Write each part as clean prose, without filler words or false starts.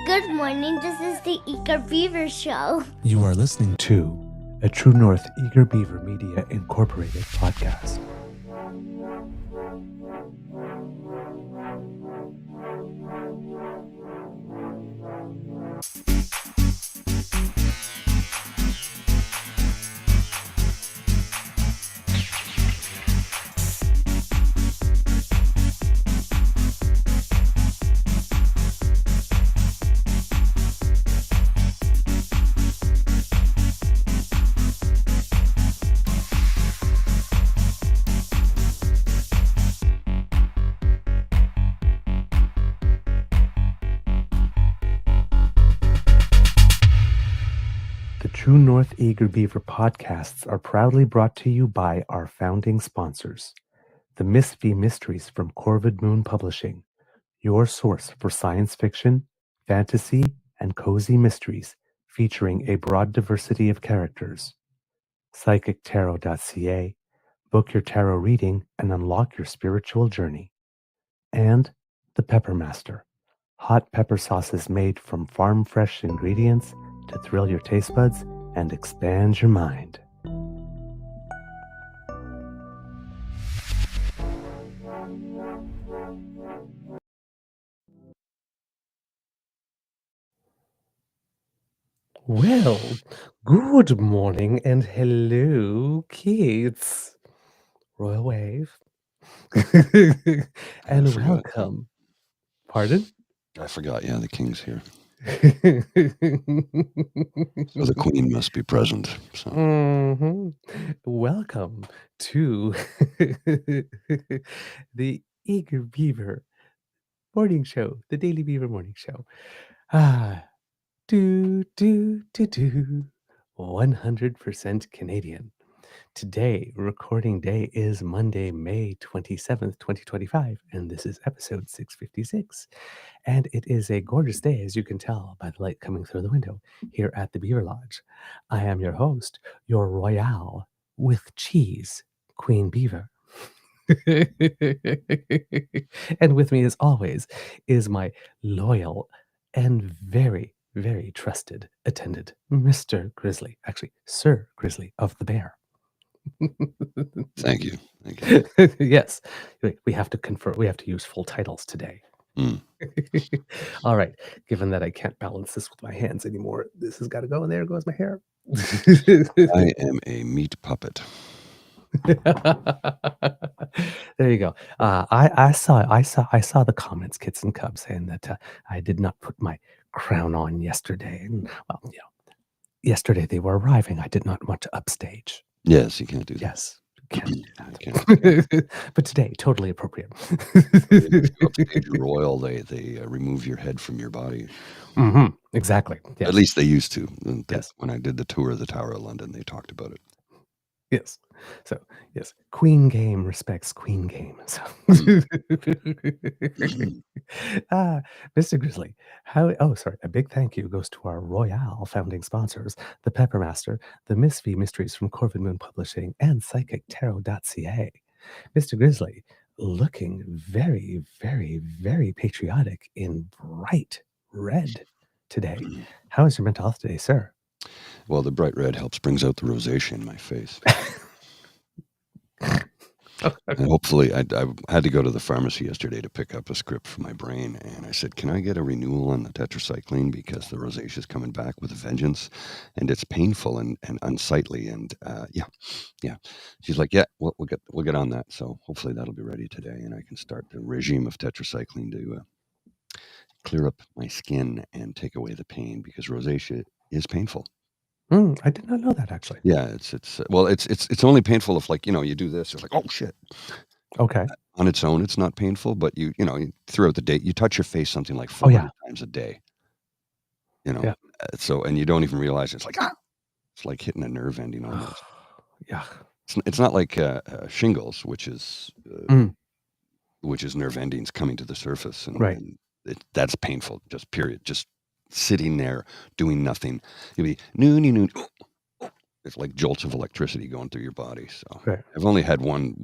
Good morning, this is the Eager Beaver Show. You are listening to a True North Eager Beaver Media Incorporated podcast. True North Eager Beaver podcasts are proudly brought to you by our founding sponsors, the Miss V Mysteries from Corvid Moon Publishing, your source for science fiction, fantasy, and cozy mysteries featuring a broad diversity of characters. PsychicTarot.ca, book your tarot reading and unlock your spiritual journey. And the Pepper Master, hot pepper sauces made from farm-fresh ingredients to thrill your taste buds and expand your mind. Well, good morning and hello, kids. Royal Wave. And welcome. Pardon? I forgot, yeah, the king's here. So the queen must be present. So. Welcome to the Eager Beaver Morning Show, the Daily Beaver Morning Show. 100% Canadian. Today, recording day is Monday, May 27th, 2025, and this is episode 656. And it is a gorgeous day, as you can tell by the light coming through the window here at the Beaver Lodge. I am your host, your Royale with cheese, Queen Beaver. And with me, as always, is my loyal and very, very trusted attendant, Mr. Grizzly. Actually, Sir Grizzly of the Bear. Thank you. Thank you. Yes, we have to confer. We have to use full titles today. All right. Given that I can't balance this with my hands anymore, this has got to go, and there goes my hair. I am a meat puppet. There you go. I saw the comments, Kits and Cubs, saying that I did not put my crown on yesterday. And, well, you know, yesterday they were arriving. I did not want to upstage. Yes, you can't do that. Yes, can't do that. Can't. But today, totally appropriate. Upstage royal, they remove your head from your body. Mm-hmm. Exactly. Yes. At least they used to. Yes. When I did the tour of the Tower of London, they talked about it. Yes. So, yes, Queen Game respects Queen Game. So, Mr. Grizzly, a big thank you goes to our Royale founding sponsors, the Pepper Master, the Miss V Mysteries from Corvid Moon Publishing, and PsychicTarot.ca. Mr. Grizzly, looking very, very, very patriotic in bright red today. How is your mental health today, sir? Well, the bright red brings out the rosacea in my face. And hopefully, I had to go to the pharmacy yesterday to pick up a script for my brain, and I said, "Can I get a renewal on the tetracycline because the rosacea is coming back with a vengeance, and it's painful and unsightly." And yeah. She's like, "Yeah, we'll get on that." So hopefully that'll be ready today, and I can start the regime of tetracycline to clear up my skin and take away the pain because rosacea is painful. I did not know that, actually. Yeah, it's only painful if, like, you do this, it's like, oh shit. Okay. On its own, it's not painful, but throughout the day, you touch your face something like 400 times a day. Yeah. So, and you don't even realize it's like, it's like hitting a nerve ending almost. Yeah. It's not like shingles, which is nerve endings coming to the surface, and, right. And that's painful. Just period. Just sitting there doing nothing. You'll be noon. It's like jolts of electricity going through your body. So right. I've only had one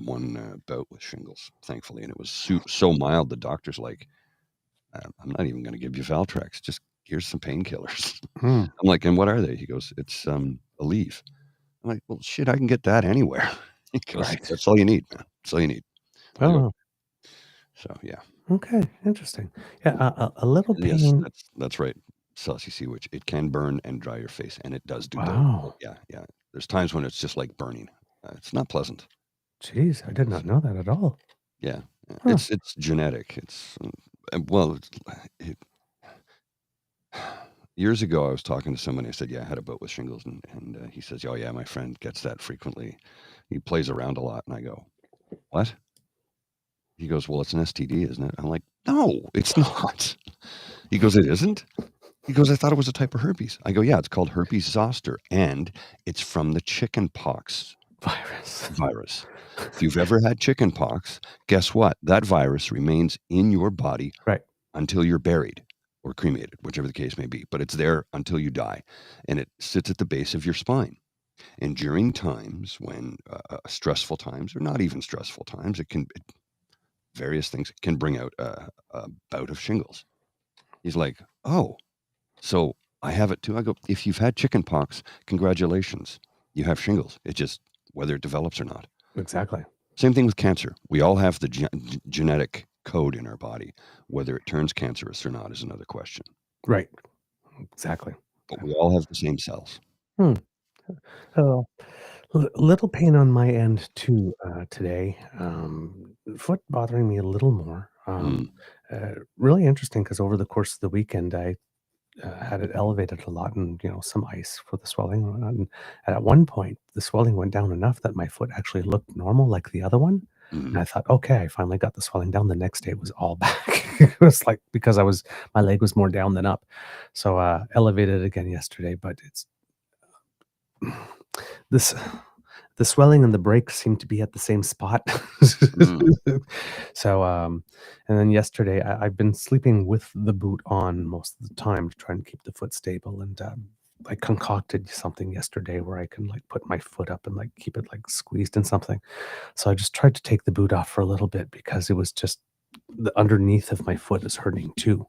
bout with shingles, thankfully, and it was so mild. The doctor's like, "I'm not even going to give you Valtrex. Just here's some painkillers. Hmm. I'm like, and what are they? He goes, it's a leaf. I'm like, well, shit, I can get that anywhere. He goes, Right. that's all you need, man. That's all you need. I go, Oh, so yeah. okay. Interesting. Yeah, a little And yes, pain. that's right. Saucy sea witch. It can burn and dry your face, and it does do both. But Wow. yeah, yeah. There's times when it's just like burning. It's not pleasant. Jeez, I did not know that at all. Yeah, yeah. Huh. It's genetic. It's well, it, years ago I was talking to somebody. I said, "Yeah, I had a bout with shingles," and he says, "Oh yeah, my friend gets that frequently. He plays around a lot." And I go, "What?" He goes, "Well, it's an STD, isn't it?" I'm like, "No, it's not." He goes, "It isn't?" He goes, "I thought it was a type of herpes." I go, "Yeah, it's called herpes zoster, and it's from the chicken pox virus. If you've ever had chicken pox, guess what? That virus remains in your body Right. until you're buried or cremated, whichever the case may be. But it's there until you die, and it sits at the base of your spine. And during times when stressful times, or not even stressful times, various things can bring out a bout of shingles." He's like, "Oh, so I have it too." I go, "If you've had chicken pox, congratulations, you have shingles. It just whether it develops or not." Exactly. Same thing with cancer. We all have the genetic code in our body. Whether it turns cancerous or not is another question. Right. Exactly. But we all have the same cells. Hmm. So, little pain on my end too today. Foot bothering me a little more. Mm, Really interesting because over the course of the weekend, I had it elevated a lot and some ice for the swelling. And at one point, the swelling went down enough that my foot actually looked normal like the other one. And mhm. I thought, okay, I finally got the swelling down. The next day it was all back. It was like because my leg was more down than up. So elevated again yesterday, but it's this the swelling and the breaks seem to be at the same spot. Mm. So, and then yesterday I've been sleeping with the boot on most of the time to try and keep the foot stable. And I concocted something yesterday where I can like put my foot up and like keep it like squeezed in something. So I just tried to take the boot off for a little bit because it was just the underneath of my foot is hurting too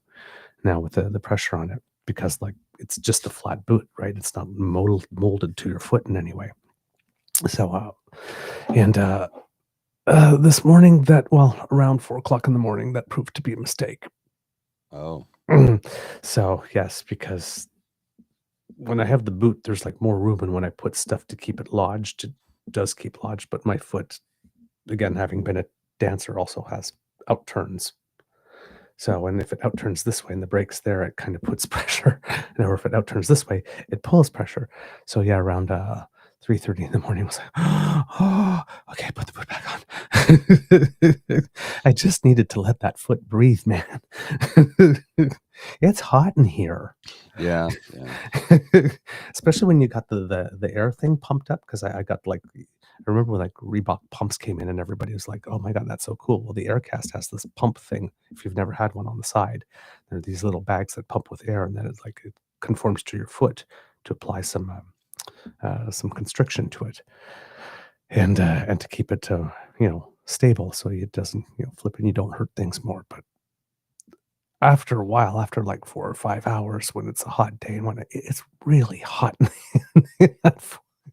now with the pressure on it because like it's just a flat boot, right? It's not molded to your foot in any way. So, and this morning, around 4 o'clock in the morning, that proved to be a mistake. Oh, So, yes, because when I have the boot, there's like more room, and when I put stuff to keep it lodged, it does keep lodged. But my foot, again, having been a dancer, also has outturns. So, and if it outturns this way and the brake's there, it kind of puts pressure. And or if it outturns this way, it pulls pressure. So yeah, around 3:30 in the morning, I was like, oh, okay, put the foot back on. I just needed to let that foot breathe, man. It's hot in here. yeah, yeah. Especially when you got the air thing pumped up, because I got like I remember when like Reebok pumps came in and everybody was like, "Oh my god, that's so cool." Well, the Aircast has this pump thing. If you've never had one on the side, there are these little bags that pump with air, and then it conforms to your foot to apply some constriction to it, and to keep it stable so it doesn't flip and you don't hurt things more. But after a while, after like 4 or 5 hours when it's a hot day and when it's really hot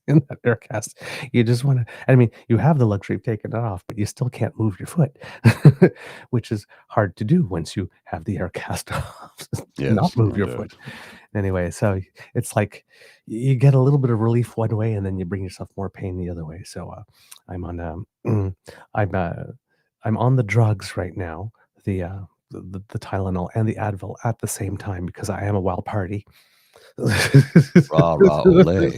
in that air cast, you just wanna I mean, you have the luxury of taking it off, but you still can't move your foot, which is hard to do once you have the air cast off, to not Yes, move no your foot. doubt. Anyway, so it's like you get a little bit of relief one way, and then you bring yourself more pain the other way. So, I'm on, I'm, uh, I'm on the drugs right now, the Tylenol and the Advil at the same time because I am a wild party. Rah, rah, ole.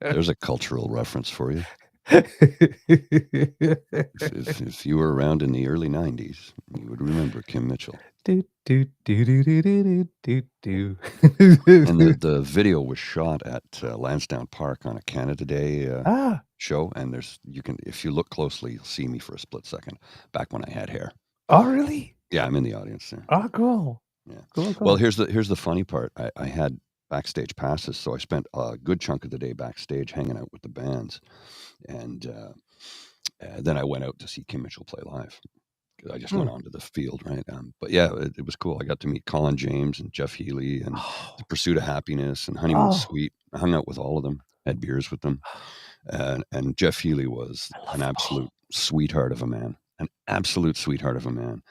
There's a cultural reference for you. If you were around in the early 90s, you would remember Kim Mitchell. Do, do, do, do, do, do, do, do. And the video was shot at Lansdowne Park on a Canada Day Ah, show. And if you look closely, you'll see me for a split second back when I had hair. oh, really? Yeah, I'm in the audience there. Oh, cool. Yeah. Cool, Well, cool. here's the funny part. I had backstage passes, so I spent a good chunk of the day backstage hanging out with the bands, and then I went out to see Kim Mitchell play live. I just went onto the field, right? But yeah, it was cool. I got to meet Colin James and Jeff Healey and The Pursuit of Happiness and Honeymoon Suite. I hung out with all of them, had beers with them. And Jeff Healey was an absolute sweetheart of a man. An absolute sweetheart of a man.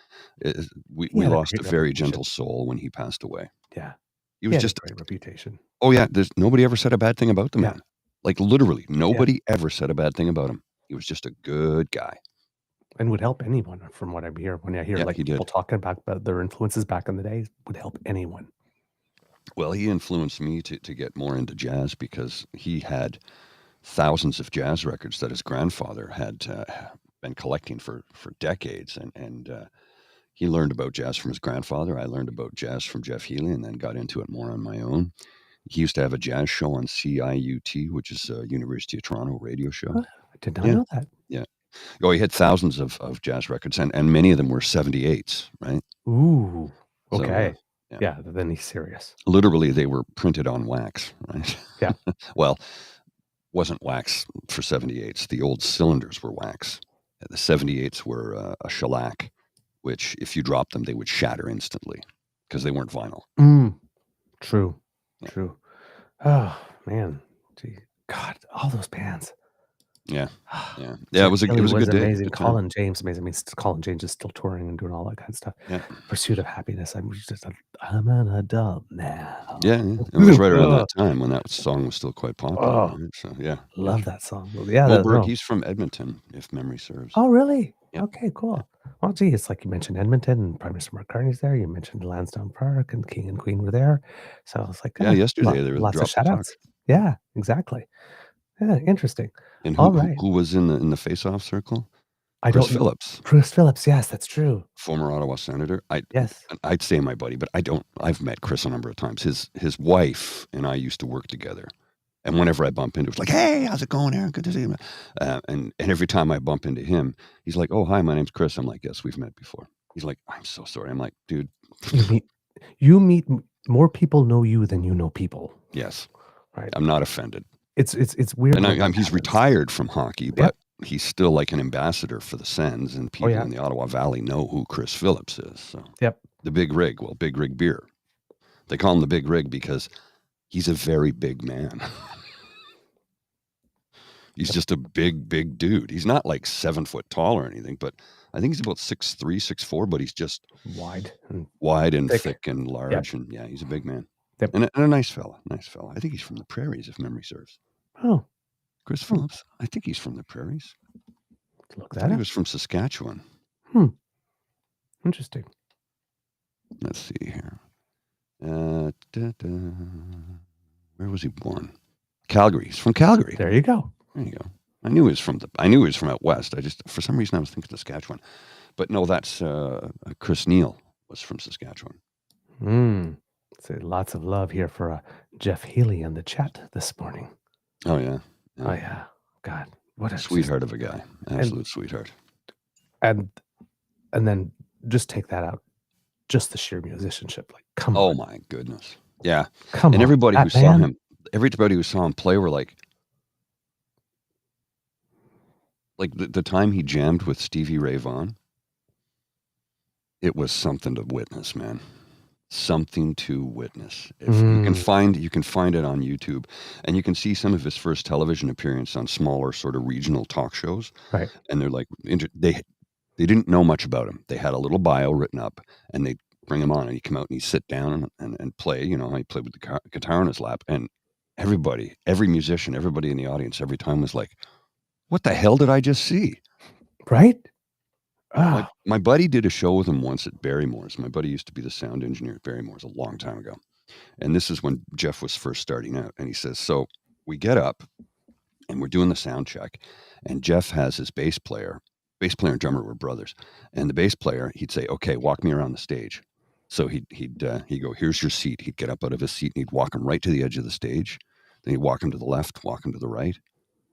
We lost a very gentle soul when he passed away. Yeah. He was just a great reputation. Oh yeah, there's nobody ever said a bad thing about the man. Like literally, nobody ever said a bad thing about him. He was just a good guy. And would help anyone, from what I hear. When I hear like people talking about their influences back in the day, would help anyone. Well, he influenced me to get more into jazz because he had thousands of jazz records that his grandfather had been collecting for decades, and he learned about jazz from his grandfather. I learned about jazz from Jeff Healey, and then got into it more on my own. He used to have a jazz show on CIUT, which is a University of Toronto radio show. I did not know that. Yeah. Oh, he had thousands of jazz records, and many of them were 78s, right? Ooh, okay. So, yeah, then he's serious. Literally, they were printed on wax, right? Yeah. Well, wasn't wax for 78s. The old cylinders were wax. The 78s were a shellac, which if you dropped them, they would shatter instantly because they weren't vinyl. True. Oh, man. Gee. God, all those bands. Yeah. It was a good day. Amazing. Colin James, amazing. I mean, Colin James is still touring and doing all that kind of stuff. Yeah. Pursuit of Happiness. I'm an adult now. Yeah. It was right around that time when that song was still quite popular. Right? So yeah. Love that song. Yeah. Goldberg, he's from Edmonton, if memory serves. Oh, really? Yep. Okay, cool. Well, gee, it's like you mentioned Edmonton and Prime Minister McCartney's there. You mentioned Lansdowne Park and King and Queen were there. So it's like yesterday there was lots of shout outs. Yeah, exactly. Yeah, interesting. And who was in the face-off circle? Chris Phillips. Chris Phillips, yes, that's true. Former Ottawa senator. Yes. I'd say my buddy, but I've met Chris a number of times. His wife and I used to work together. And whenever I bump into him, it's like, hey, how's it going, Aaron? Good to see you. And every time I bump into him, he's like, oh, hi, my name's Chris. I'm like, yes, we've met before. He's like, I'm so sorry. I'm like, dude. You meet more people know you than you know people. Yes. Right. I'm not offended. It's weird. And he's retired from hockey, but he's still like an ambassador for the Sens, and people in the Ottawa Valley know who Chris Phillips is. So the Big Rig, Big Rig beer. They call him the Big Rig because he's a very big man. He's just a big dude. He's not like 7 foot tall or anything, but I think he's about 6'3", 6'4", but he's just wide and thick and large. And yeah, he's a big man. And a nice fella. I think he's from the prairies, if memory serves. Oh. Chris Phillips. I think he's from the prairies. Look that up. He was from Saskatchewan. Interesting. Let's see here. Where was he born? Calgary. He's from Calgary. There you go. I knew he was from out west. I just, for some reason, I was thinking Saskatchewan. But no, that's Chris Neal was from Saskatchewan. So lots of love here for Jeff Healey in the chat this morning. Oh yeah. Oh yeah. God, what a sweetheart of a guy. Absolute sweetheart. And then just take that out. Just the sheer musicianship. Like, come on. Oh my goodness. Yeah. Come on. And everybody who saw him play were like the time he jammed with Stevie Ray Vaughan, it was something to witness, man. Something to witness. If you can find it on YouTube, and you can see some of his first television appearance on smaller sort of regional talk shows. Right. And they're like, they didn't know much about him. They had a little bio written up, and they bring him on, and he'd come out and he'd sit down and play. You know, he played with the guitar on his lap, and every musician, everybody in the audience, every time was like, "What the hell did I just see?" Right. My buddy did a show with him once at Barrymore's. My buddy used to be the sound engineer at Barrymore's a long time ago. And this is when Jeff was first starting out. And he says, so we get up and we're doing the sound check. And Jeff has his bass player and drummer were brothers. And the bass player, he'd say, okay, walk me around the stage. So he'd go, here's your seat. He'd get up out of his seat and he'd walk him right to the edge of the stage. Then he'd walk him to the left, walk him to the right,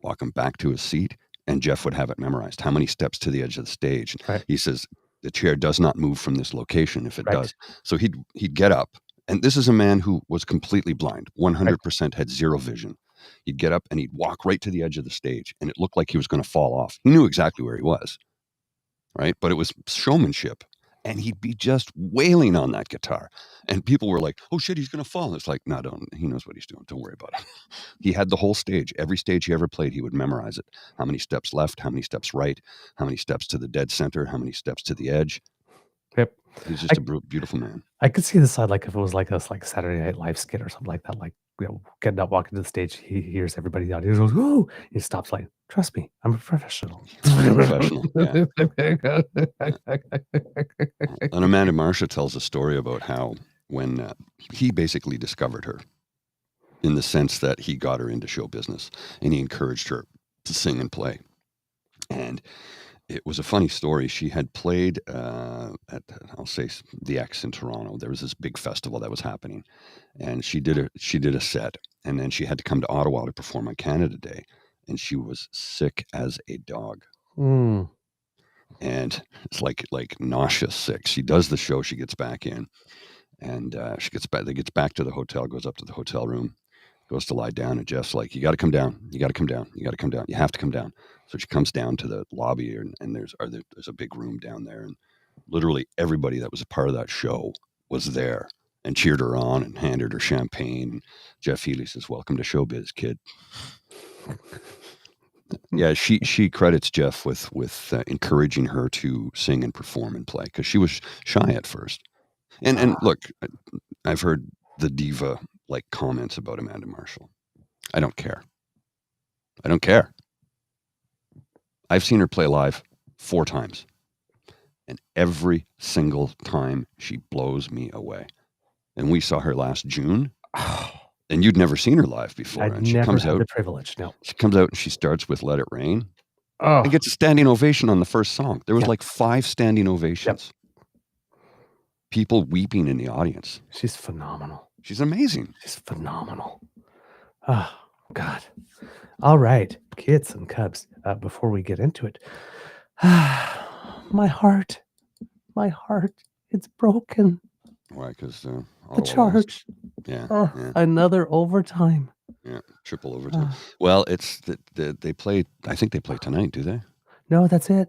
walk him back to his seat. And Jeff would have it memorized. How many steps to the edge of the stage? Right. He says, the chair does not move from this location if it does. So he'd get up. And this is a man who was completely blind, 100% had zero vision. He'd get up and he'd walk right to the edge of the stage. And it looked like he was going to fall off. He knew exactly where he was. right? But it was showmanship. And he'd be just wailing on that guitar. And people were like, oh shit, he's going to fall. It's like, no, don't. He knows what he's doing. Don't worry about it. He had the whole stage. Every stage he ever played, he would memorize it. How many steps left, how many steps right, how many steps to the dead center, how many steps to the edge. Yep. He's just a beautiful man. I could see the side, like, if it was like a Saturday Night Live skit or something like that, like, getting up, walking to the stage, he hears everybody out. He goes, "Whoa!" He stops, like, "Trust me, I'm a professional." Professional, yeah. And Amanda Marcia tells a story about how when he basically discovered her, in the sense that he got her into show business and he encouraged her to sing and play. And it was a funny story. She had played at, I'll say, the X in Toronto. There was this big festival that was happening, and she did a set, and then she had to come to Ottawa to perform on Canada Day, and she was sick as a dog. Mm. And it's like nauseous sick. She does the show. She gets back in, and she gets back. They gets back to the hotel. Goes up to the hotel room. Goes to lie down, and Jeff's like, "You got to come down. You got to come down. You got to come down. You have to come down." So she comes down to the lobby, and there's a big room down there, and literally everybody that was a part of that show was there and cheered her on and handed her champagne. And Jeff Healy says, "Welcome to showbiz, kid." Yeah, she credits Jeff with encouraging her to sing and perform and play, because she was shy at first. And look, I've heard the diva comments about Amanda Marshall. I don't care. I don't care. I've seen her play live 4 times, and every single time she blows me away. And we saw her last June, and you'd never seen her live before. I'd and she never comes had out. the privilege. No. She comes out and she starts with "Let It Rain." Oh, And gets a standing ovation on the first song. There was Yep. 5 standing ovations. People weeping in the audience. she's phenomenal. She's amazing. She's phenomenal. Oh, God. All right, kids and cubs, before we get into it, my heart, it's broken. Why? Because The charge. Yeah, Oh, yeah, another overtime. yeah. Triple overtime. Well, it's they play. I think they play tonight. Do they? No, that's it.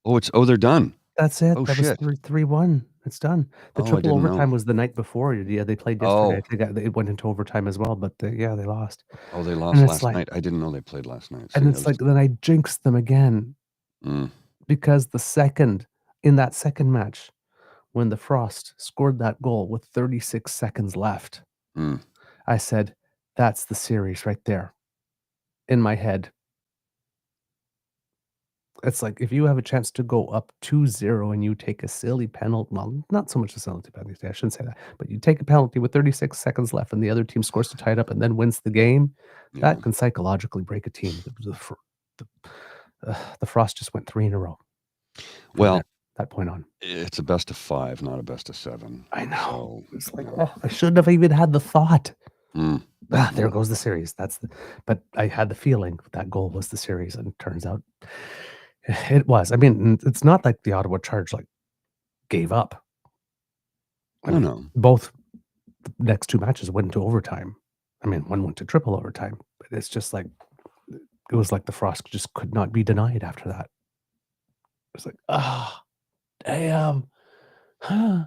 Oh, they're done. That's it. Oh, That shit. was 3-1. It's done. The Oh, I triple didn't overtime know. was the night before. Yeah, they played Oh. yesterday. It went into overtime as well, but they lost. Oh, they And lost it's last like- night. I didn't know they played last night. And See, it's like, then I jinxed them again, because in that second match, when the Frost scored that goal with 36 seconds left, I said, that's the series right there. In my head, it's like, if you have a chance to go up 2-0 and you take a silly penalty, well, not so much a silly penalty, I shouldn't say that, but you take a penalty with 36 seconds left and the other team scores to tie it up and then wins the game, that can psychologically break a team. The Frost just went 3 in a row. Well, that point on. It's a best of 5, not a best of 7. I know. So, It's like, I shouldn't have even had the thought. Mm. There goes the series. But I had the feeling that goal was the series, and it turns out it was. I mean, it's not like the Ottawa Charge gave up. I mean, no. both the next 2 matches went into overtime. I mean, one went to triple overtime, but it's just like, it was like the Frost just could not be denied after that. It was like, damn. Huh.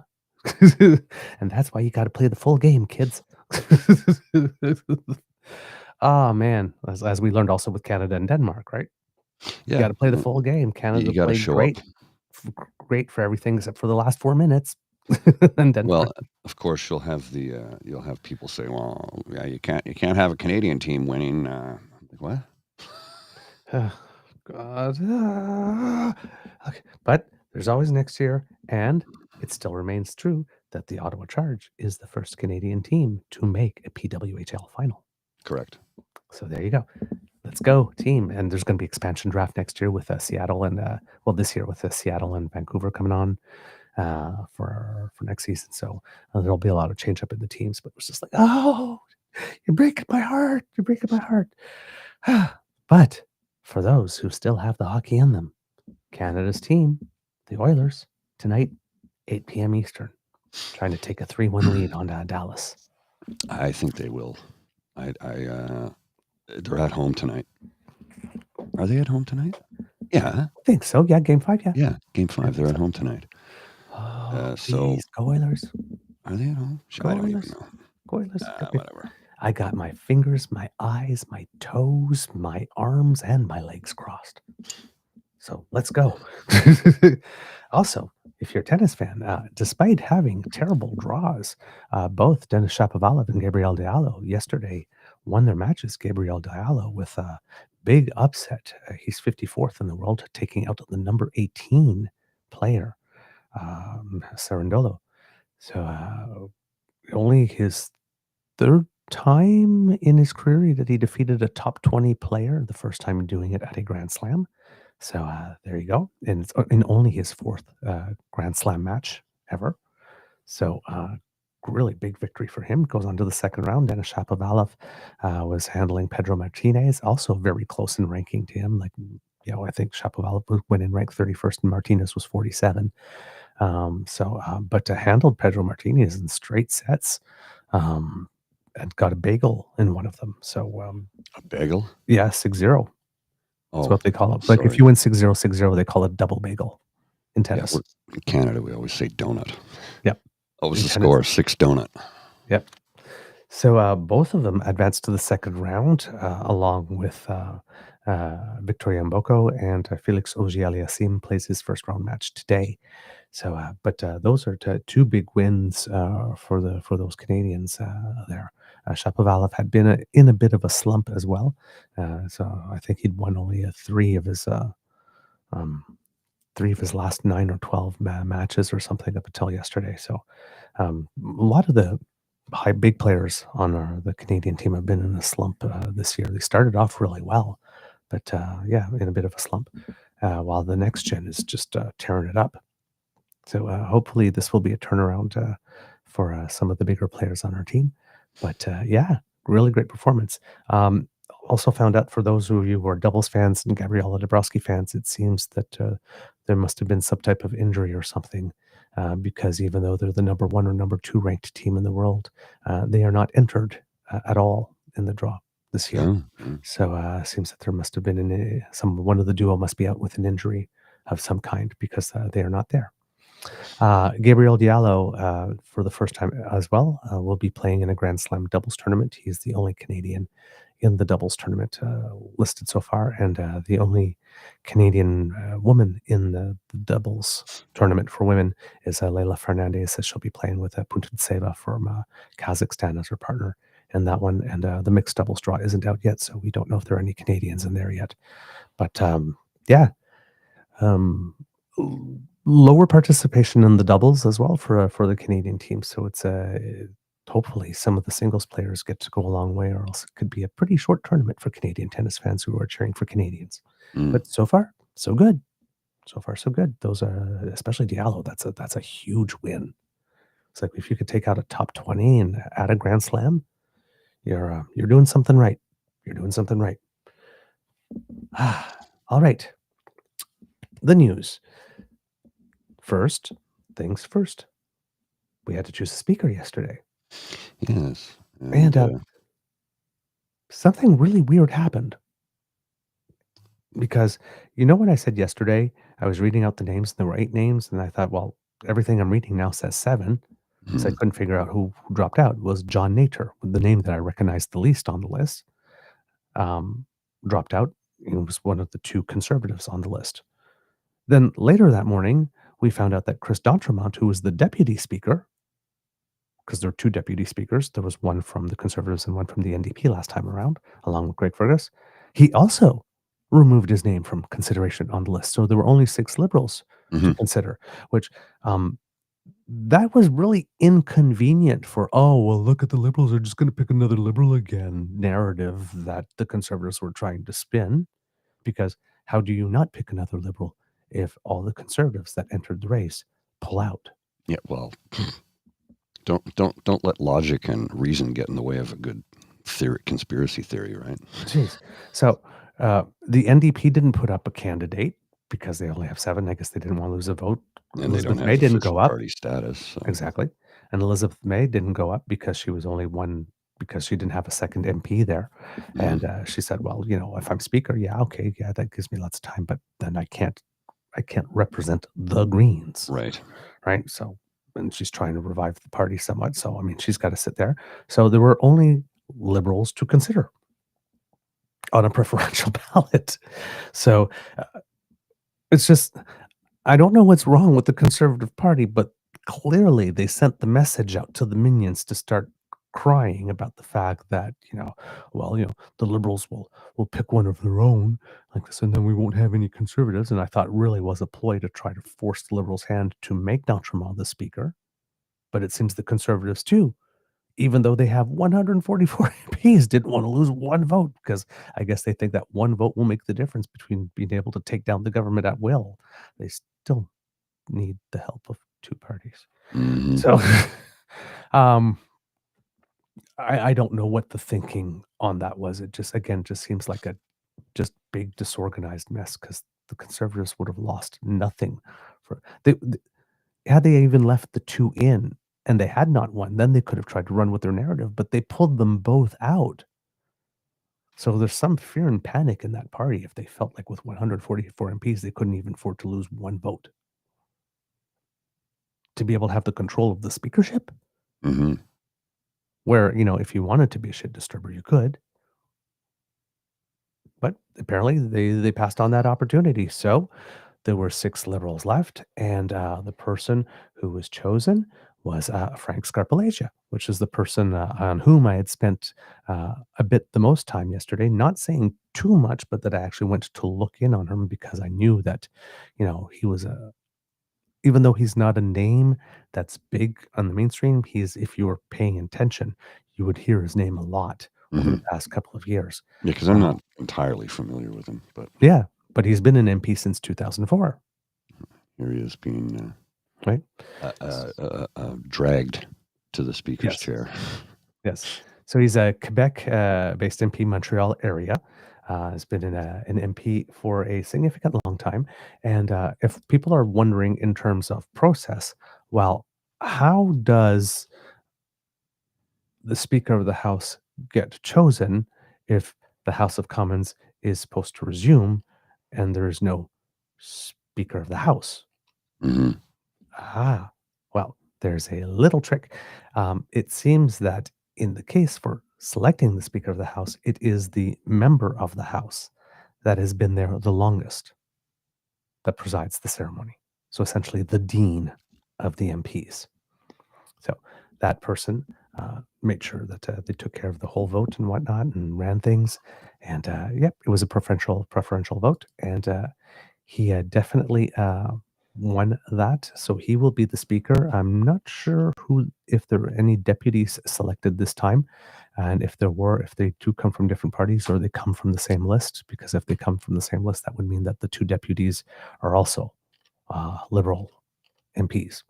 And that's why you got to play the full game, kids. Oh, man. As we learned also with Canada and Denmark, right? Yeah. You got to play the full game. Canada played great for everything except for the last 4 minutes. And Denmark. Well, of course, you'll have people say, "Well, yeah, you can't have a Canadian team winning." What? God. Okay. But there's always next year, and it still remains true that the Ottawa Charge is the first Canadian team to make a PWHL final. Correct. So there you go. Let's go, team. And there's going to be expansion draft next year with Seattle and this year with Seattle and Vancouver coming on for next season. So there'll be a lot of change up in the teams. But it was just like, oh, you're breaking my heart. You're breaking my heart. But for those who still have the hockey in them, Canada's team, the Oilers, tonight, 8 p.m. Eastern, trying to take a 3-1 lead on Dallas. I think they will. They're at home tonight. Are they at home tonight? Yeah. I think so. Yeah, game 5, yeah. Yeah. Game 5. They're at home tonight. Oh, So please, go Oilers. are they at home? Go I don't even Oilers. know. Go Oilers. Whatever. I got my fingers, my eyes, my toes, my arms, and my legs crossed. So let's go. Also, if you're a tennis fan, despite having terrible draws, both Denis Shapovalov and Gabriel Diallo yesterday won their matches. Gabriel Diallo with a big upset. He's 54th in the world, taking out the number 18 player, Cerundolo. So only his third time in his career that he defeated a top 20 player, the first time doing it at a Grand Slam. So there you go. And it's in only his fourth Grand Slam match ever. So really big victory for him. Goes on to the second round. Denis Shapovalov was handling Pedro Martinez, also very close in ranking to him. Like, I think Shapovalov went in ranked 31st and Martinez was 47. But handled Pedro Martinez in straight sets. And got a bagel in one of them. So A bagel? yeah, 6-0. That's what they call it. Like sorry. if you win 6-0, 6-0, they call it double bagel in tennis. Yeah, in Canada, we always say donut. Yep. What was the score? 6 donut. Yep. So both of them advanced to the second round, along with Victoria Mboko, and Felix Auger-Aliassime plays his first round match today. So, but those are two big wins for those Canadians there. Shapovalov had been in a bit of a slump as well, so I think he'd won only three of his last 9 or 12 matches or something up until yesterday. So, a lot of the big players on the Canadian team have been in a slump this year. They started off really well, but in a bit of a slump. While the next gen is just tearing it up. So hopefully this will be a turnaround for some of the bigger players on our team. But really great performance. Also found out for those of you who are doubles fans and Gabriela Dabrowski fans, it seems that there must have been some type of injury or something because even though they're the number 1 or number 2 ranked team in the world, they are not entered at all in the draw this year. Mm-hmm. So it seems that there must have been one of the duo must be out with an injury of some kind because they are not there. Gabriel Diallo, for the first time as well, will be playing in a Grand Slam doubles tournament. He's the only Canadian in the doubles tournament listed so far, and the only Canadian woman in the doubles tournament for women is Leila Fernandez. She'll be playing with Puntuntseva from Kazakhstan as her partner in that one. And the mixed doubles draw isn't out yet, so we don't know if there are any Canadians in there yet. But lower participation in the doubles as well for the Canadian team. So it's hopefully some of the singles players get to go a long way, or else it could be a pretty short tournament for Canadian tennis fans who are cheering for Canadians. But so far, so good. So far, so good. Those are, especially Diallo, that's a huge win. It's like if you could take out a top 20 and add a Grand Slam, you're doing something right. You're doing something right. All right. The news. First things first. We had to choose a speaker yesterday. Yes. And something really weird happened. Because, when I said yesterday, I was reading out the names, and there were 8 names, and I thought, well, everything I'm reading now says 7. So I couldn't figure out who dropped out. It was John Nater, the name that I recognized the least on the list. Dropped out. He was one of the 2 conservatives on the list. Then later that morning, we found out that Chris D'Entremont, who was the deputy speaker, because there were 2 deputy speakers, there was one from the Conservatives and one from the NDP last time around, along with Greg Fergus, he also removed his name from consideration on the list. So there were only 6 Liberals to consider, which that was really inconvenient for, look at the Liberals, they're just going to pick another Liberal again narrative that the Conservatives were trying to spin, because how do you not pick another Liberal if all the Conservatives that entered the race pull out? Yeah, well, don't let logic and reason get in the way of a good conspiracy theory, right? Jeez. So the NDP didn't put up a candidate because they only have 7. I guess they didn't want to lose a vote. And Elizabeth they don't May have didn't go up. party status. So. Exactly. And Elizabeth May didn't go up because she was only one because she didn't have a second MP there. And she said, well, if I'm speaker, okay, that gives me lots of time, but then I can't represent the Greens. Right. Right. So, and she's trying to revive the party somewhat. So, I mean, she's got to sit there. So there were only Liberals to consider on a preferential ballot. So it's just, I don't know what's wrong with the Conservative Party, but clearly they sent the message out to the minions to start crying about the fact that, the Liberals will pick one of their own like this, and then we won't have any Conservatives. And I thought it really was a ploy to try to force the Liberals' hand to make D'Entremont the Speaker. But it seems the Conservatives, too, even though they have 144 MPs, didn't want to lose one vote because I guess they think that one vote will make the difference between being able to take down the government at will. They still need the help of two parties. Mhm. So I don't know what the thinking on that was. It just seems like a just big disorganized mess because the Conservatives would have lost nothing for had they even left the two in and they had not won, then they could have tried to run with their narrative, but they pulled them both out. So there's some fear and panic in that party if they felt like with 144 MPs, they couldn't even afford to lose one vote. To be able to have the control of the speakership, Mhm. where, if you wanted to be a shit disturber, you could. But apparently they passed on that opportunity. So there were 6 Liberals left, and the person who was chosen was Frank Scarpellegia, which is the person on whom I had spent a bit the most time yesterday, not saying too much, but that I actually went to look in on him because I knew that, he was even though he's not a name that's big on the mainstream, if you were paying attention, you would hear his name a lot over the past couple of years. Yeah, because I'm not entirely familiar with him, but Yeah, but he's been an MP since 2004. here he is being right? Dragged to the speaker's Yes. chair. Yes. So he's a Quebec-based MP, Montreal area. Has been an MP for a significant long time. And if people are wondering in terms of process, well, how does the Speaker of the House get chosen if the House of Commons is supposed to resume and there is no Speaker of the House? Mhm. Well, there's a little trick. It seems that in the case for selecting the Speaker of the House, it is the member of the House that has been there the longest that presides the ceremony. So essentially, the dean of the MPs. So that person made sure that they took care of the whole vote and whatnot and ran things. And yep, it was a preferential vote, and he definitely won that. So he will be the speaker. I'm not sure if there were any deputies selected this time, and if they do come from different parties or they come from the same list. Because if they come from the same list, that would mean that the two deputies are also Liberal MPs.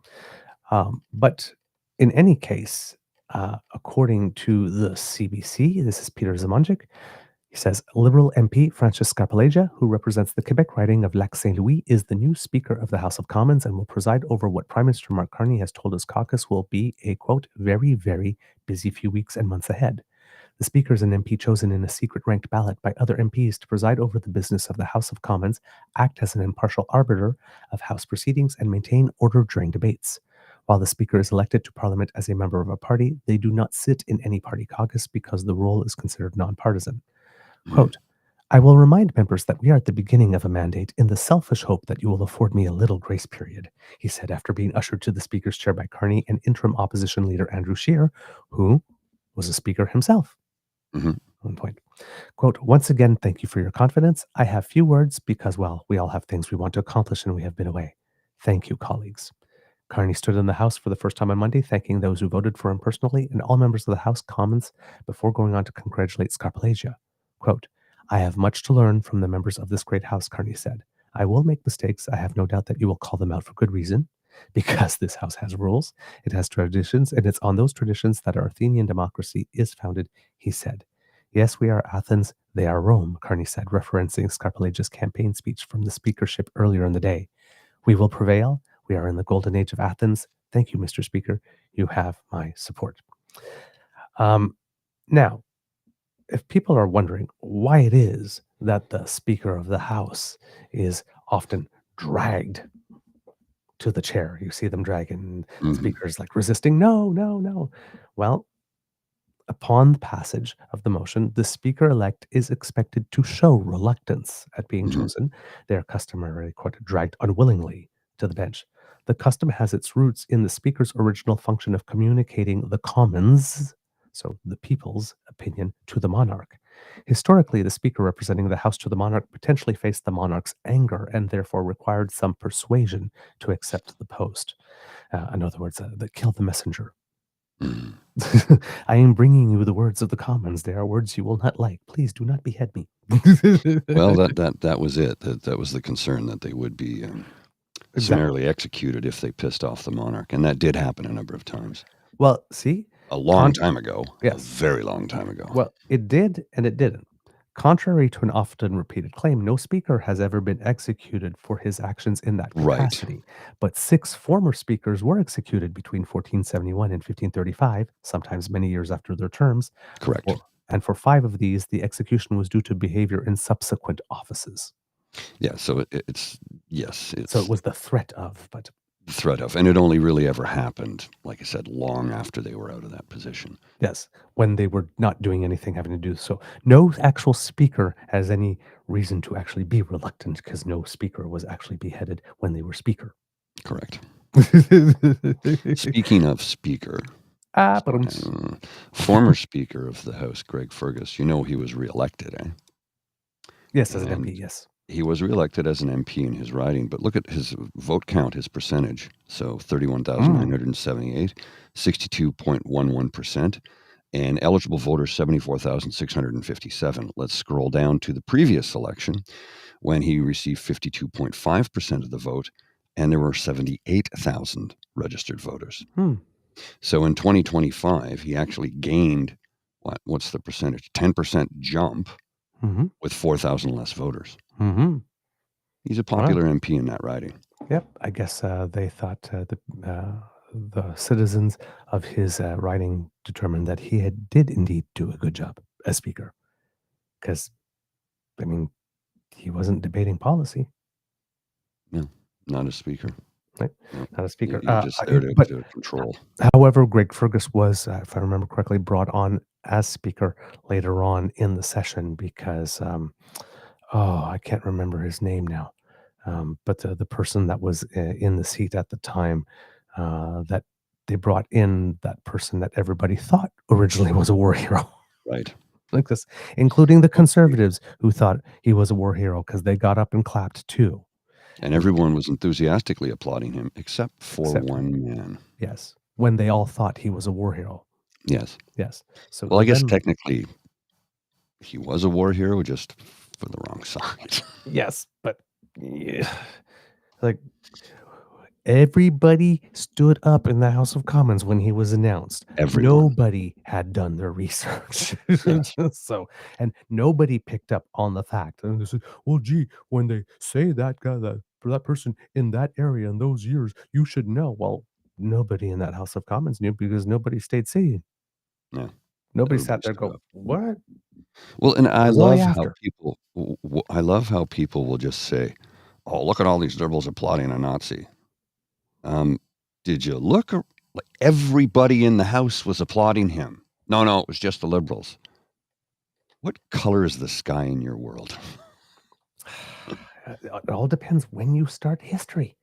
But in any case, according to the CBC, this is Peter Zamonjic. He says, Liberal MP Francis Scarpellegia, who represents the Quebec riding of Lac Saint Louis, is the new Speaker of the House of Commons and will preside over what Prime Minister Mark Carney has told his caucus will be a, quote, very, very busy few weeks and months ahead. The Speaker is an MP chosen in a secret ranked ballot by other MPs to preside over the business of the House of Commons, act as an impartial arbiter of House proceedings, and maintain order during debates. While the Speaker is elected to Parliament as a member of a party, they do not sit in any party caucus because the role is considered nonpartisan. Quote, I will remind members that we are at the beginning of a mandate in the selfish hope that you will afford me a little grace period, he said after being ushered to the Speaker's chair by Carney and interim opposition leader Andrew Scheer, who was a Speaker himself. Mhm. One point. Quote, once again, thank you for your confidence. I have few words because, well, we all have things we want to accomplish and we have been away. Thank you, colleagues. Carney stood in the House for the first time on Monday, thanking those who voted for him personally and all members of the House Commons before going on to congratulate Scarpellegia. Quote, I have much to learn from the members of this great House, Carney said. I will make mistakes. I have no doubt that you will call them out for good reason, because this House has rules, it has traditions, and it's on those traditions that our Athenian democracy is founded, he said. Yes, we are Athens, they are Rome, Carney said, referencing Scarpellegia's campaign speech from the speakership earlier in the day. We will prevail. We are in the golden age of Athens. Thank you, Mr. Speaker. You have my support. Now, if people are wondering why it is that the Speaker of the House is often dragged to the chair, you see them dragging the Hmm. speakers like resisting, no, no, no. Well, upon the passage of the motion, the speaker elect is expected to show reluctance at being Hmm. chosen. They are customarily quite dragged unwillingly to the bench. The custom has its roots in the speaker's original function of communicating the commons, so the people's opinion, to the monarch. Historically, the speaker representing the House to the monarch potentially faced the monarch's anger and therefore required some persuasion to accept the post. In other words, kill the messenger. Hmm. I am bringing you the words of the commons. They are words you will not like. Please do not behead me. Well, that was it. That was the concern, that they would be Exactly. summarily executed if they pissed off the monarch, and that did happen a number of times. Well, see, A long time ago. A yes. very long time ago. Well, it did and it didn't. Contrary to an often repeated claim, no speaker has ever been executed for his actions in that Right. capacity. But 6 former speakers were executed between 1471 and 1535, sometimes many years after their terms. Correct. And for 5 of these, the execution was due to behavior in subsequent offices. Yeah, so it's yes, So it it's was the threat of, but the threat of, and it only really ever happened, like I said, long after they were out of that position. yes, when they were not doing anything having to do so. No actual speaker has any reason to actually be reluctant because no speaker was actually beheaded when they were speaker. Correct. Speaking of speaker, former Speaker of the House, Greg Fergus, he was reelected, eh? Yes, as an And MP, yes. he was reelected as an MP in his riding, but look at his vote count, his percentage. So 31,978, 62.11%, and eligible voters 74,657. Let's scroll down to the previous election when he received 52.5% of the vote, and there were 78,000 registered voters. So in 2025, he actually gained, what's the percentage? 10% jump with 4,000 less voters. He's a popular MP in that riding. Yep, I guess they thought the citizens of his riding determined that he did indeed do a good job as speaker. Because, I mean, he wasn't debating policy. No, not a speaker. Right? No, Not a speaker. You're just there to control. However, Greg Fergus was, if I remember correctly, brought on as speaker later on in the session because, I can't remember his name now. But the person that was in the seat at the time, that they brought in, that person that everybody thought originally was a war hero. Right. Like this, including the conservatives who thought he was a war hero because they got up and clapped too. And everyone was enthusiastically applauding him, except for one man. Yes, when they all thought he was a war hero. Yes. Yes. So well, I guess technically he was a war hero, just for the wrong side. Yes, but yeah, like everybody stood up in the House of Commons when he was announced. Everyone. Nobody had done their research. Yes. So, and nobody picked up on the fact. And they said, well, gee, when they say that guy, for that person in that area in those years, you should know. Well, nobody in that House of Commons knew because nobody stayed sitting. No. Nobody sat there and go, what? Well, and I love how after. people will just say, oh, look at all these liberals applauding a Nazi. Did you look? Like everybody in the House was applauding him. No, it was just the liberals. What color is the sky in your world? It all depends when you start history.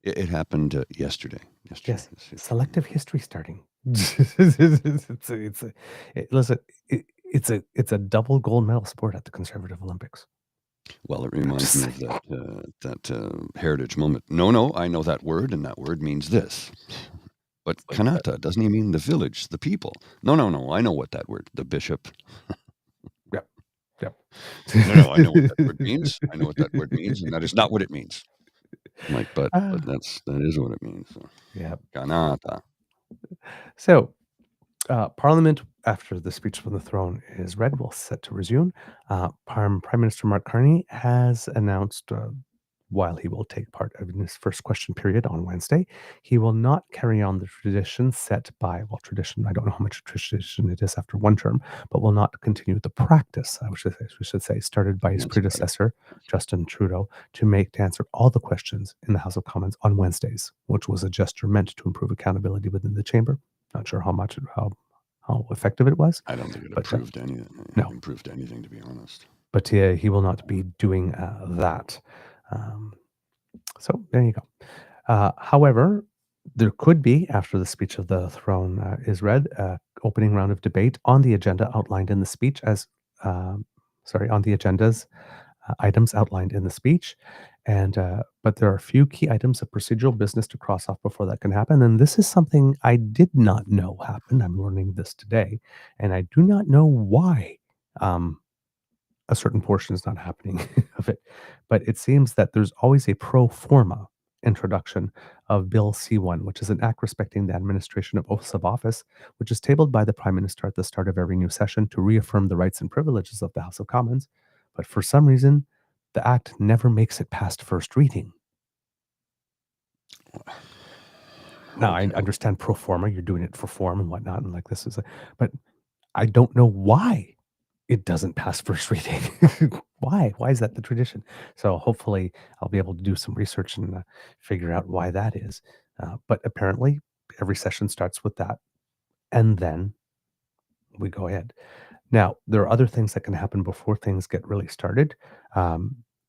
It happened yesterday. Yes, selective history starting. It's a double gold medal sport at the Conservative Olympics. Well, it reminds me of that heritage moment. No, I know that word, and that word means this. But Kanata doesn't he mean the village, the people? No, I know what that word, the bishop. Yep. No, I know what that word means. I know what that word means, and that is not what it means. I'm like, but that is what it means. So. Yeah. Kanata. So, Parliament, after the speech from the throne is read, will set to resume. Prime Minister Mark Carney has announced while he will take part in his first question period on Wednesday, he will not carry on the tradition set by, well, tradition, I don't know how much tradition it is after one term, but will not continue the practice, we should say, started by his That's better. predecessor, Justin Trudeau, to answer all the questions in the House of Commons on Wednesdays, which was a gesture meant to improve accountability within the chamber. Not sure how effective it was. I don't think it But, improved anything. no. Improved anything, to be honest. But he will not be doing that. So there you go. However, there could be, after the speech of the throne is read, opening round of debate on the agenda outlined in the speech on the agendas items outlined in the speech. But there are a few key items of procedural business to cross off before that can happen. And this is something I did not know happened. I'm learning this today. And I do not know why a certain portion is not happening of it. But it seems that there's always a pro forma introduction of Bill C1, which is an act respecting the administration of oaths of office, which is tabled by the Prime Minister at the start of every new session to reaffirm the rights and privileges of the House of Commons. But for some reason, the act never makes it past first reading. Now, I understand pro forma, you're doing it for form and whatnot, and like this is, but I don't know why it doesn't pass first reading. Why? Why is that the tradition? So hopefully I'll be able to do some research and figure out why that is. But apparently every session starts with that, and then we go ahead. Now, there are other things that can happen before things get really started.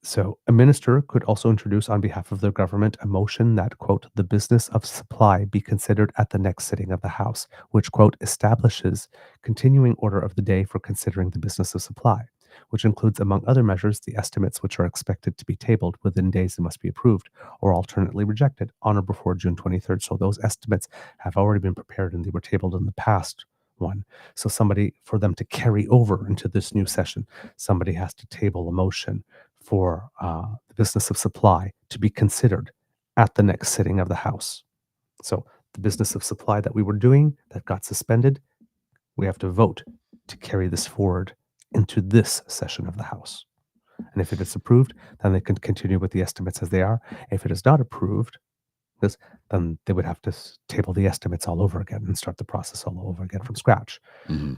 So a minister could also introduce on behalf of the government a motion that, quote, the business of supply be considered at the next sitting of the House, which, quote, establishes continuing order of the day for considering the business of supply, which includes, among other measures, the estimates which are expected to be tabled within days and must be approved, or alternately rejected on or before June 23rd. So those estimates have already been prepared and they were tabled in the past one. So for them to carry over into this new session, somebody has to table a motion for the business of supply to be considered at the next sitting of the House. So the business of supply that we were doing that got suspended, we have to vote to carry this forward into this session of the House. And if it is approved, then they can continue with the estimates as they are. If it is not approved, then they would have to table the estimates all over again and start the process all over again from scratch. Mm-hmm.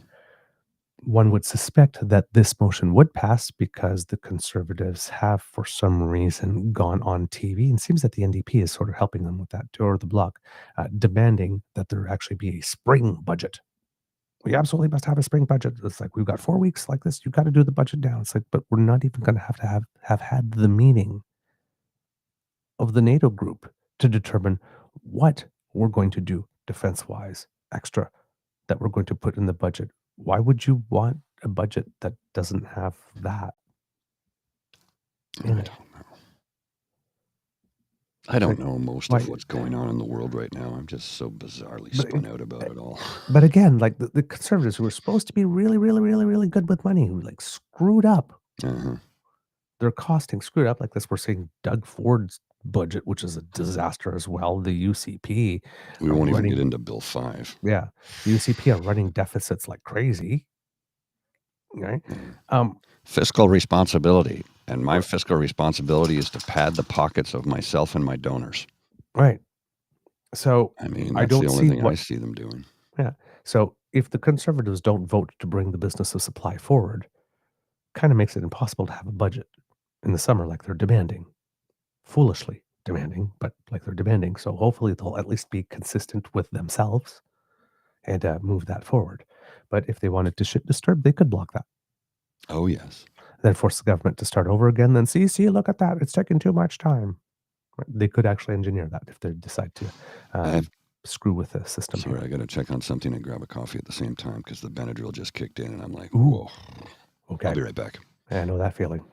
One would suspect that this motion would pass because the Conservatives have, for some reason, gone on TV, and it seems that the NDP is sort of helping them with that, or the Bloc, demanding that there actually be a spring budget. We absolutely must have a spring budget. It's like, we've got 4 weeks like this. You've got to do the budget now. It's like, but we're not even going to have had the meeting of the NATO group to determine what we're going to do defense-wise extra that we're going to put in the budget. Why would you want a budget that doesn't have that in it? I don't know most of what's going on in the world right now. I'm just so bizarrely spun out about it all. But again, like the Conservatives who were supposed to be really, really, really, really good with money, who like screwed up. Their costing screwed up like this. We're seeing Doug Ford's budget, which is a disaster as well. The UCP. We won't even get into Bill 5. Yeah. The UCP are running deficits like crazy. Right? Fiscal responsibility. And my fiscal responsibility is to pad the pockets of myself and my donors. Right. So I mean, that's the only thing I see them doing. Yeah. So if the Conservatives don't vote to bring the business of supply forward, kind of makes it impossible to have a budget in the summer like they're demanding. Foolishly demanding, but like they're demanding. So hopefully they'll at least be consistent with themselves and move that forward. But if they wanted to shit disturb, they could block that. Oh, yes. Then force the government to start over again. Then see, look at that. It's taking too much time. They could actually engineer that if they decide to screw with the system. Sorry, I got to check on something and grab a coffee at the same time because the Benadryl just kicked in and I'm like, whoa. Okay. I'll be right back. I know that feeling.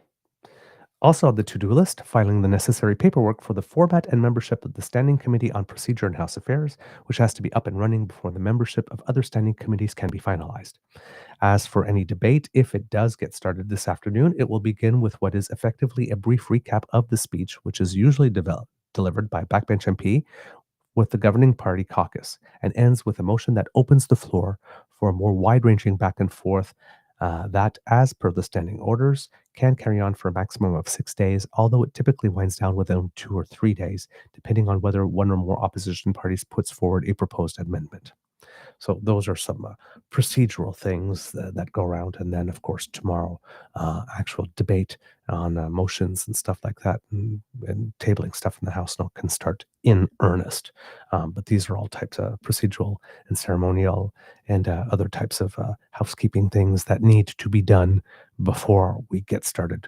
Also on the to-do list, filing the necessary paperwork for the format and membership of the Standing Committee on Procedure and House Affairs, which has to be up and running before the membership of other standing committees can be finalized. As for any debate, if it does get started this afternoon, it will begin with what is effectively a brief recap of the speech, which is usually delivered by a backbench MP with the governing party caucus, and ends with a motion that opens the floor for a more wide-ranging back and forth That, as per the standing orders, can carry on for a maximum of 6 days, although it typically winds down within 2 or 3 days, depending on whether one or more opposition parties puts forward a proposed amendment. So those are some procedural things that go around, and then of course tomorrow, actual debate on motions and stuff like that, and tabling stuff in the House now can start in earnest. But these are all types of procedural and ceremonial and other types of housekeeping things that need to be done before we get started.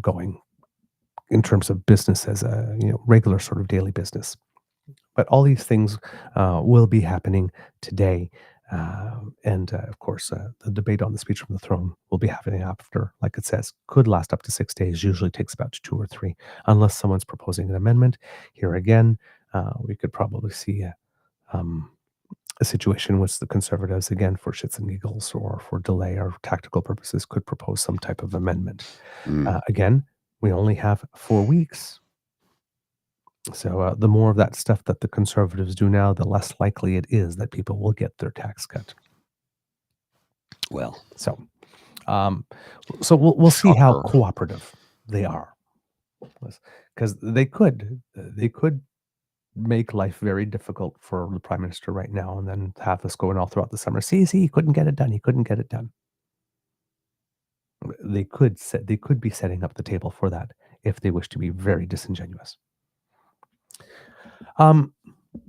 Going in terms of business as a regular sort of daily business. But all these things will be happening today. And of course, the debate on the speech from the throne will be happening after, like it says, could last up to 6 days, usually takes about 2 or 3, unless someone's proposing an amendment. Here again, we could probably see um, a situation in which the Conservatives, again, for shits and giggles or for delay or tactical purposes, could propose some type of amendment. Again, we only have 4 weeks. So the more of that stuff that the Conservatives do now, the less likely it is that people will get their tax cut. Well, So, we'll see how shocker. cooperative they are, because they could make life very difficult for the Prime Minister right now, and then have us going all throughout the summer. See, he couldn't get it done. He couldn't get it done. They could be setting up the table for that if they wish to be very disingenuous.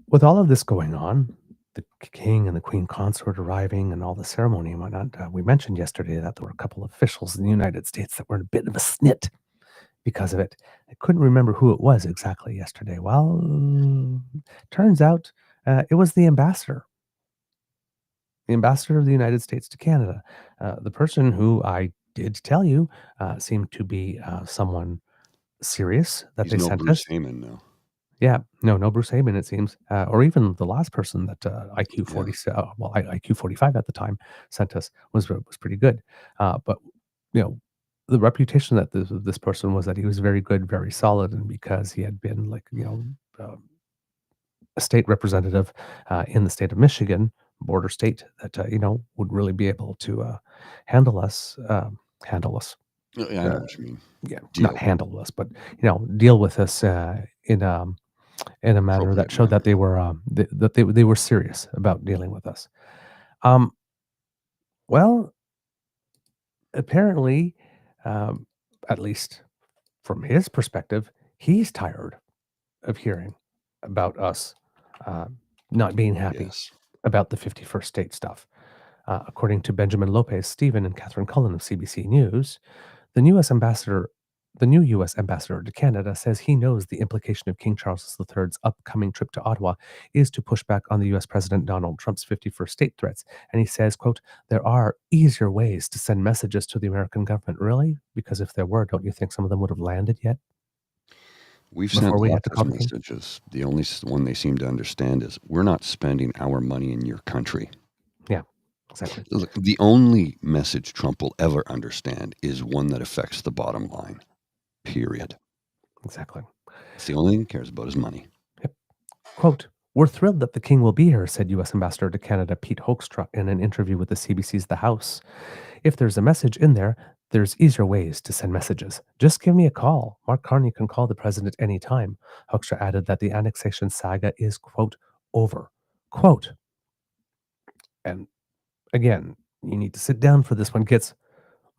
With all of this going on, the King and the Queen Consort arriving and all the ceremony and whatnot, we mentioned yesterday that there were a couple of officials in the United States that were in a bit of a snit because of it. I couldn't remember who it was exactly yesterday. Well, turns out it was the ambassador of the United States to Canada. The person who I did tell you seemed to be someone serious that He's they no sent Bruce us. Heyman, though. Yeah, no Bruce Heyman, it seems, or even the last person that IQ 40, IQ 45 at the time sent us was pretty good. But the reputation that this person was that he was very good, very solid, and because he had been a state representative in the state of Michigan, border state, that would really be able to handle us. Handle us. Yeah, I know what you mean. Yeah, Deal. not handle us, but deal with us in a manner that Appropriate showed that manner. they were they were serious about dealing with us. Well, apparently, um, at least from his perspective, he's tired of hearing about us uh, not being happy Yes. about the 51st state stuff. According to Benjamin Lopez, Stephen, and Catherine Cullen of CBC News, The new U.S. ambassador the new U.S. ambassador to Canada says he knows the implication of King Charles III's upcoming trip to Ottawa is to push back on the U.S. President Donald Trump's 51st state threats. And he says, quote, there are easier ways to send messages to the American government. Really? Because if there were, don't you think some of them would have landed yet We've before sent we had lots to call of the king? messages. The only one they seem to understand is we're not spending our money in your country. Yeah, exactly. Look, the only message Trump will ever understand is one that affects the bottom line, period. Exactly. It's the only thing he cares about is money. Yep. Quote, we're thrilled that the king will be here, said U.S. Ambassador to Canada Pete Hoekstra in an interview with the CBC's The House. If there's a message in there, there's easier ways to send messages. Just give me a call. Mark Carney can call the president anytime. Hoekstra added that the annexation saga is, quote, over. Quote. And again, you need to sit down for this one.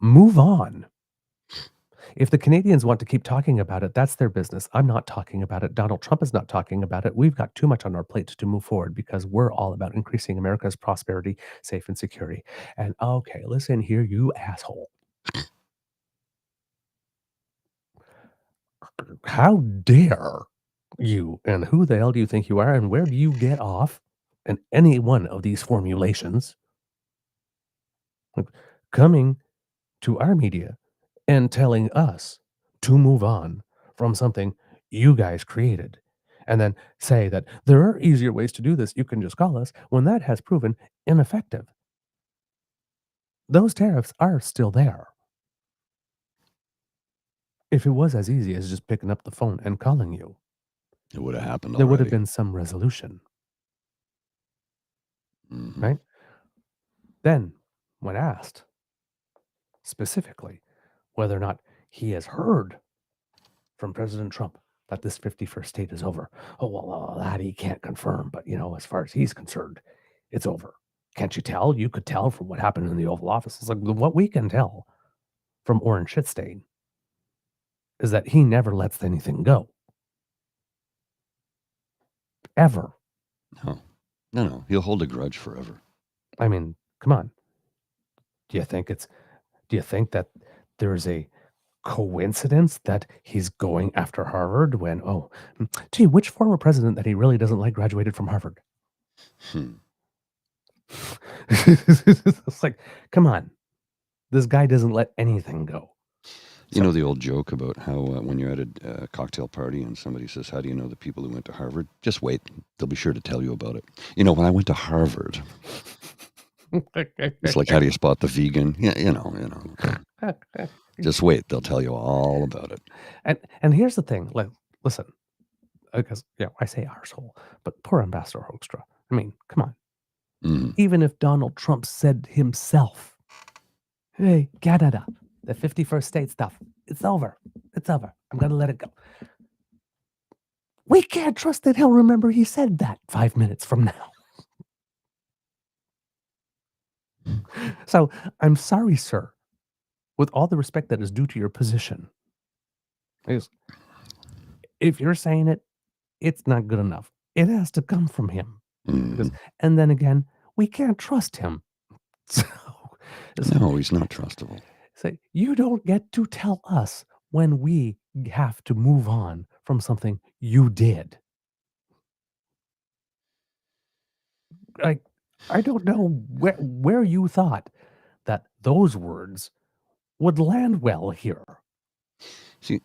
Move on. If the Canadians want to keep talking about it, that's their business. I'm not talking about it. Donald Trump is not talking about it. We've got too much on our plate to move forward because we're all about increasing America's prosperity, safe, and security. And okay, listen here, you asshole. How dare you, and who the hell do you think you are, and where do you get off in any one of these formulations? Coming to our media and telling us to move on from something you guys created, and then say that there are easier ways to do this. You can just call us when that has proven ineffective. Those tariffs are still there. If it was as easy as just picking up the phone and calling you, It would have happened there would have already. been some resolution, Mhm. right? Then when asked specifically whether or not he has heard from President Trump that this 51st state is over. Oh, well, that he can't confirm, but, as far as he's concerned, it's over. Can't you tell? You could tell from what happened in the Oval Office. It's like what we can tell from Orange Shitstain is that he never lets anything go. Ever. No. He'll hold a grudge forever. I mean, come on. Do you think that there's a coincidence that he's going after Harvard when, gee, which former president that he really doesn't like graduated from Harvard? It's like, come on. This guy doesn't let anything go. You know the old joke about how when you're at a cocktail party and somebody says, how do you know the people who went to Harvard? Just wait. They'll be sure to tell you about it. When I went to Harvard, it's like, how do you spot the vegan? Yeah, Just wait. They'll tell you all about it. And here's the thing. Like, listen, because, I say arsehole, but poor Ambassador Hoekstra. I mean, come on. Mm. Even if Donald Trump said himself, hey, Canada, the 51st state stuff, it's over. It's over. I'm going to let it go. We can't trust that he'll remember he said that 5 minutes from now. So I'm sorry, sir, with all the respect that is due to your position. If you're saying it, it's not good enough. It has to come from him. Mm. And then again, we can't trust him. No, he's not trustable. Say, you don't get to tell us when we have to move on from something you did. I don't know where you thought that those words would land well here. See,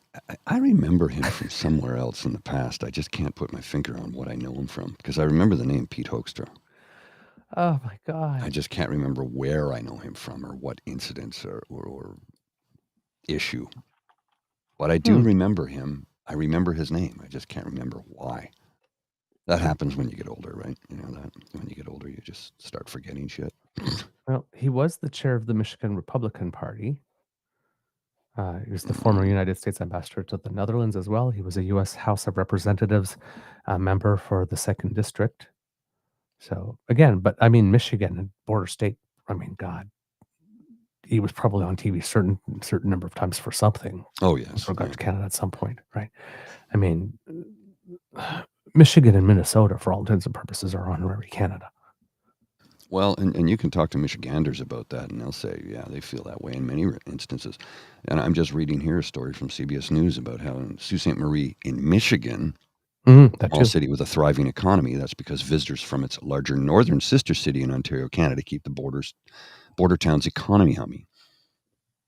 I remember him from somewhere else in the past. I just can't put my finger on what I know him from, because I remember the name Pete Hoekstra. Oh, my God. I just can't remember where I know him from or what incidents or issue. But I do remember him. I remember his name. I just can't remember why. That happens when you get older, right? You know that when you get older, you just start forgetting shit. Well, he was the chair of the Michigan Republican Party. He was the former United States ambassador to the Netherlands as well. He was a U.S. House of Representatives member for the 2nd District. So, again, but I mean, Michigan, a border state, I mean, God, he was probably on TV certain number of times for something. Oh, yes. With regard to Canada at some point, right? I mean, Michigan and Minnesota, for all intents and purposes, are honorary Canada. Well, and you can talk to Michiganders about that, and they'll say, yeah, they feel that way in many instances. And I'm just reading here a story from CBS News about how in Sault Ste. Marie in Michigan, a small city with a thriving economy, that's because visitors from its larger northern sister city in Ontario, Canada, keep the border town's economy humming.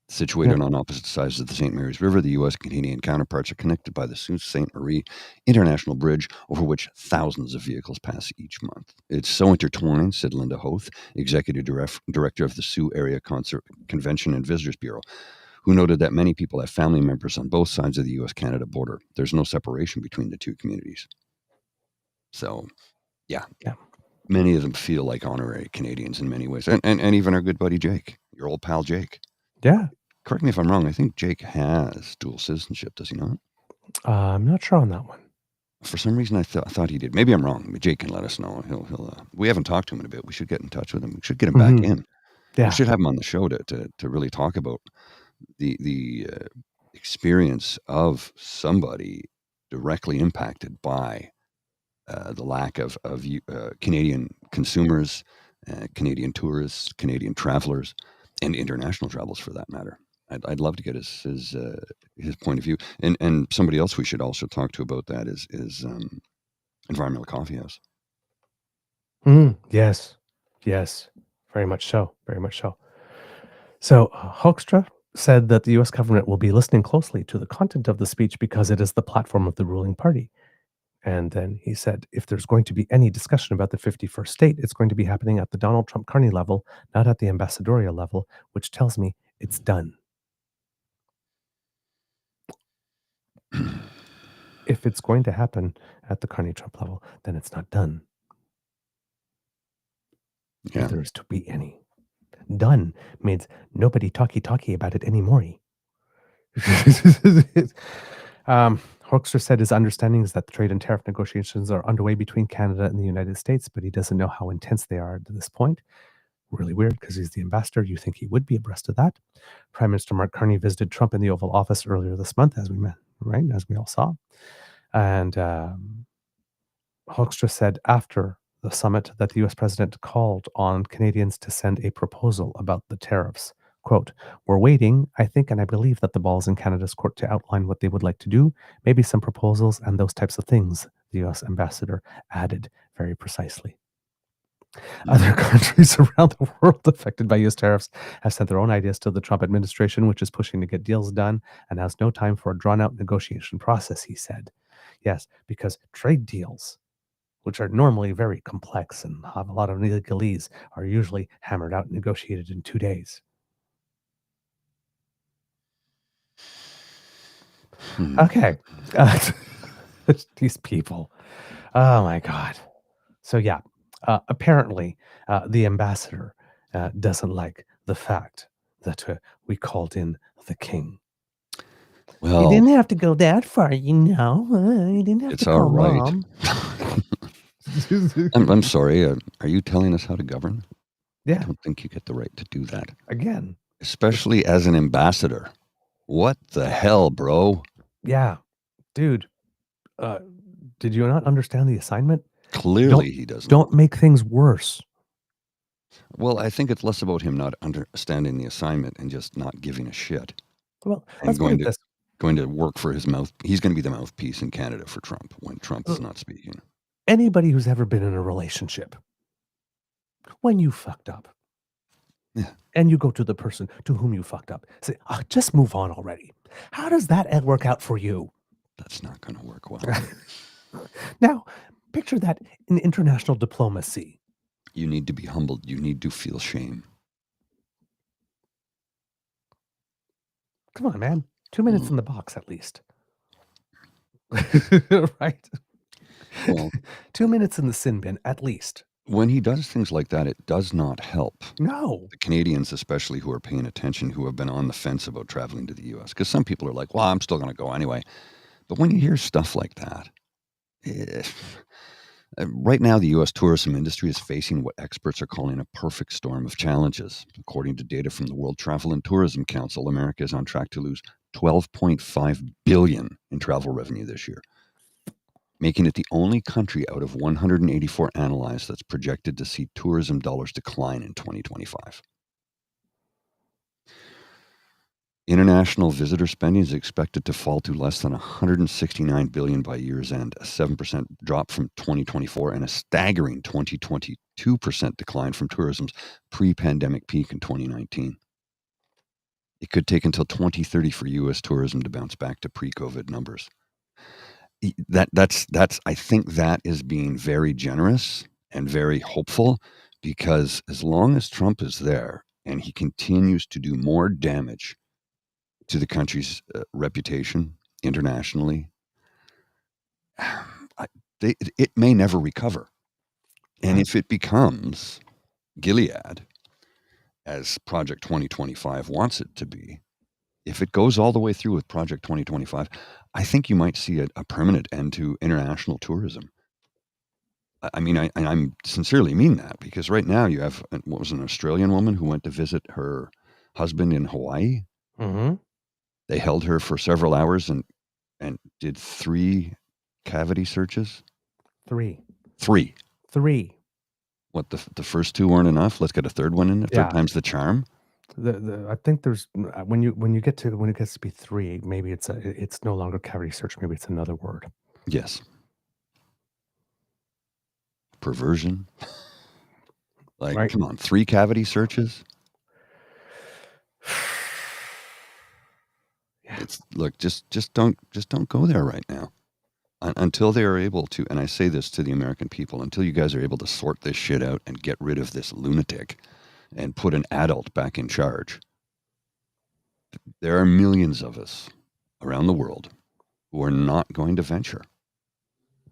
Situated on opposite sides of the St. Mary's River, the U.S. and Canadian counterparts are connected by the Sault Ste. Marie International Bridge, over which thousands of vehicles pass each month. It's so intertwined, said Linda Hoth, Executive Director of the Sioux Area Convention and Visitors Bureau, who noted that many people have family members on both sides of the U.S.-Canada border. There's no separation between the two communities. So, yeah. Many of them feel like honorary Canadians in many ways. And even our good buddy Jake, your old pal Jake. Yeah. Correct me if I'm wrong. I think Jake has dual citizenship, does he not? I'm not sure on that one. For some reason, I thought he did. Maybe I'm wrong. Jake can let us know. We haven't talked to him in a bit. We should get in touch with him. We should get him back in. Yeah. We should have him on the show to really talk about the experience of somebody directly impacted by the lack of Canadian consumers, Canadian tourists, Canadian travelers, and international travels for that matter. I'd love to get his point of view. And somebody else we should also talk to about that is Environmental Coffee House. Yes. Very much so. So Hoekstra said that the U.S. government will be listening closely to the content of the speech because it is the platform of the ruling party. And then he said, if there's going to be any discussion about the 51st state, it's going to be happening at the Donald Trump Carney level, not at the ambassadorial level, which tells me it's done. If it's going to happen at the Carney Trump level, then it's not done. Yeah. If there is to be any. Done means nobody talkie about it anymore. Hoekstra said his understanding is that the trade and tariff negotiations are underway between Canada and the United States, but he doesn't know how intense they are to this point. Really weird, because he's the ambassador. You think he would be abreast of that. Prime Minister Mark Carney visited Trump in the Oval Office earlier this month, as we met, right? As we all saw. And Hoekstra said after the summit that the US president called on Canadians to send a proposal about the tariffs. Quote, we're waiting, I think, and I believe that the ball's in Canada's court to outline what they would like to do, maybe some proposals and those types of things, the US ambassador added very precisely. Other countries around the world affected by US tariffs have sent their own ideas to the Trump administration, which is pushing to get deals done and has no time for a drawn-out negotiation process, he said. Yes, because trade deals, which are normally very complex and have a lot of legalese, are usually hammered out and negotiated in 2 days. Okay. These people. Oh, my God. So, yeah, apparently the ambassador doesn't like the fact that we called in the king. Well, you didn't have to go that far, You didn't have it's to all call right. Mom. I'm sorry. Are you telling us how to govern? Yeah. I don't think you get the right to do that. Again. Especially as an ambassador. What the hell, bro? Yeah. Dude, did you not understand the assignment? Clearly he doesn't. Don't make things worse. Well, I think it's less about him not understanding the assignment and just not giving a shit. Well, and going to work for his mouth. He's going to be the mouthpiece in Canada for Trump when Trump is not speaking. Anybody who's ever been in a relationship, when you fucked up, and you go to the person to whom you fucked up, say, just move on already. How does that work out for you? That's not going to work well. Now, picture that in international diplomacy. You need to be humbled. You need to feel shame. Come on, man. 2 minutes in the box, at least. Right? Well, 2 minutes in the sin bin, at least. When he does things like that, it does not help. No. The Canadians, especially, who are paying attention, who have been on the fence about traveling to the U.S. Because some people are like, well, I'm still going to go anyway. But when you hear stuff like that, right now the U.S. tourism industry is facing what experts are calling a perfect storm of challenges. According to data from the World Travel and Tourism Council, America is on track to lose $12.5 billion in travel revenue this year, making it the only country out of 184 analyzed that's projected to see tourism dollars decline in 2025. International visitor spending is expected to fall to less than $169 billion by year's end, a 7% drop from 2024 and a staggering 22% decline from tourism's pre-pandemic peak in 2019. It could take until 2030 for U.S. tourism to bounce back to pre-COVID numbers. That's I think that is being very generous and very hopeful, because as long as Trump is there and he continues to do more damage to the country's reputation internationally, it may never recover. And if it becomes Gilead, as Project 2025 wants it to be, if it goes all the way through with Project 2025, I think you might see a permanent end to international tourism. I mean, I'm sincerely mean that, because right now you have, what was an Australian woman who went to visit her husband in Hawaii. Mm-hmm. They held her for several hours and did 3 cavity searches. 3. What, the first 2 weren't enough? Let's get a third one in. The third time's the charm. I think there's when it gets to be 3, maybe it's no longer cavity search. Maybe it's another word. Yes. Perversion. Like, right. Come on, 3 cavity searches. Yeah. Look, just don't go there right now. Until they are able to, and I say this to the American people, until you guys are able to sort this shit out and get rid of this lunatic and put an adult back in charge. There are millions of us around the world who are not going to venture.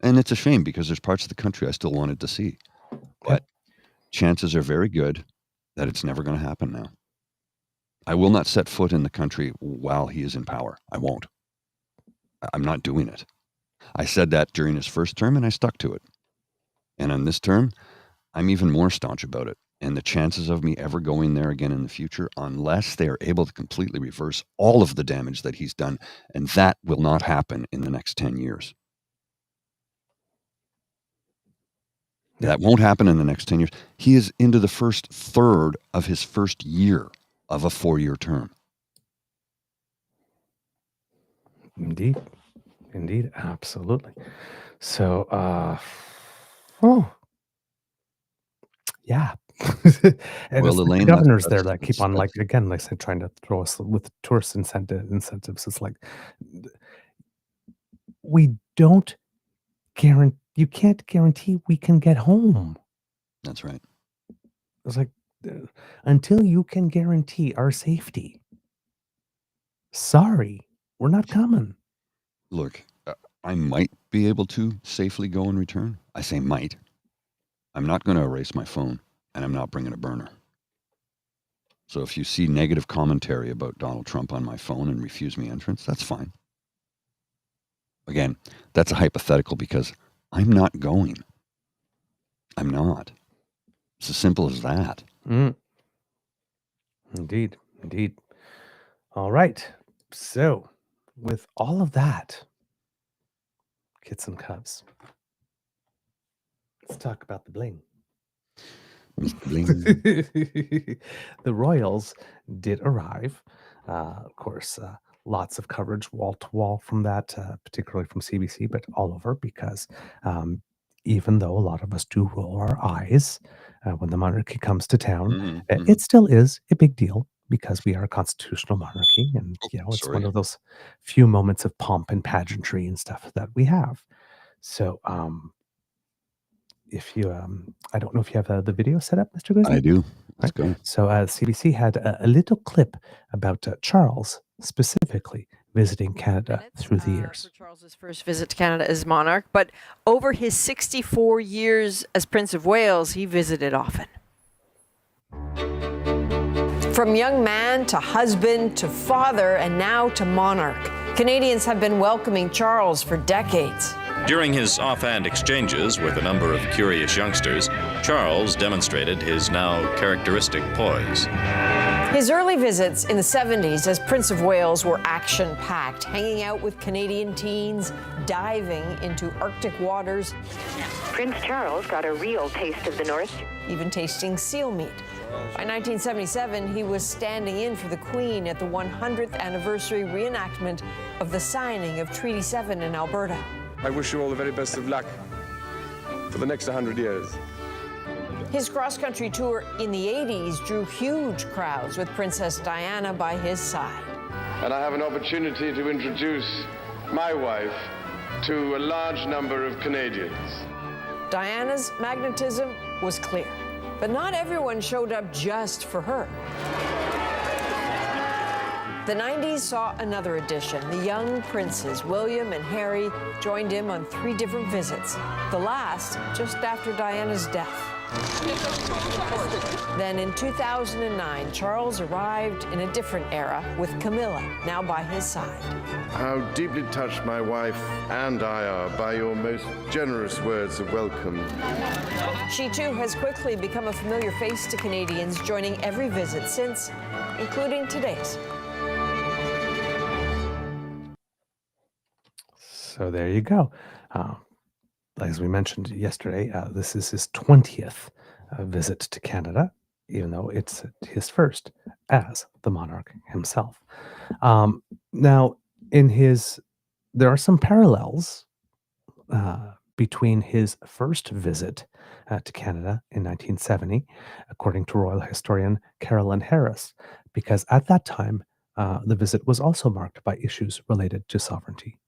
And it's a shame, because there's parts of the country I still wanted to see. But chances are very good that it's never going to happen now. I will not set foot in the country while he is in power. I won't. I'm not doing it. I said that during his first term, and I stuck to it. And on this term, I'm even more staunch about it. And the chances of me ever going there again in the future, unless they are able to completely reverse all of the damage that he's done, and that will not happen in the next 10 years. That won't happen in the next 10 years. He is into the first third of his first year of a 4-year term. Indeed. Indeed. Absolutely. So, yeah. And Well, it's like the Elaine, governors there that's- that keep on, like, again, like I said, trying to throw us with tourist incentives. It's like, we don't guarantee, you can't guarantee we can get home. That's right. It's like, until you can guarantee our safety, sorry, we're not coming. Look, I might be able to safely go and return. I say might. I'm not going to erase my phone, and I'm not bringing a burner. So if you see negative commentary about Donald Trump on my phone and refuse me entrance, that's fine. Again, that's a hypothetical because I'm not going. I'm not. It's as simple as that. Indeed. Indeed. All right. So, with all of that, kits and cubs, let's talk about the bling. Bling. The Royals did arrive. Of course, lots of coverage wall to wall from that, particularly from CBC, but all over, because even though a lot of us do roll our eyes when the monarchy comes to town, it still is a big deal because we are a constitutional monarchy, and it's one of those few moments of pomp and pageantry and stuff that we have. So, if you, I don't know if you have the video set up, Mr. Grizzly? I do. Let's go. So CBC had a little clip about Charles specifically visiting Canada through the years. For Charles's first visit to Canada as monarch, but over his 64 years as Prince of Wales, he visited often. From young man to husband to father and now to monarch, Canadians have been welcoming Charles for decades. During his offhand exchanges with a number of curious youngsters, Charles demonstrated his now characteristic poise. His early visits in the 70s as Prince of Wales were action-packed, hanging out with Canadian teens, diving into Arctic waters. Prince Charles got a real taste of the North. Even tasting seal meat. By 1977, he was standing in for the Queen at the 100th anniversary reenactment of the signing of Treaty 7 in Alberta. I wish you all the very best of luck for the next 100 years. His cross-country tour in the 80s drew huge crowds with Princess Diana by his side. And I have an opportunity to introduce my wife to a large number of Canadians. Diana's magnetism was clear, but not everyone showed up just for her. The 90s saw another addition. The young princes, William and Harry, joined him on 3 different visits, the last just after Diana's death. Then in 2009, Charles arrived in a different era with Camilla now by his side. How deeply touched my wife and I are by your most generous words of welcome. She too has quickly become a familiar face to Canadians, joining every visit since, including today's. So there you go. As we mentioned yesterday, this is his 20th visit to Canada, even though it's his first as the monarch himself. Now, there are some parallels between his first visit to Canada in 1970, according to royal historian Carolyn Harris, because at that time, the visit was also marked by issues related to sovereignty.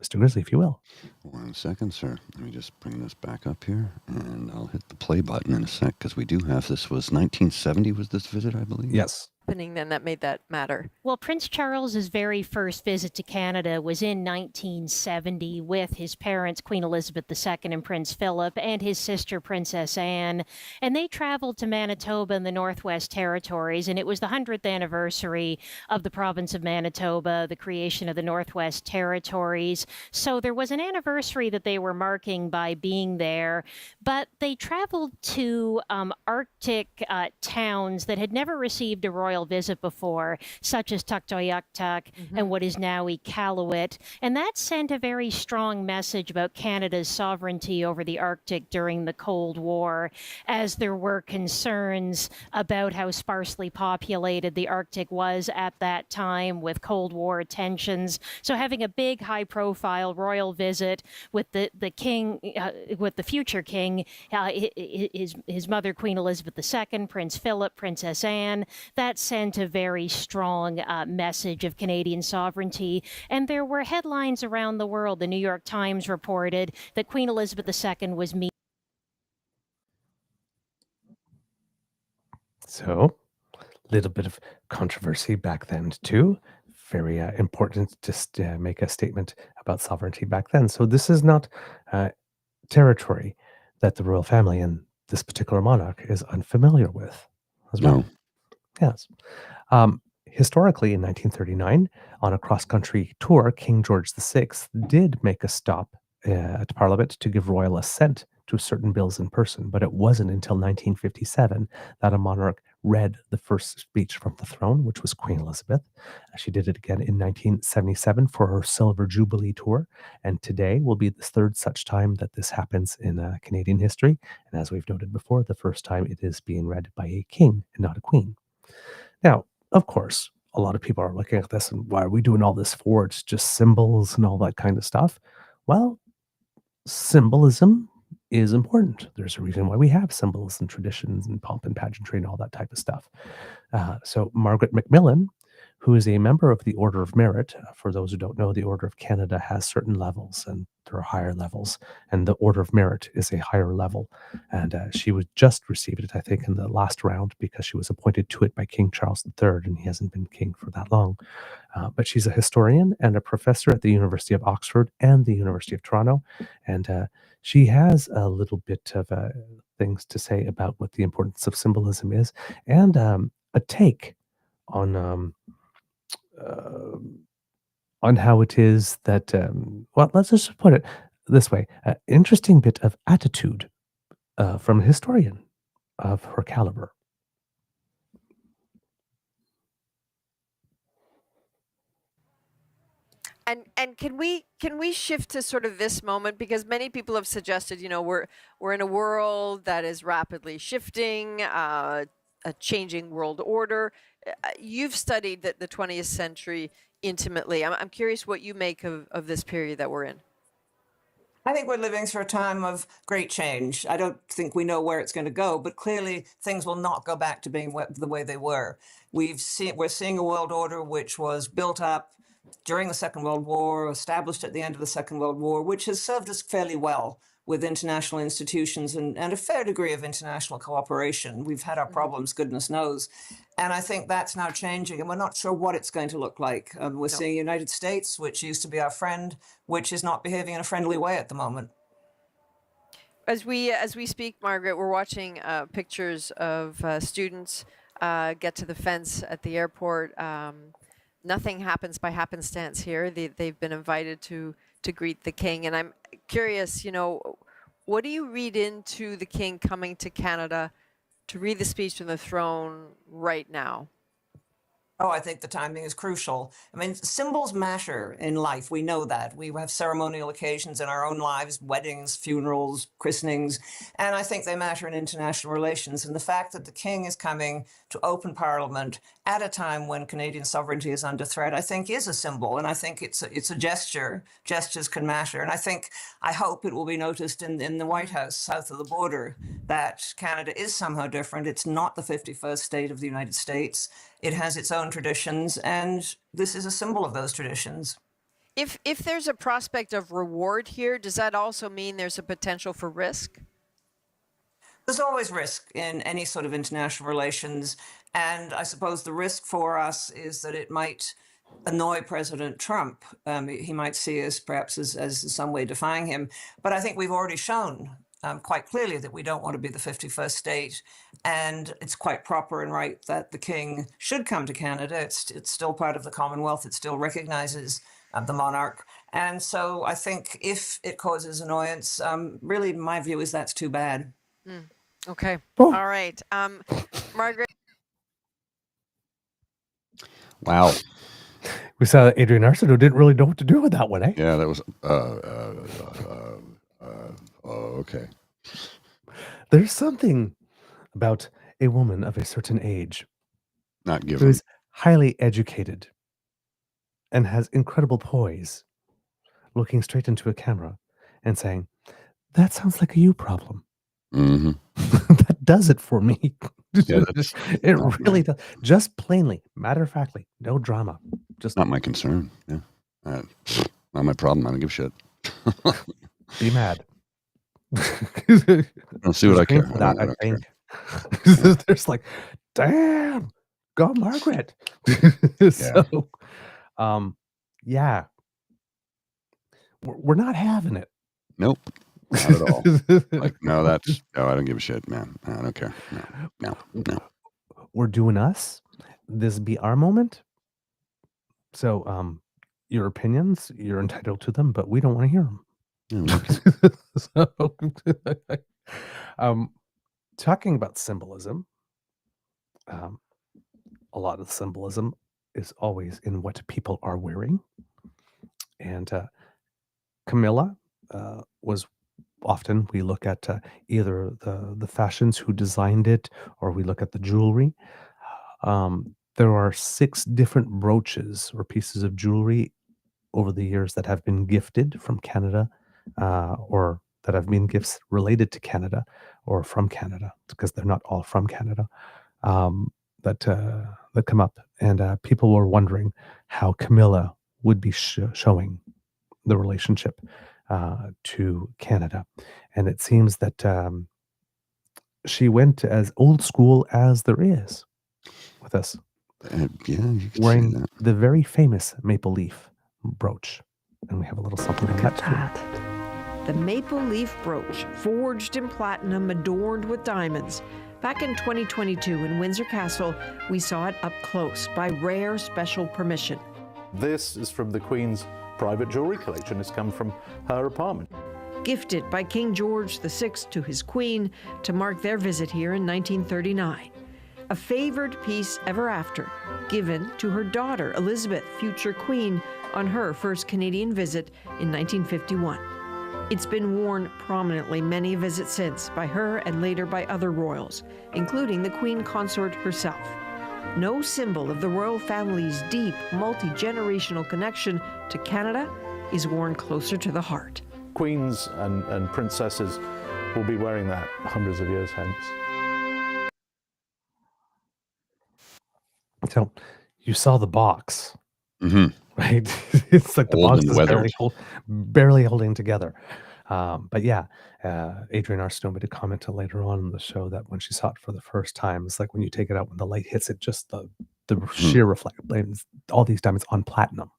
Mr. Grizzly, if you will. 1 second, sir. Let me just bring this back up here, and I'll hit the play button in a sec, because we do have, this was 1970 was this visit, I believe? Yes. happening then that made that matter? Well, Prince Charles's very first visit to Canada was in 1970 with his parents, Queen Elizabeth II and Prince Philip, and his sister, Princess Anne. And they traveled to Manitoba and the Northwest Territories, and it was the 100th anniversary of the province of Manitoba, the creation of the Northwest Territories. So there was an anniversary that they were marking by being there, but they traveled to Arctic towns that had never received a royal visit before, such as Tuktoyaktuk and what is now Iqaluit. And that sent a very strong message about Canada's sovereignty over the Arctic during the Cold War, as there were concerns about how sparsely populated the Arctic was at that time with Cold War tensions. So having a big, high-profile royal visit with the king, with the future king, his mother, Queen Elizabeth II, Prince Philip, Princess Anne, that sent a very strong message of Canadian sovereignty. And there were headlines around the world. The New York Times reported that Queen Elizabeth II was meeting. So, a little bit of controversy back then, too. Very important to make a statement about sovereignty back then. So, this is not territory that the royal family and this particular monarch is unfamiliar with as well. No. Yes. Historically, in 1939, on a cross-country tour, King George VI did make a stop at Parliament to give royal assent to certain bills in person, but it wasn't until 1957 that a monarch read the first speech from the throne, which was Queen Elizabeth. She did it again in 1977 for her Silver Jubilee tour, and today will be the third such time that this happens in Canadian history. And as we've noted before, the first time it is being read by a king and not a queen. Now, of course, a lot of people are looking at this and why are we doing all this for? It's just symbols and all that kind of stuff. Well, symbolism is important. There's a reason why we have symbols and traditions and pomp and pageantry and all that type of stuff. So Margaret Macmillan, who is a member of the Order of Merit, for those who don't know, the Order of Canada has certain levels and there are higher levels, and the Order of Merit is a higher level. And she was just received it, I think, in the last round because she was appointed to it by King Charles III, and he hasn't been king for that long. But she's a historian and a professor at the University of Oxford and the University of Toronto, and she has a little bit of things to say about what the importance of symbolism is, and a take on how it is that, well, let's just put it this way, interesting bit of attitude from a historian of her caliber. And can we shift to sort of this moment, because many people have suggested, you know, we're in a world that is rapidly shifting, a changing world order. You've studied the 20th century intimately. I'm curious what you make of this period that we're in. I think we're living through a time of great change. I don't think we know where it's going to go, but clearly things will not go back to being the way they were. We're seeing a world order which was built up during the Second World War, established at the end of the Second World War, which has served us fairly well with international institutions and a fair degree of international cooperation. We've had our problems, goodness knows. And I think that's now changing, and we're not sure what it's going to look like. We're seeing the United States, which used to be our friend, which is not behaving in a friendly way at the moment. As we speak, Margaret, we're watching pictures of students get to the fence at the airport. Nothing happens by happenstance here. They've been invited to greet the king. And I'm curious, you know, what do you read into the king coming to Canada to read the speech from the throne right now? Oh, I think the timing is crucial. I mean, symbols matter in life. We know that. We have ceremonial occasions in our own lives, weddings, funerals, christenings, and I think they matter in international relations. And the fact that the king is coming to open Parliament at a time when Canadian sovereignty is under threat, I think is a symbol. And I think it's a gesture. Gestures can matter. And I hope it will be noticed in the White House, south of the border, that Canada is somehow different. It's not the 51st state of the United States. It has its own traditions, and this is a symbol of those traditions. If there's a prospect of reward here, does that also mean there's a potential for risk? There's always risk in any sort of international relations. And I suppose the risk for us is that it might annoy President Trump. He might see us perhaps as in some way defying him. But I think we've already shown quite clearly that we don't want to be the 51st state. And it's quite proper and right that the king should come to Canada. It's still part of the Commonwealth. It still recognizes the monarch. And so I think if it causes annoyance, really my view is that's too bad. Okay. Oh. All right. Margaret. Wow. We saw Adrian Arsenault didn't really know what to do with that one, eh? Yeah, that was okay. There's something about a woman of a certain age Not who given. is highly educated and has incredible poise, looking straight into a camera and saying, "That sounds like a you problem." Mm-hmm. That does it for me. Yeah, It really does. Just plainly, matter-of-factly, no drama. Just not my concern. Yeah, not my problem. I don't give a shit. be mad. I'll see what I care. For that, I don't care. think. There's like, damn, go Margaret. So, yeah, we're not having it. Nope, not at all. Like, no, I don't give a shit, man. I don't care. No. We're doing us. This be our moment. So, your opinions, you're entitled to them, but we don't want to hear them. So, talking about symbolism, a lot of the symbolism is always in what people are wearing. And Camilla was often, we look at either the fashions who designed it, or we look at the jewelry. There are 6 different brooches or pieces of jewelry over the years that have been gifted from Canada, or that have been gifts related to Canada or from Canada, because they're not all from Canada, that come up. And people were wondering how Camilla would be showing the relationship to Canada. And it seems that she went as old school as there is with us. Yeah, you can wearing say that. the very famous maple leaf brooch. And we have a little something on that too. The maple leaf brooch, forged in platinum, adorned with diamonds. Back in 2022 in Windsor Castle, we saw it up close by rare special permission. This is from the Queen's private jewelry collection. It's come from her apartment. Gifted by King George VI to his Queen to mark their visit here in 1939. A favored piece ever after, given to her daughter Elizabeth, future Queen, on her first Canadian visit in 1951. It's been worn prominently many visits since by her and later by other royals, including the Queen Consort herself. No symbol of the royal family's deep, multi-generational connection to Canada is worn closer to the heart. Queens and princesses will be wearing that hundreds of years hence. So you saw the box, Mm-hmm. right? It's like the Old box and is weathered. barely holding together. But yeah, Adrian Arsenault made a comment later on in the show that when she saw it for the first time, it's like when you take it out, when the light hits it, just the sheer reflect. All these diamonds on platinum.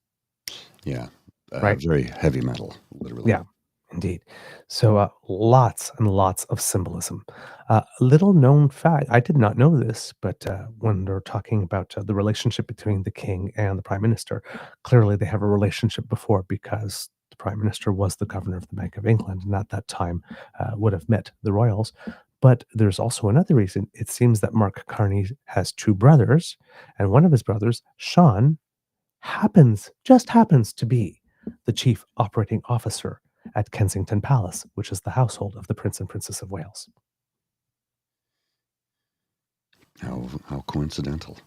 Yeah, Right. Very heavy metal, literally. Yeah, indeed. So lots and lots of symbolism. Little known fact, I did not know this, but when they're talking about the relationship between the king and the prime minister, clearly they have a relationship before, because the prime minister was the governor of the Bank of England, and at that time would have met the royals. But there's also another reason. It seems that Mark Carney has 2 brothers, and one of his brothers, Sean, just happens to be the chief operating officer at Kensington Palace, which is the household of the Prince and Princess of Wales. How coincidental.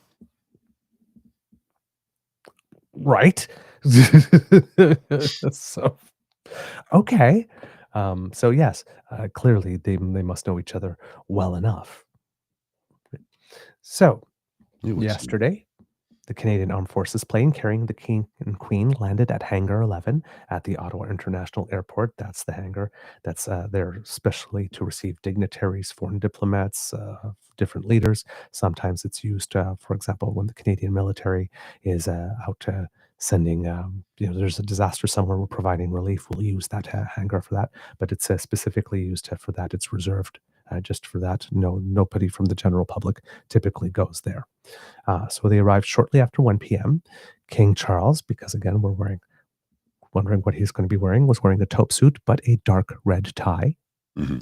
Right? So, okay. So yes, clearly they must know each other well enough. So, It would seem. yesterday, The Canadian Armed Forces plane carrying the King and Queen landed at Hangar 11 at the Ottawa International Airport. That's the hangar that's there specially to receive dignitaries, foreign diplomats, different leaders. Sometimes it's used, for example, when the Canadian military is out sending, there's a disaster somewhere, we're providing relief, we'll use that hangar for that. But it's specifically used for that. It's reserved just for that. Nobody from the general public typically goes there. So they arrived shortly after 1 p.m. King Charles, because again, we're wondering what he's going to be wearing, was wearing a taupe suit, but a dark red tie. Mm-hmm.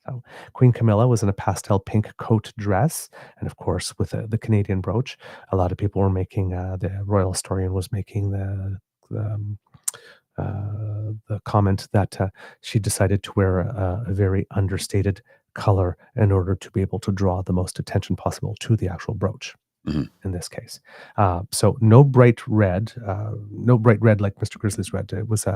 So Queen Camilla was in a pastel pink coat dress, and of course, with the Canadian brooch. A lot of people were making, the royal historian was making the comment that she decided to wear a very understated color in order to be able to draw the most attention possible to the actual brooch. Mm-hmm. In this case, so no bright red like Mr. Grizzly's red. It was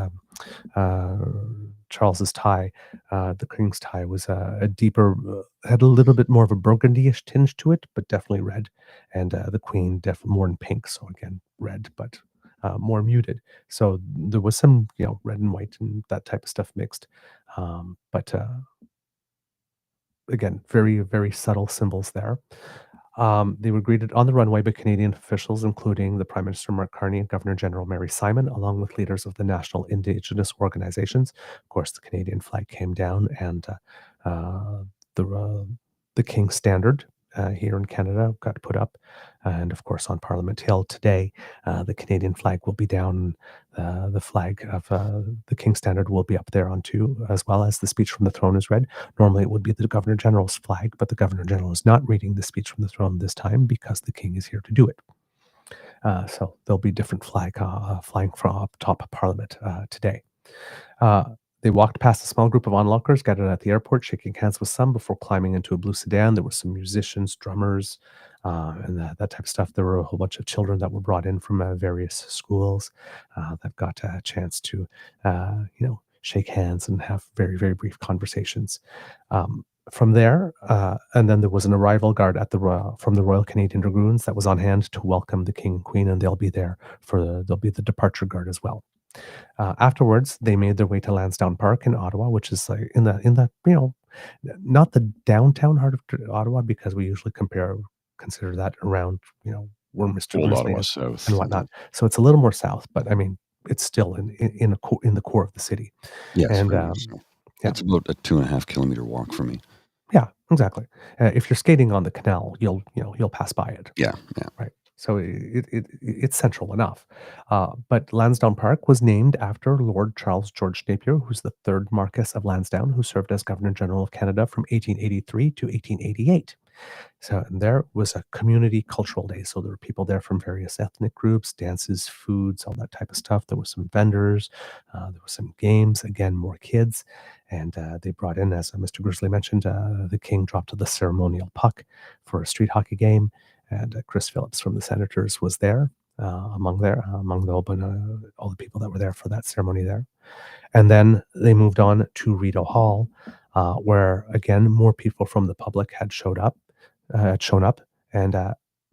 Charles's tie. The King's tie was a deeper, had a little bit more of a burgundy-ish tinge to it, but definitely red. And the Queen definitely more in pink, so again red, but more muted. So there was some red and white and that type of stuff mixed, but again very very subtle symbols there. They were greeted on the runway by Canadian officials, including the Prime Minister Mark Carney and Governor General Mary Simon, along with leaders of the national Indigenous organizations. Of course, the Canadian flag came down, and the King's Standard here in Canada got put up. And of course, on Parliament Hill today, the Canadian flag will be down. The flag of the King's Standard will be up there on too, as well as the speech from the throne is read. Normally it would be the Governor General's flag, but the Governor General is not reading the speech from the throne this time because the King is here to do it. So there'll be different flag flying from up top of Parliament today. They walked past a small group of onlookers gathered at the airport, shaking hands with some before climbing into a blue sedan. There were some musicians, drummers, and that type of stuff. There were a whole bunch of children that were brought in from various schools that got a chance to, shake hands and have very, very brief conversations. From there, and then there was an arrival guard from the Royal Canadian Dragoons that was on hand to welcome the King and Queen, and they'll be there there'll be the departure guard as well. Afterwards, they made their way to Lansdowne Park in Ottawa, which is like in the not the downtown heart of Ottawa, because we usually consider that around where Mr. Old Grizzly Ottawa is South. and whatnot. So it's a little more south, but I mean it's still in the core of the city. Yes, And very much so. yeah. It's about a 2.5 kilometer walk for me. Yeah, exactly. If you're skating on the canal, you'll pass by it. Yeah. Right. So it's central enough. But Lansdowne Park was named after Lord Charles George Napier, who's the third Marquess of Lansdowne, who served as Governor General of Canada from 1883 to 1888. So and there was a community cultural day. So there were people there from various ethnic groups, dances, foods, all that type of stuff. There were some vendors. There were some games. Again, more kids. And they brought in, as Mr. Grizzly mentioned, the King dropped the ceremonial puck for a street hockey game. And Chris Phillips from the Senators was there among all the people that were there for that ceremony there. And then they moved on to Rideau Hall, where again more people from the public had shown up, and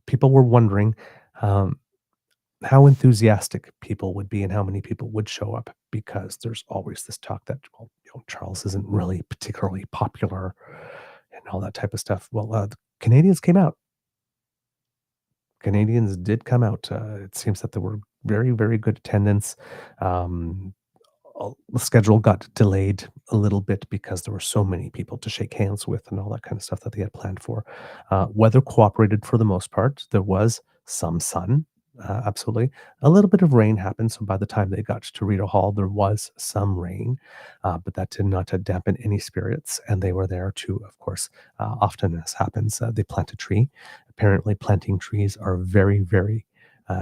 people were wondering how enthusiastic people would be and how many people would show up, because there's always this talk that Charles isn't really particularly popular and all that type of stuff. Well, the Canadians came out. Canadians did come out. It seems that there were very, very good attendance. The schedule got delayed a little bit because there were so many people to shake hands with and all that kind of stuff that they had planned for. Weather cooperated for the most part. There was some sun, absolutely. A little bit of rain happened, so by the time they got to Rideau Hall, there was some rain, but that did not dampen any spirits, and they were there to, of course, often as happens, they plant a tree. Apparently, planting trees are very, very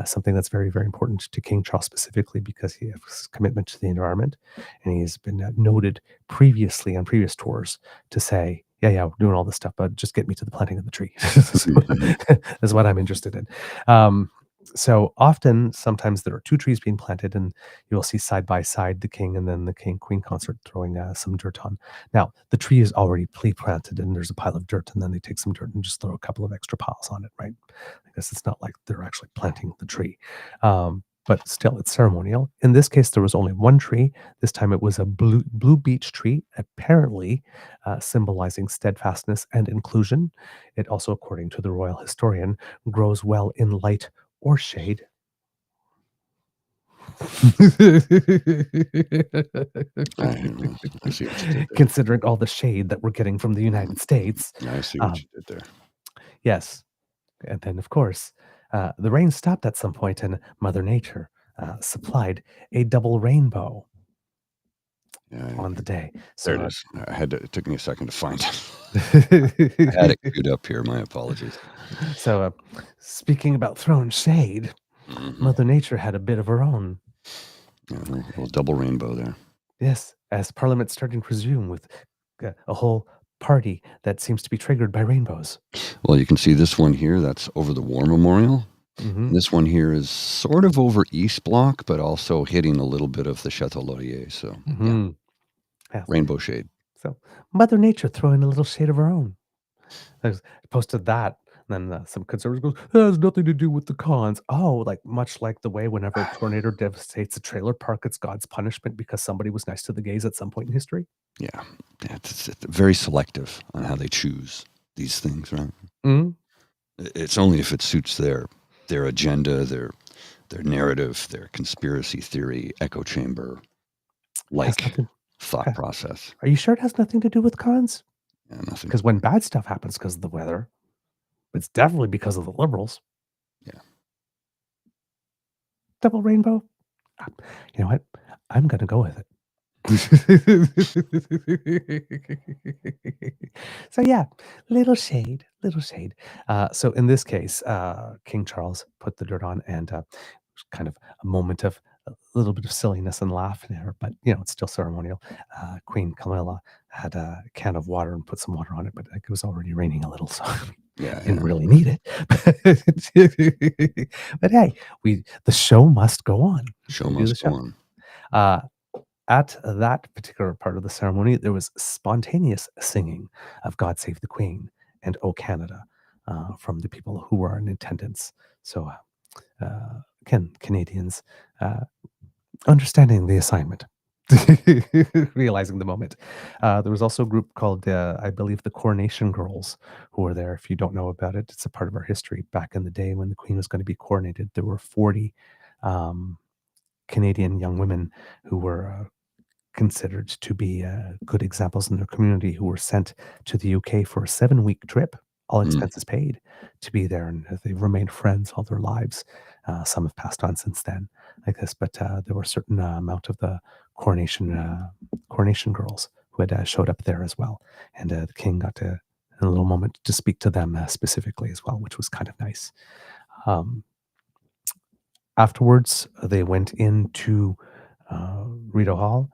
something that's very, very important to King Charles specifically, because he has commitment to the environment, and he's been noted previously on previous tours to say, yeah, we're doing all this stuff, but just get me to the planting of the tree. Is what I'm interested in. So often, sometimes there are two trees being planted, and you'll see side by side the king and then the king queen consort throwing some dirt on. Now, the tree is already pre-planted, and there's a pile of dirt, and then they take some dirt and just throw a couple of extra piles on it, right? I guess it's not like they're actually planting the tree. But still, it's ceremonial. In this case, there was only one tree. This time it was a blue beech tree, apparently symbolizing steadfastness and inclusion. It also, according to the royal historian, grows well in light or shade. I see what you did there. Considering all the shade that we're getting from the United States. I see what you did there. Yes. And then, of course, the rain stopped at some point, and Mother Nature supplied a double rainbow on the day. There it is. It took me a second to find it. I had it queued up here. My apologies. So, speaking about throwing shade, Mother Nature had a bit of her own. Yeah, a little double rainbow there. Yes, as Parliament starting to resume with a whole party that seems to be triggered by rainbows. Well, you can see this one here. That's over the War Memorial. Mm-hmm. This one here is sort of over East Block, but also hitting a little bit of the Chateau Laurier. So, Yes. rainbow shade. So, Mother Nature throwing a little shade of her own. I posted that. And then some conservatives goes, "That has nothing to do with the cons." Oh, like much like the way whenever a tornado devastates a trailer park, it's God's punishment because somebody was nice to the gays at some point in history. Yeah, it's very selective on how they choose these things, right? Mm-hmm. It's only if it suits their agenda, their narrative, their conspiracy theory, echo chamber, thought process. Are you sure it has nothing to do with cons? Yeah, nothing. Because when bad stuff happens because of the weather, it's definitely because of the liberals. Yeah. Double rainbow. You know what? I'm going to go with it. So yeah, little shade. So in this case, King Charles put the dirt on, and kind of a moment of a little bit of silliness and laugh there, but it's still ceremonial. Queen Camilla had a can of water and put some water on it, but it was already raining a little, so didn't really need it. But hey, the show must go on. Show must go on. At that particular part of the ceremony, there was spontaneous singing of God Save the Queen and O Canada from the people who were in attendance. So, again, Canadians understanding the assignment, realizing the moment. There was also a group called, I believe, the Coronation Girls, who were there. If you don't know about it, it's a part of our history. Back in the day when the Queen was going to be coronated, there were 40 Canadian young women who were considered to be good examples in their community, who were sent to the UK for a 7-week trip, all expenses paid, to be there, and they've remained friends all their lives. Some have passed on since then, like this, but there were a certain amount of the coronation girls who had showed up there as well, and the king got to, in a little moment, to speak to them specifically as well, which was kind of nice. Afterwards, they went into Rideau Hall,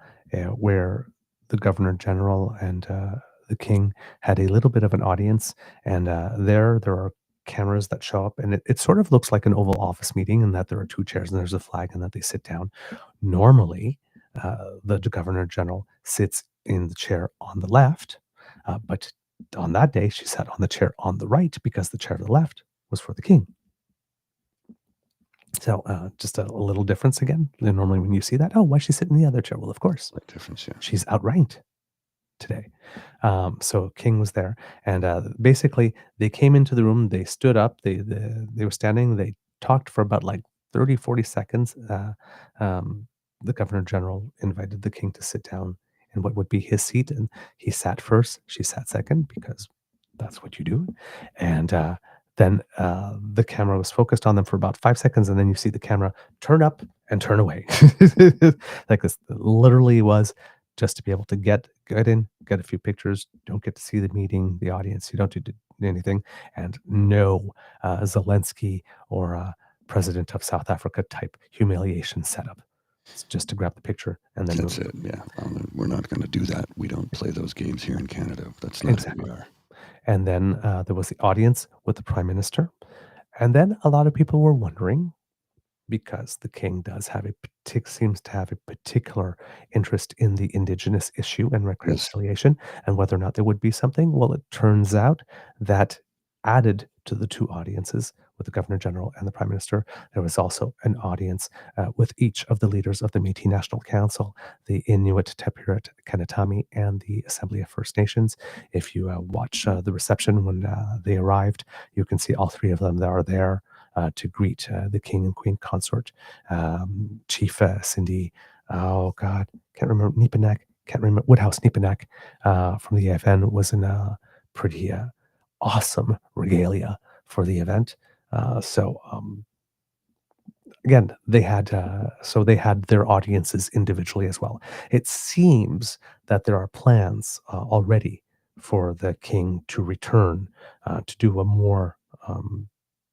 where the Governor General and the King had a little bit of an audience, and there are cameras that show up, and it sort of looks like an Oval Office meeting in that there are 2 chairs and there's a flag and that they sit down. Normally, the Governor General sits in the chair on the left, but on that day, she sat on the chair on the right because the chair to the left was for the King. So just a little difference again. Normally when you see that, why is she sitting in the other chair? Well, of course. Slight difference, yeah. She's outranked today. So King was there. And basically, they came into the room. They stood up. They were standing. They talked for about like 30, 40 seconds. The Governor General invited the King to sit down in what would be his seat. And he sat first. She sat second because that's what you do. And then the camera was focused on them for about 5 seconds, and then you see the camera turn up and turn away. Like this literally was just to be able to get in, get a few pictures, don't get to see the meeting, the audience, you don't do anything, and no Zelensky or President of South Africa type humiliation setup. It's just to grab the picture and then that's it. Yeah, we're not going to do that. We don't play those games here in Canada. That's not who we are. And then there was the audience with the Prime Minister. And then a lot of people were wondering because the king does have seems to have a particular interest in the indigenous issue and reconciliation, and whether or not there would be something. Well, it turns out that added to the two audiences with the Governor General and the Prime Minister, there was also an audience with each of the leaders of the Métis National Council, the Inuit, Tepirit, Kanatami, and the Assembly of First Nations. If you watch the reception when they arrived, you can see all three of them that are there to greet the King and Queen Consort. Chief Cindy, oh God, can't remember, Nipanek, can't remember, Woodhouse Nipanek from the AFN was in a pretty awesome regalia for the event. Again, they had their audiences individually as well. It seems that there are plans already for the king to return to do a more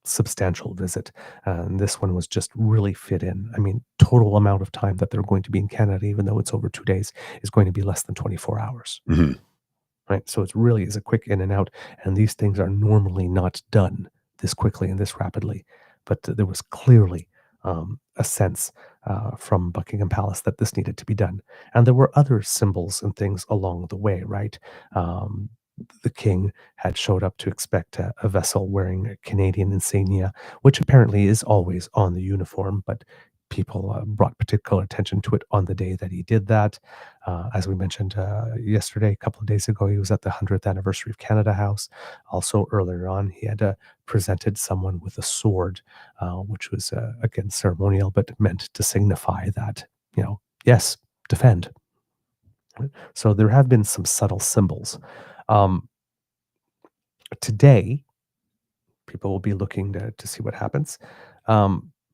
substantial visit. And this one was just really fit in. I mean, total amount of time that they're going to be in Canada, even though it's over 2 days, is going to be less than 24 hours. Mm-hmm. Right? So it really is a quick in and out. And these things are normally not done this quickly and this rapidly. But there was clearly a sense from Buckingham Palace that this needed to be done. And there were other symbols and things along the way, right? The king had showed up to expect a vessel wearing a Canadian insignia, which apparently is always on the uniform, but people brought particular attention to it on the day that he did that. As we mentioned yesterday, a couple of days ago, he was at the 100th anniversary of Canada House. Also earlier on, he had presented someone with a sword, which was, again, ceremonial, but meant to signify that, yes, defend. So there have been some subtle symbols. Today, people will be looking to see what happens.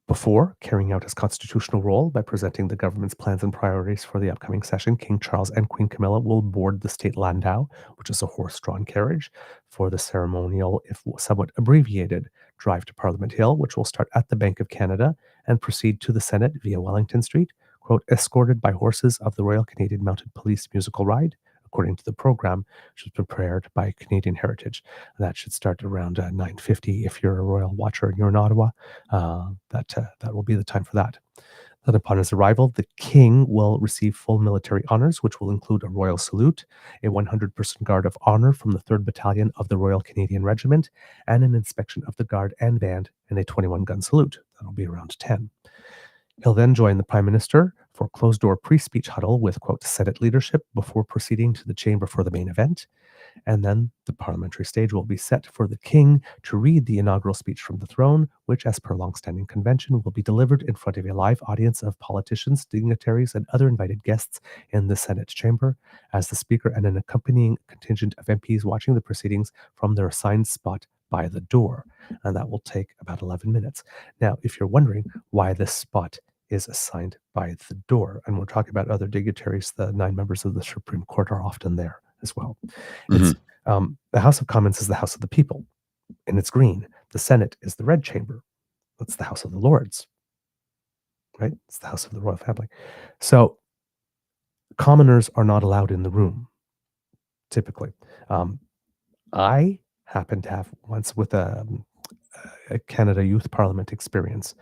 Before carrying out his constitutional role by presenting the government's plans and priorities for the upcoming session, King Charles and Queen Camilla will board the state landau, which is a horse-drawn carriage, for the ceremonial, if somewhat abbreviated, drive to Parliament Hill, which will start at the Bank of Canada and proceed to the Senate via Wellington Street, quote, escorted by horses of the Royal Canadian Mounted Police musical ride, according to the program, which was prepared by Canadian Heritage. That should start around 9:50 if you're a royal watcher and you're in Ottawa. That will be the time for that. Then upon his arrival, the king will receive full military honors, which will include a royal salute, a 100-person guard of honor from the 3rd Battalion of the Royal Canadian Regiment, and an inspection of the guard and band, and a 21-gun salute. That'll be around 10. He'll then join the Prime Minister for closed-door pre-speech huddle with, quote, Senate leadership before proceeding to the chamber for the main event. And then the parliamentary stage will be set for the king to read the inaugural speech from the throne, which, as per long-standing convention, will be delivered in front of a live audience of politicians, dignitaries, and other invited guests in the Senate chamber, as the speaker and an accompanying contingent of MPs watching the proceedings from their assigned spot by the door. And that will take about 11 minutes. Now, if you're wondering why this spot is assigned by the door, and we're talking about other dignitaries, the 9 members of the Supreme Court are often there as well. It's the House of Commons is the House of the People, and it's green. The Senate is the red chamber. That's the House of the Lords, right? It's the House of the royal family. So commoners are not allowed in the room, typically. I happen to have once with a Canada Youth Parliament experience.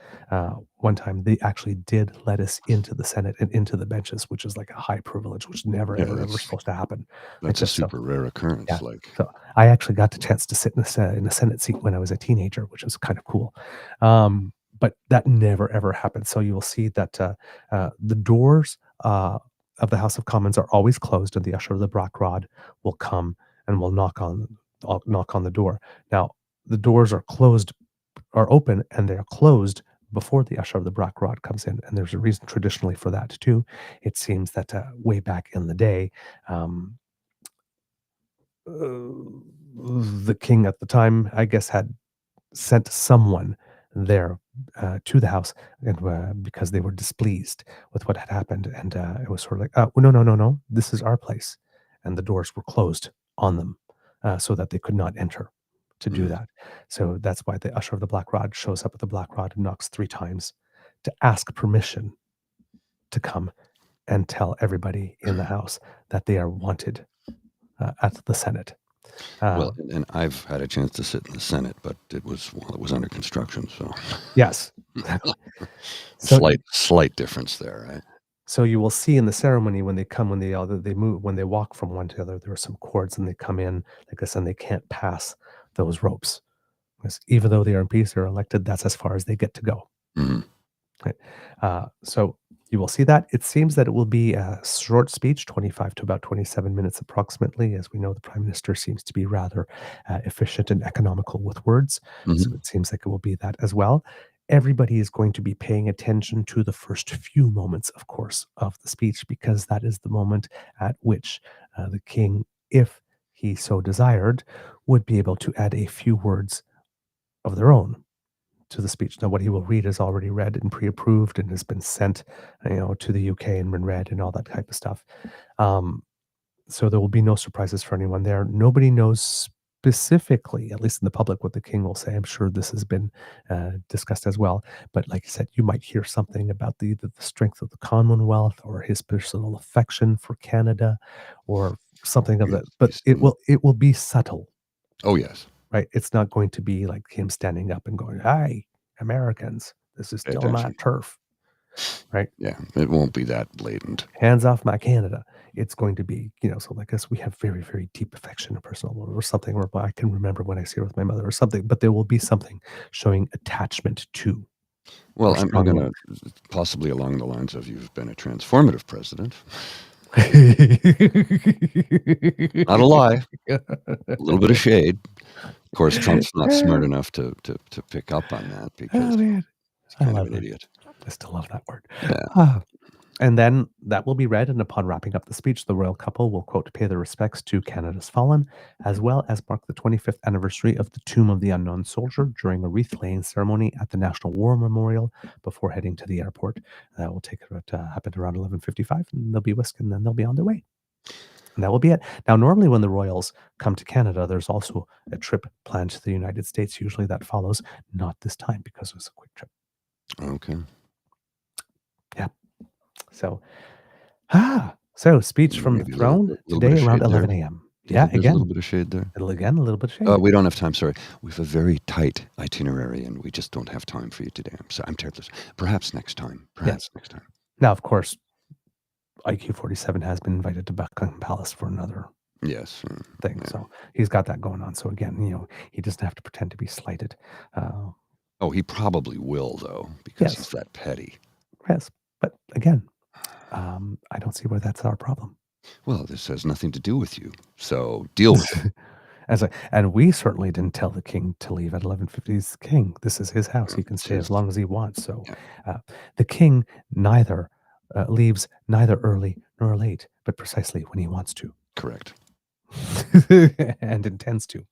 One time they actually did let us into the Senate and into the benches, which is like a high privilege, which never ever supposed to happen. That's a super rare occurrence. Yeah. So I actually got the chance to sit in a Senate seat when I was a teenager, which was kind of cool. But that never ever happened. So you will see that the doors of the House of Commons are always closed, and the usher of the black rod will come and will knock on the door. Now, the doors are open, and they are closed before the usher of the black rod comes in. And there's a reason traditionally for that too. It seems that way back in the day, the king at the time, I guess, had sent someone there to the house, and because they were displeased with what had happened. And it was sort of like, oh, no, this is our place. And the doors were closed on them so that they could not enter to do that. So that's why the usher of the black rod shows up at the black rod and knocks 3 times to ask permission to come and tell everybody in the house that they are wanted at the Senate. And I've had a chance to sit in the Senate, but it was while it was under construction. So yes, So, Slight difference there, right? so you will see in the ceremony when they come, when they move, when they walk from one to the other, there are some cords, and they come in like this, and they can't pass those ropes. Because even though they are in peace, they're elected. That's as far as they get to go. Mhm. Right. So you will see that. It seems that it will be a short speech, 25 to about 27 minutes approximately. As we know, the Prime Minister seems to be rather efficient and economical with words. So Mhm. it seems like it will be that as well. Everybody is going to be paying attention to the first few moments, of course, of the speech, because that is the moment at which the king, if he so desired, would be able to add a few words of their own to the speech. Now, what he will read is already read and pre-approved and has been sent, to the UK and been read and all that type of stuff. So there will be no surprises for anyone there. Nobody knows specifically, at least in the public, what the king will say. I'm sure this has been discussed as well. But like I said, you might hear something about the strength of the Commonwealth, or his personal affection for Canada, or something of that. But it will be subtle. Oh, yes. Right? It's not going to be like him standing up and going, "Hi, Americans, this is Pay still my attention. turf." Right? Yeah, it won't be that blatant. Hands off my Canada. It's going to be, so like us, we have very, very deep affection and personal, or something, or I can remember when I see her with my mother or something, but there will be something showing attachment to. Well, or I'm strong gonna possibly along the lines of, "You've been a transformative president." Not a lie. A little bit of shade. Of course, Trump's not smart enough to pick up on that because Oh, man. he's I kind of love an it. idiot. I still love that word. Yeah. And then that will be read, and upon wrapping up the speech, the royal couple will, quote, pay their respects to Canada's fallen, as well as mark the 25th anniversary of the Tomb of the Unknown Soldier during a wreath-laying ceremony at the National War Memorial before heading to the airport. That will take happen around 11:55, and they'll be whisked, and then they'll be on their way. And that will be it. Now, normally when the royals come to Canada, there's also a trip planned to the United States. Usually that follows. Not this time, because it was a quick trip. Okay. Yeah. So, speech from the Maybe a throne little bit today of around shade there. 11 a.m. Do you Yeah, think there's a little again, bit of shade there? a little bit of shade. We don't have time, sorry. We have a very tight itinerary, and we just don't have time for you today. I'm terribly sorry. Perhaps next time. Perhaps next time. Now, of course, IQ-47 has been invited to Buckingham Palace for another Yes. thing. Yeah. So he's got that going on. So again, he doesn't have to pretend to be slighted. Oh, he probably will, though, because he's that petty. Yes. But again, I don't see where that's our problem. Well, this has nothing to do with you. So deal with it. And we certainly didn't tell the king to leave at 11:50. He's the king. This is his house. He can It's stay his. as long as he wants. So the king leaves neither early nor late, but precisely when he wants to. Correct. And intends to.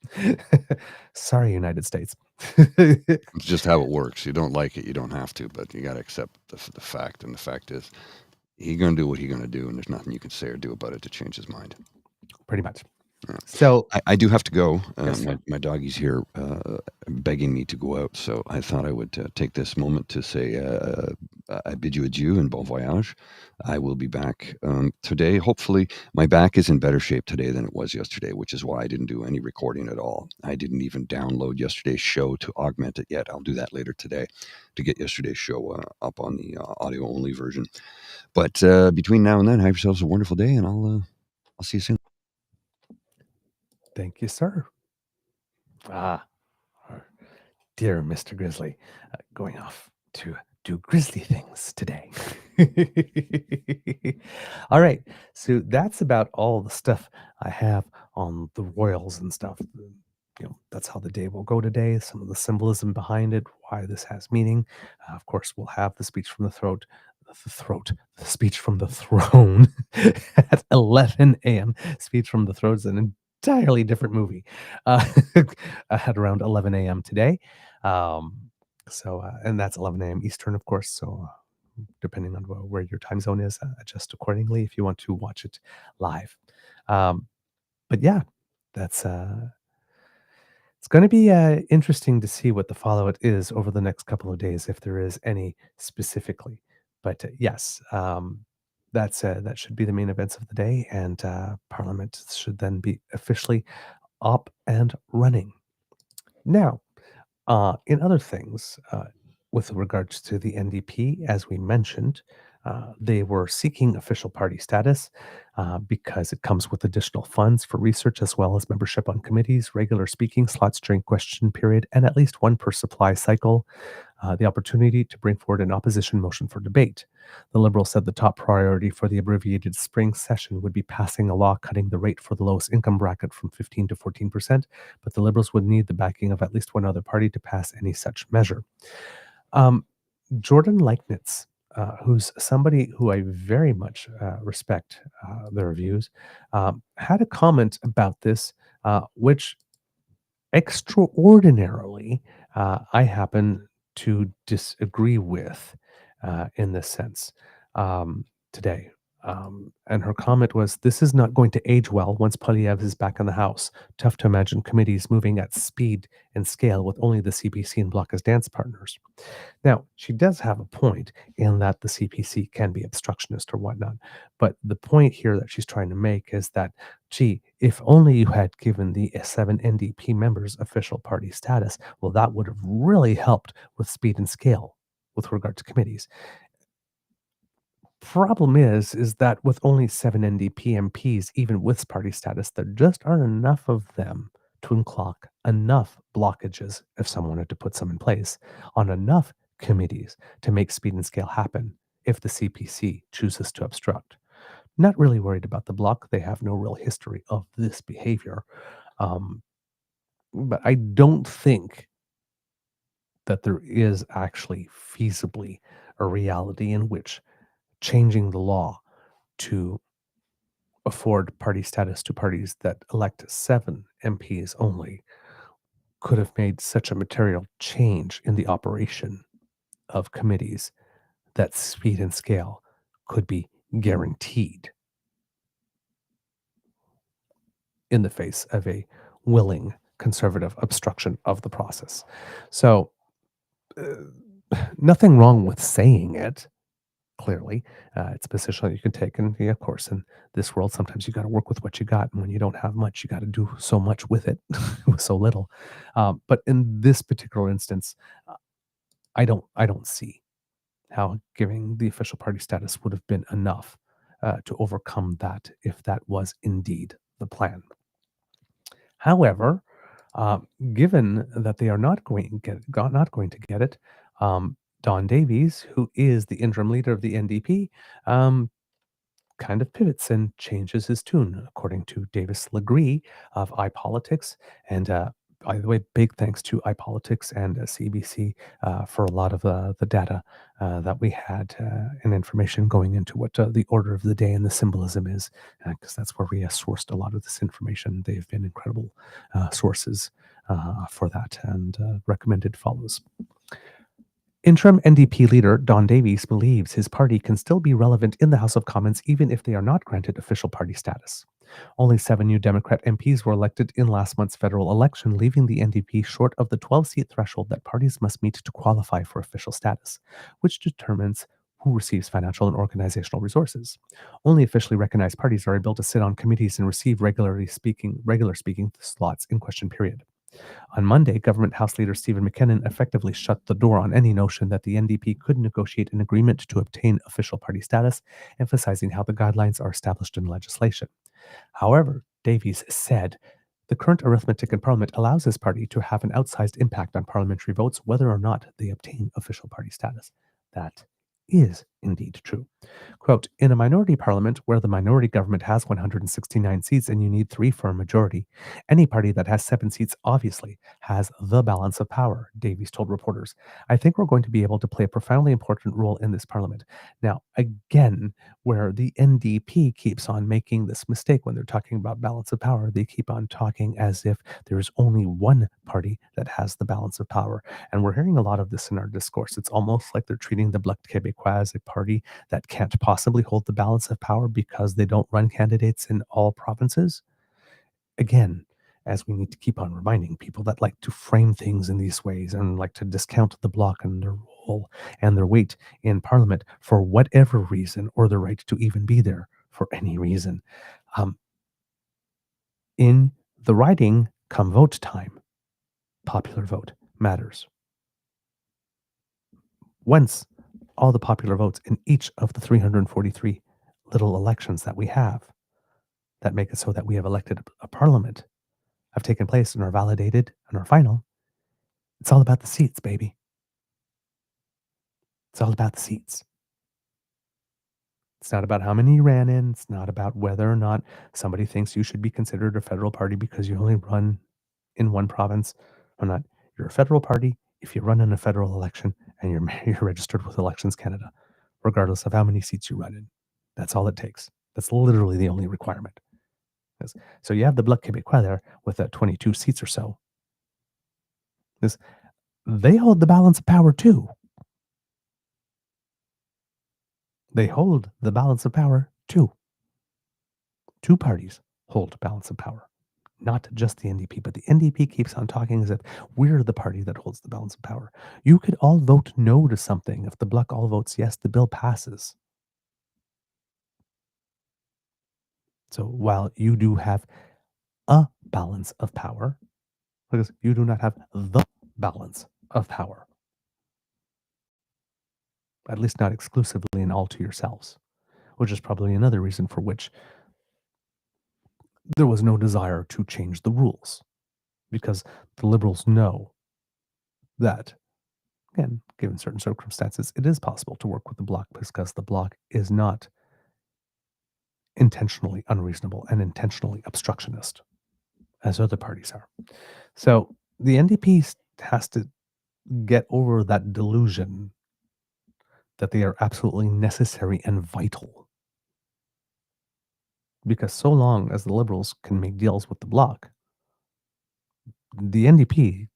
Sorry, United States. It's just how it works. You don't like it, you don't have to, but you got to accept the fact. And the fact is, he's going to do what he's going to do, and there's nothing you can say or do about it to change his mind. Pretty much. So I do have to go. Yes, my doggie's here begging me to go out, so I thought I would take this moment to say I bid you adieu and bon voyage. I will be back today. Hopefully, my back is in better shape today than it was yesterday, which is why I didn't do any recording at all. I didn't even download yesterday's show to augment it yet. I'll do that later today to get yesterday's show up on the audio-only version. But between now and then, have yourselves a wonderful day, and I'll see you soon. Thank you, sir. Our dear Mr. Grizzly, going off to do grizzly things today. All right. So that's about all the stuff I have on the royals and stuff. That's how the day will go today. Some of the symbolism behind it, why this has meaning. Of course, we'll have the speech from the speech from the throne at 11 a.m. Speech from the throne is an entirely different movie at around 11 a.m. today. And that's 11 a.m. Eastern, of course. So depending on where your time zone is, adjust accordingly if you want to watch it live. But yeah, that's it's going to be interesting to see what the fallout is over the next couple of days, if there is any specifically. But yes, that should be the main events of the day, and Parliament should then be officially up and running. Now, in other things, with regards to the NDP, as we mentioned, they were seeking official party status because it comes with additional funds for research as well as membership on committees, regular speaking slots during question period, and at least one per supply cycle, the opportunity to bring forward an opposition motion for debate. The Liberals said the top priority for the abbreviated spring session would be passing a law cutting the rate for the lowest income bracket from 15 to 14%, but the Liberals would need the backing of at least one other party to pass any such measure. Jordan Leichnitz, who's somebody who I very much respect their views, had a comment about this, which extraordinarily I happen to disagree with in this sense today. And her comment was, "This is not going to age well once Poilièvre is back in the House. Tough to imagine committees moving at speed and scale with only the CPC and Bloc as dance partners." Now, she does have a point in that the CPC can be obstructionist or whatnot. But the point here that she's trying to make is that, gee, if only you had given the 7 NDP members official party status, well, that would have really helped with speed and scale with regard to committees. Problem is that with only 7 NDP MPs, even with party status, there just aren't enough of them to unclock enough blockages, if someone wanted to put some in place, on enough committees to make speed and scale happen if the CPC chooses to obstruct. Not really worried about the Bloc. They have no real history of this behavior. But I don't think that there is actually feasibly a reality in which changing the law to afford party status to parties that elect 7 MPs only could have made such a material change in the operation of committees that speed and scale could be guaranteed in the face of a willing conservative obstruction of the process. So, nothing wrong with saying it. Clearly, it's a position that you can take, and yeah, of course, in this world, sometimes you got to work with what you got, and when you don't have much, you got to do so much with it, with so little. But in this particular instance, I don't see how giving the official party status would have been enough to overcome that if that was indeed the plan. However, given that they are not going to get it, Don Davies, who is the interim leader of the NDP, kind of pivots and changes his tune, according to Davis Legree of iPolitics. And by the way, big thanks to iPolitics and CBC for a lot of the data that we had and information going into what the order of the day and the symbolism is, because that's where we sourced a lot of this information. They've been incredible sources for that and recommended follows. Interim NDP leader Don Davies believes his party can still be relevant in the House of Commons even if they are not granted official party status. Only 7 new Democrat MPs were elected in last month's federal election, leaving the NDP short of the 12-seat threshold that parties must meet to qualify for official status, which determines who receives financial and organizational resources. Only officially recognized parties are able to sit on committees and receive regular speaking slots in question period. On Monday, Government House Leader Stephen McKinnon effectively shut the door on any notion that the NDP could negotiate an agreement to obtain official party status, emphasizing how the guidelines are established in legislation. However, Davies said, the current arithmetic in Parliament allows his party to have an outsized impact on parliamentary votes whether or not they obtain official party status. That is indeed true. Quote, in a minority parliament where the minority government has 169 seats and you need 3 for a majority, any party that has 7 seats obviously has the balance of power, Davies told reporters. I think we're going to be able to play a profoundly important role in this parliament. Now, again, where the NDP keeps on making this mistake when they're talking about balance of power, they keep on talking as if there's only one party that has the balance of power. And we're hearing a lot of this in our discourse. It's almost like they're treating the Bloc Québécois as a party that can't possibly hold the balance of power because they don't run candidates in all provinces. Again, as we need to keep on reminding people that like to frame things in these ways and like to discount the Bloc and their role and their weight in Parliament for whatever reason, or the right to even be there for any reason. In the riding come vote time, popular vote matters. once all the popular votes in each of the 343 little elections that we have that make it so that we have elected a parliament have taken place and are validated and are final, it's all about the seats, baby. It's all about the seats. It's not about how many you ran in. It's not about whether or not somebody thinks you should be considered a federal party because you only run in one province or not. You're a federal party if you run in a federal election and you're registered with Elections Canada, regardless of how many seats you run in. That's all it takes. That's literally the only requirement. So you have the Bloc Québécois there with 22 seats or so. They hold the balance of power too. They hold the balance of power too. Two parties hold balance of power, not just the NDP, but the NDP keeps on talking as if we're the party that holds the balance of power. You could all vote no to something. If the Bloc all votes yes, the bill passes. So while you do have a balance of power, because you do not have the balance of power, at least not exclusively and all to yourselves, which is probably another reason for which there was no desire to change the rules, because the Liberals know that, again, given certain circumstances, it is possible to work with the Bloc because the Bloc is not intentionally unreasonable and intentionally obstructionist, as other parties are. So the NDP has to get over that delusion that they are absolutely necessary and vital. Because so long as the Liberals can make deals with the Bloc, the NDP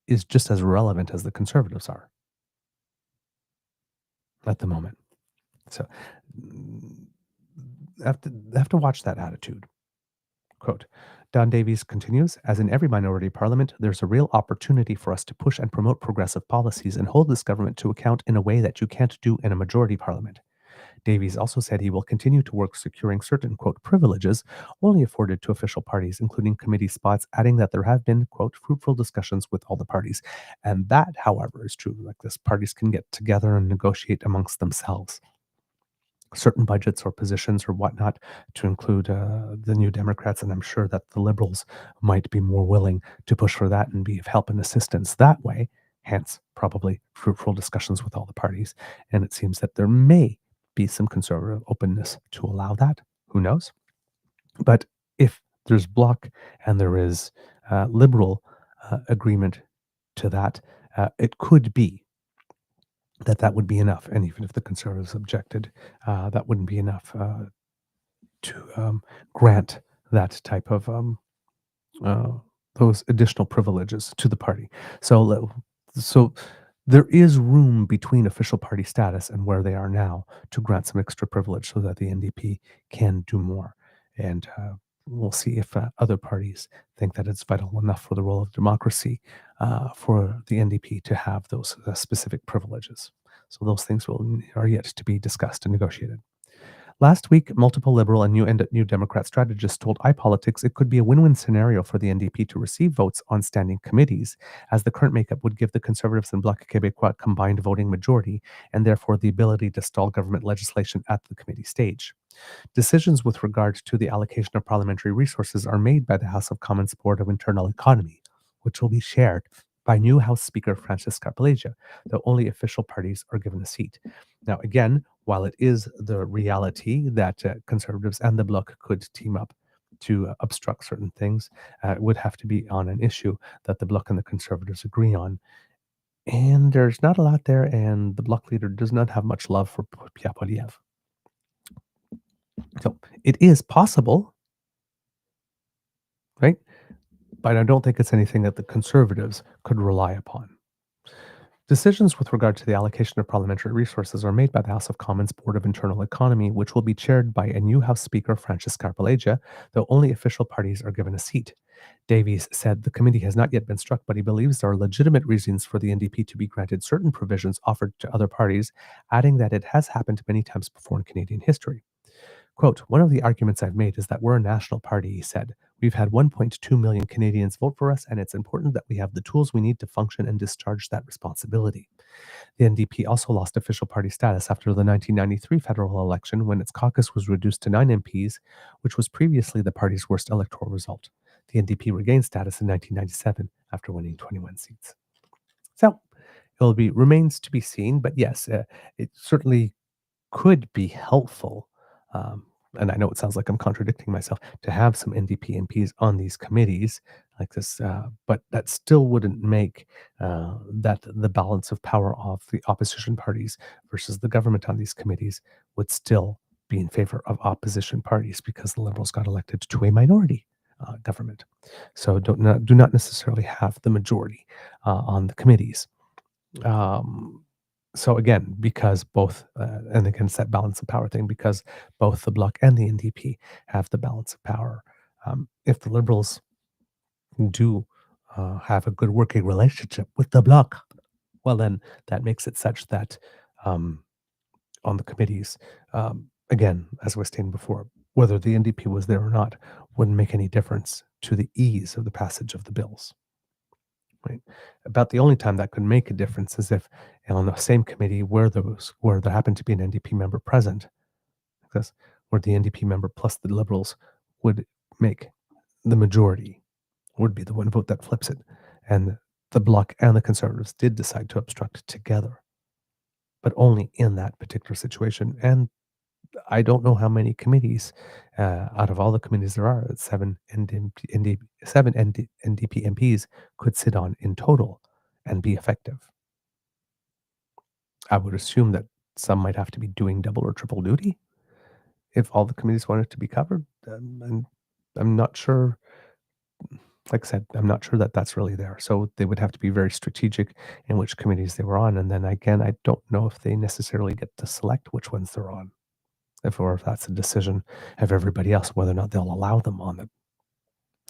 is just as relevant as the Conservatives are at the moment. So have to watch that attitude. Quote, Don Davies continues, as in every minority parliament, there's a real opportunity for us to push and promote progressive policies and hold this government to account in a way that you can't do in a majority parliament. Davies also said he will continue to work securing certain, quote, privileges only afforded to official parties, including committee spots, adding that there have been, quote, fruitful discussions with all the parties. And that, however, is true. Like this, parties can get together and negotiate amongst themselves certain budgets or positions or whatnot to include the New Democrats. And I'm sure that the Liberals might be more willing to push for that and be of help and assistance that way. Hence, probably fruitful discussions with all the parties. And it seems that there may be some conservative openness to allow that. Who knows? But if there's Bloc and there is Liberal agreement to that, it could be that would be enough. And even if the Conservatives objected, that wouldn't be enough to grant that type of those additional privileges to the party. So there is room between official party status and where they are now to grant some extra privilege so that the NDP can do more. And we'll see if other parties think that it's vital enough for the role of democracy for the NDP to have those specific privileges. So those things are yet to be discussed and negotiated. Last week, multiple Liberal and New Democrat strategists told iPolitics it could be a win-win scenario for the NDP to receive votes on standing committees, as the current makeup would give the Conservatives and Bloc Québécois combined voting majority, and therefore the ability to stall government legislation at the committee stage. Decisions with regard to the allocation of parliamentary resources are made by the House of Commons Board of Internal Economy, which will be shared by new House Speaker Francis Scarpellegia, though only official parties are given a seat. Now, again, while it is the reality that Conservatives and the Bloc could team up to obstruct certain things, it would have to be on an issue that the Bloc and the Conservatives agree on. And there's not a lot there, and the Bloc leader does not have much love for Pierre Poilièvre. So it is possible, right? But I don't think it's anything that the Conservatives could rely upon. Decisions with regard to the allocation of parliamentary resources are made by the House of Commons Board of Internal Economy, which will be chaired by a new House Speaker, Francis Scarpellegia, though only official parties are given a seat. Davies said the committee has not yet been struck, but he believes there are legitimate reasons for the NDP to be granted certain provisions offered to other parties, adding that it has happened many times before in Canadian history. Quote, one of the arguments I've made is that we're a national party, he said. We've had 1.2 million Canadians vote for us, and it's important that we have the tools we need to function and discharge that responsibility. The NDP also lost official party status after the 1993 federal election when its caucus was reduced to 9 MPs, which was previously the party's worst electoral result. The NDP regained status in 1997 after winning 21 seats. So remains to be seen, but yes, it certainly could be helpful. And I know it sounds like I'm contradicting myself, to have some NDP MPs on these committees like this, but that still wouldn't make that the balance of power of the opposition parties versus the government on these committees would still be in favor of opposition parties because the Liberals got elected to a minority government. So do not necessarily have the majority on the committees. So again, because both, and again, it's that balance of power thing, because both the Bloc and the NDP have the balance of power. If the Liberals do have a good working relationship with the Bloc, well, then that makes it such that on the committees, again, as I was stating before, whether the NDP was there or not wouldn't make any difference to the ease of the passage of the bills. Right. About the only time that could make a difference is if on the same committee where there happened to be an NDP member present, because where the NDP member plus the Liberals would make the majority, would be the one vote that flips it. And the Bloc and the Conservatives did decide to obstruct together, but only in that particular situation. And I don't know how many committees, out of all the committees there are, 7 NDP MPs could sit on in total and be effective. I would assume that some might have to be doing double or triple duty if all the committees wanted to be covered. And I'm not sure, like I said, I'm not sure that that's really there. So they would have to be very strategic in which committees they were on. And then again, I don't know if they necessarily get to select which ones they're on. If that's a decision of everybody else, whether or not they'll allow them on it.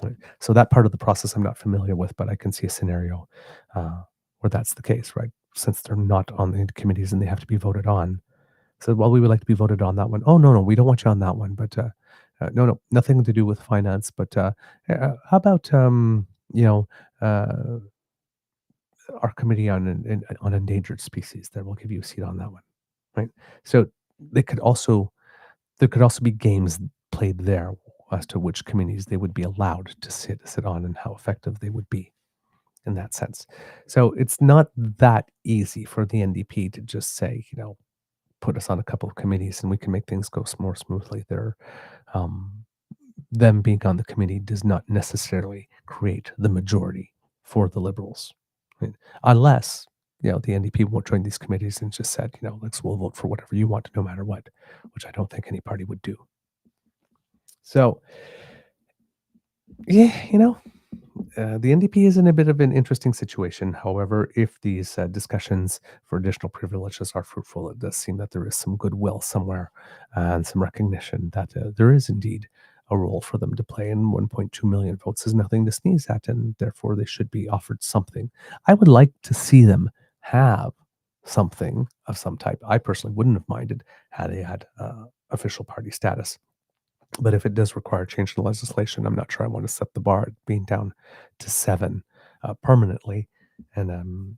Right? So that part of the process I'm not familiar with, but I can see a scenario where that's the case, right? Since they're not on the committees and they have to be voted on. So, well, we would like to be voted on that one. Oh, no, we don't want you on that one. But no, nothing to do with finance. But how about, our committee on endangered species? There, we'll give you a seat on that one, right? So there could also be games played there as to which committees they would be allowed to sit on and how effective they would be in that sense. So it's not that easy for the NDP to just say, put us on a couple of committees and we can make things go more smoothly. Them being on the committee does not necessarily create the majority for the Liberals, right? Unless the NDP won't join these committees and just said, we'll vote for whatever you want, no matter what, which I don't think any party would do. So, yeah, the NDP is in a bit of an interesting situation. However, if these discussions for additional privileges are fruitful, it does seem that there is some goodwill somewhere and some recognition that there is indeed a role for them to play, and 1.2 million votes is nothing to sneeze at, and therefore they should be offered something. I would like to see them have something of some type. I personally wouldn't have minded had they had official party status. But if it does require change in legislation, I'm not sure I want to set the bar at being down to 7 permanently. And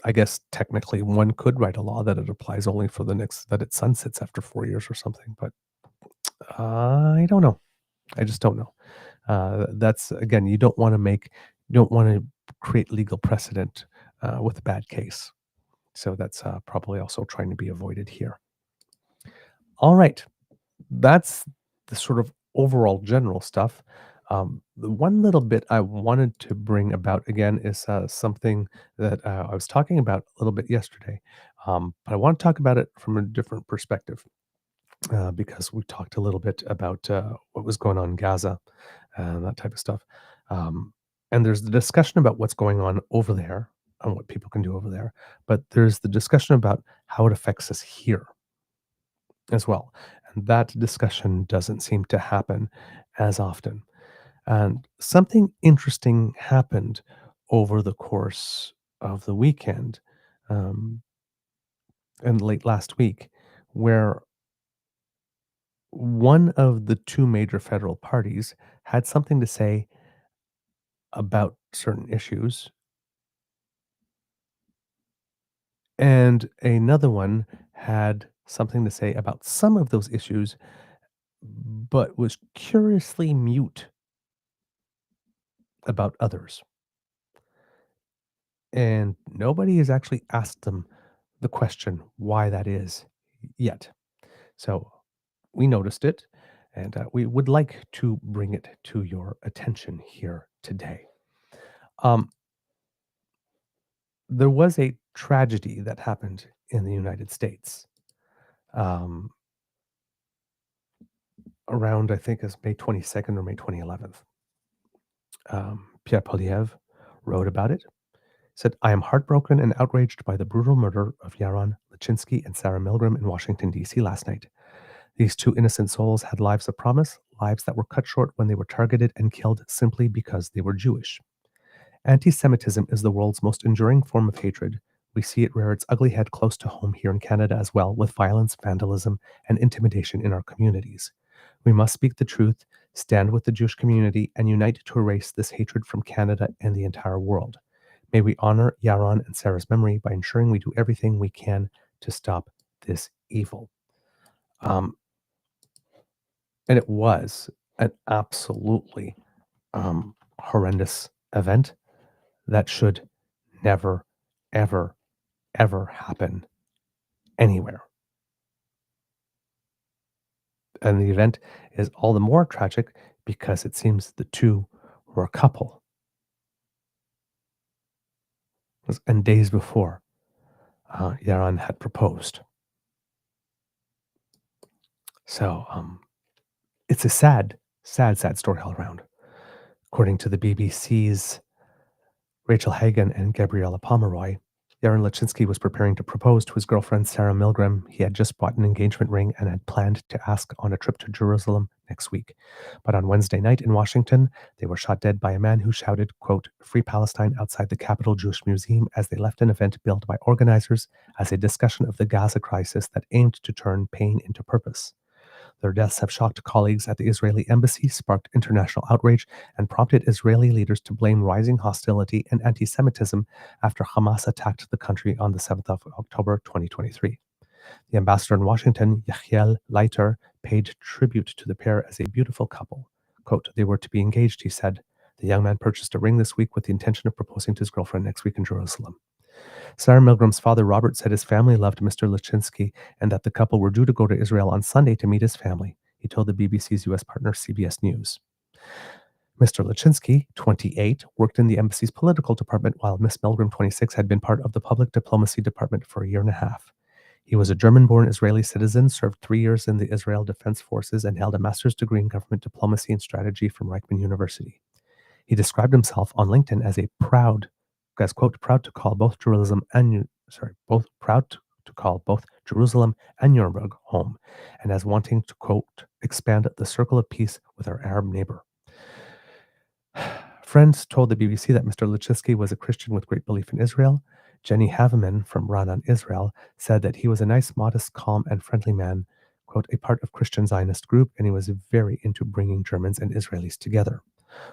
I guess technically one could write a law that it applies only for that it sunsets after 4 years or something. But I don't know. I just don't know. That's, again, you don't want to create legal precedent with a bad case. So that's probably also trying to be avoided here. All right. That's the sort of overall general stuff. The one little bit I wanted to bring about again is something that I was talking about a little bit yesterday, but I want to talk about it from a different perspective because we talked a little bit about what was going on in Gaza and that type of stuff. And there's the discussion about what's going on over there and what people can do over there, but there's the discussion about how it affects us here as well. And that discussion doesn't seem to happen as often. And something interesting happened over the course of the weekend and late last week, where one of the two major federal parties had something to say about certain issues. And another one had something to say about some of those issues, but was curiously mute about others. And nobody has actually asked them the question why that is yet. So we noticed it, and we would like to bring it to your attention here today. There was a tragedy that happened in the United States um, around, I think, is May 22nd or May 2011th. Pierre Poilièvre wrote about it. Said, I am heartbroken and outraged by the brutal murder of Yaron Lachinsky and Sarah Milgram in Washington, D.C. last night. These two innocent souls had lives of promise, lives that were cut short when they were targeted and killed simply because they were Jewish. Anti-Semitism is the world's most enduring form of hatred. We see it rear its ugly head close to home here in Canada as well, with violence, vandalism, and intimidation in our communities. We must speak the truth, stand with the Jewish community, and unite to erase this hatred from Canada and the entire world. May we honor Yaron and Sarah's memory by ensuring we do everything we can to stop this evil. And it was an absolutely horrendous event that should never, ever, ever happen anywhere. And the event is all the more tragic because it seems the two were a couple. And days before, Yaron had proposed. So it's a sad story all around. According to the BBC's Rachel Hagan and Gabriella Pomeroy, Yaron Lachinsky was preparing to propose to his girlfriend Sarah Milgram. He had just bought an engagement ring and had planned to ask on a trip to Jerusalem next week. But on Wednesday night in Washington, they were shot dead by a man who shouted, quote, "Free Palestine" outside the Capitol Jewish Museum as they left an event billed by organizers as a discussion of the Gaza crisis that aimed to turn pain into purpose. Their deaths have shocked colleagues at the Israeli embassy, sparked international outrage, and prompted Israeli leaders to blame rising hostility and anti-Semitism after Hamas attacked the country on the 7th of October 2023. The ambassador in Washington, Yechiel Leiter, paid tribute to the pair as a beautiful couple. Quote, they were to be engaged, he said. The young man purchased a ring this week with the intention of proposing to his girlfriend next week in Jerusalem. Sarah Milgram's father, Robert, said his family loved Mr. Lachinsky and that the couple were due to go to Israel on Sunday to meet his family. He told the BBC's U.S. partner, CBS News. Mr. Lachinsky, 28, worked in the embassy's political department, while Miss Milgram, 26, had been part of the public diplomacy department for a year and a half. He was a German-born Israeli citizen, served 3 years in the Israel Defense Forces, and held a master's degree in government diplomacy and strategy from Reichman University. He described himself on LinkedIn as quote, proud to call both Jerusalem and Nuremberg home, and as wanting to, quote, expand the circle of peace with our Arab neighbor. Friends told the BBC that Mr. Lachinsky was a Christian with great belief in Israel. Jenny Haveman from Run on Israel said that he was a nice, modest, calm, and friendly man, quote, a part of Christian Zionist group, and he was very into bringing Germans and Israelis together.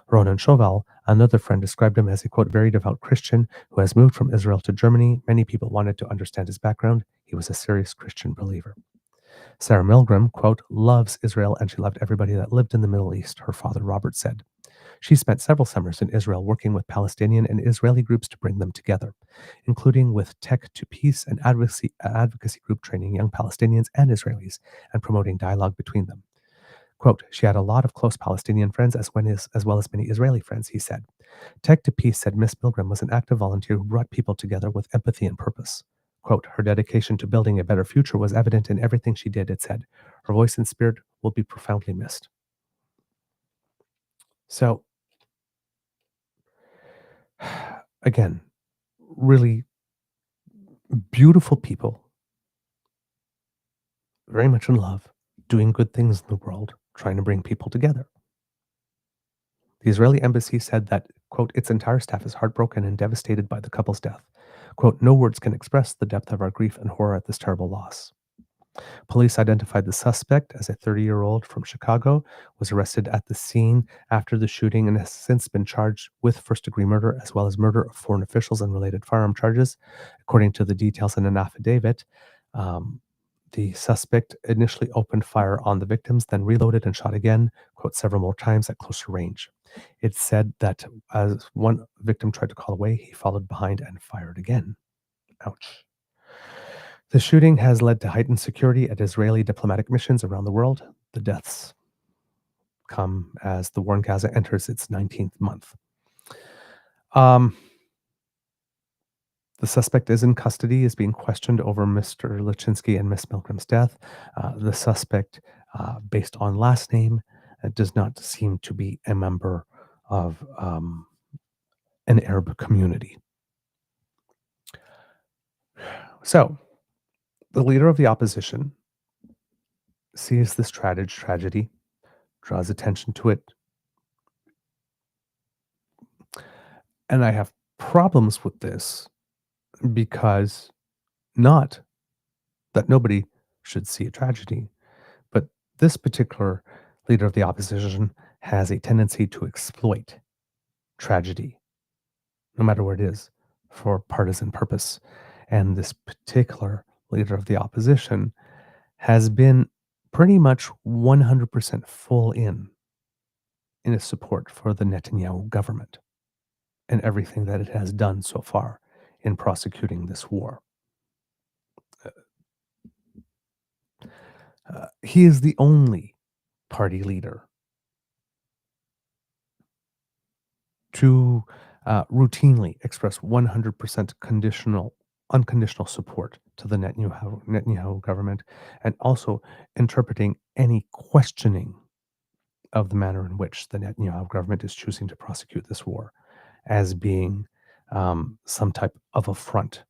Ronan Chauvel, another friend, described him as a, quote, very devout Christian who has moved from Israel to Germany. Many people wanted to understand his background. He was a serious Christian believer. Sarah Milgram, quote, loves Israel and she loved everybody that lived in the Middle East, her father Robert said. She spent several summers in Israel working with Palestinian and Israeli groups to bring them together, including with Tech to Peace, an advocacy group training young Palestinians and Israelis and promoting dialogue between them. Quote, she had a lot of close Palestinian friends as well as many Israeli friends, he said. Tech to Peace said Miss Milgram was an active volunteer who brought people together with empathy and purpose. Quote, her dedication to building a better future was evident in everything she did, it said. Her voice and spirit will be profoundly missed. So, again, really beautiful people, very much in love, doing good things in the world, trying to bring people together. The Israeli embassy said that, quote, its entire staff is heartbroken and devastated by the couple's death. Quote, no words can express the depth of our grief and horror at this terrible loss. Police identified the suspect as a 30-year-old from Chicago, was arrested at the scene after the shooting, and has since been charged with first-degree murder as well as murder of foreign officials and related firearm charges. According to the details in an affidavit, the suspect initially opened fire on the victims, then reloaded and shot again, quote, several more times at closer range. It's said that as one victim tried to call away, he followed behind and fired again. Ouch. The shooting has led to heightened security at Israeli diplomatic missions around the world. The deaths come as the war in Gaza enters its 19th month. The suspect is in custody, is being questioned over Mr. Lachinsky and Miss Milgram's death. The suspect, based on last name, does not seem to be a member of an Arab community. So, the leader of the opposition sees this tragedy, draws attention to it, and I have problems with this because not that nobody should see a tragedy, but this particular leader of the opposition has a tendency to exploit tragedy, no matter where it is, for partisan purpose. And this particular leader of the opposition has been pretty much 100% full in his support for the Netanyahu government and everything that it has done so far in prosecuting this war. He is the only party leader to routinely express 100% unconditional support to the Netanyahu government, and also interpreting any questioning of the manner in which the Netanyahu government is choosing to prosecute this war as being some type of affront.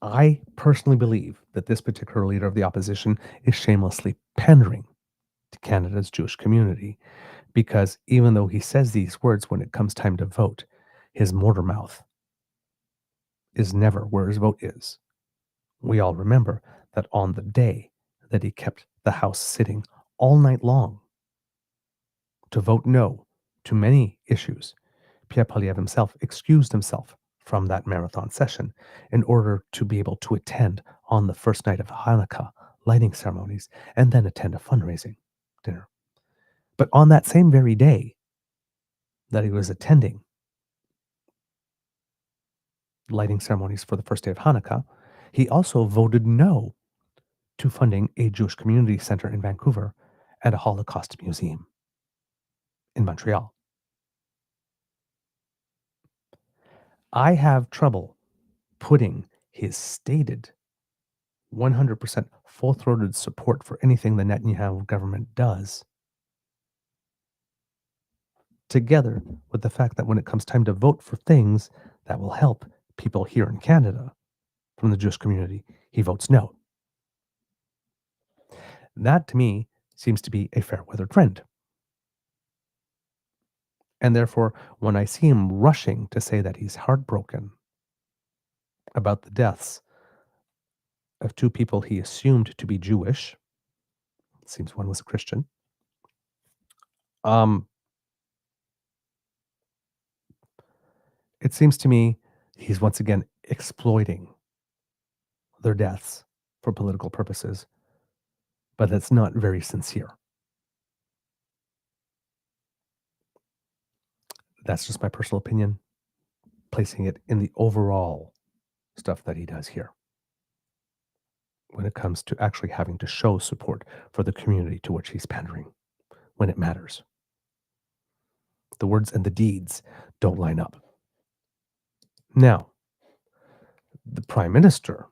I personally believe that this particular leader of the opposition is shamelessly pandering to Canada's Jewish community, because even though he says these words when it comes time to vote, his mortar mouth is never where his vote is. We all remember that on the day that he kept the House sitting all night long to vote no to many issues, Pierre Poilièvre himself excused himself from that marathon session in order to be able to attend on the first night of Hanukkah lighting ceremonies and then attend a fundraising dinner. But on that same very day that he was attending lighting ceremonies for the first day of Hanukkah, he also voted no to funding a Jewish community center in Vancouver and a Holocaust museum in Montreal. I have trouble putting his stated 100% full-throated support for anything the Netanyahu government does together with the fact that when it comes time to vote for things that will help people here in Canada from the Jewish community, he votes no. That, to me, seems to be a fair weather trend. And therefore, when I see him rushing to say that he's heartbroken about the deaths of two people he assumed to be Jewish, it seems one was a Christian, it seems to me he's once again exploiting their deaths for political purposes, but that's not very sincere. That's just my personal opinion, placing it in the overall stuff that he does here when it comes to actually having to show support for the community to which he's pandering when it matters. The words and the deeds don't line up. Now, the Prime Minister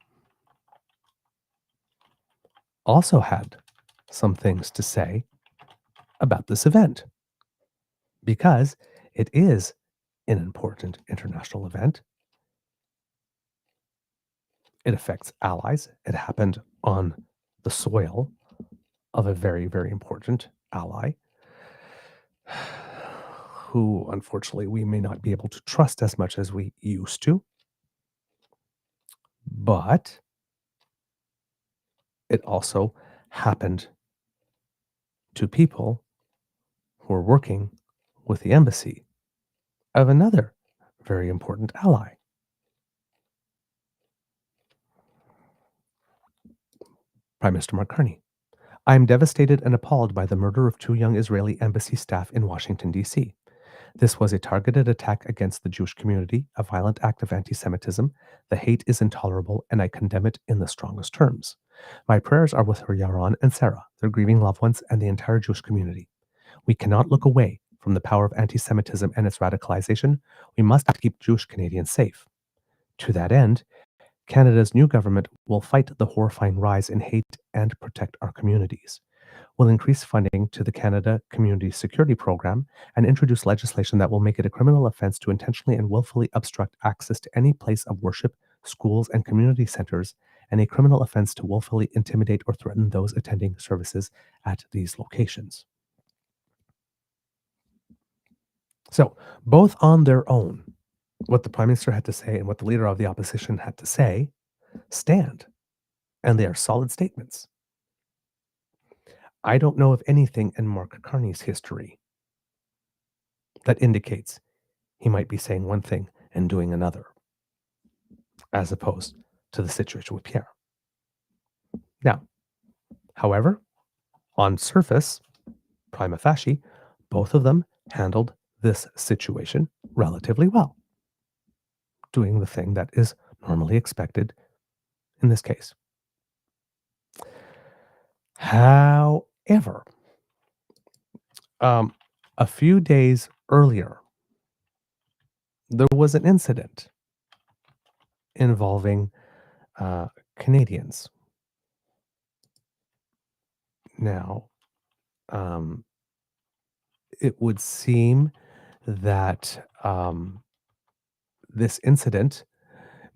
also had some things to say about this event, because it is an important international event. It affects allies. It happened on the soil of a very, very important ally who, unfortunately, we may not be able to trust as much as we used to. But it also happened to people who were working with the embassy of another very important ally. Prime Minister Mark Carney. I am devastated and appalled by the murder of 2 young Israeli embassy staff in Washington, D.C. This was a targeted attack against the Jewish community, a violent act of anti-Semitism. The hate is intolerable, and I condemn it in the strongest terms. My prayers are with her Yaron and Sarah, their grieving loved ones, and the entire Jewish community. We cannot look away from the power of anti-Semitism and its radicalization. We must keep Jewish Canadians safe. To that end, Canada's new government will fight the horrifying rise in hate and protect our communities. We'll increase funding to the Canada Community Security Program and introduce legislation that will make it a criminal offense to intentionally and willfully obstruct access to any place of worship, schools, and community centers, and a criminal offense to willfully intimidate or threaten those attending services at these locations. So, both on their own, what the Prime Minister had to say and what the Leader of the Opposition had to say stand, and they are solid statements. I don't know of anything in Mark Carney's history that indicates he might be saying one thing and doing another, as opposed to the situation with Pierre. Now, however, on surface, prima facie, both of them handled this situation relatively well, doing the thing that is normally expected in this case. However, a few days earlier, there was an incident involving Canadians. Now, it would seem that this incident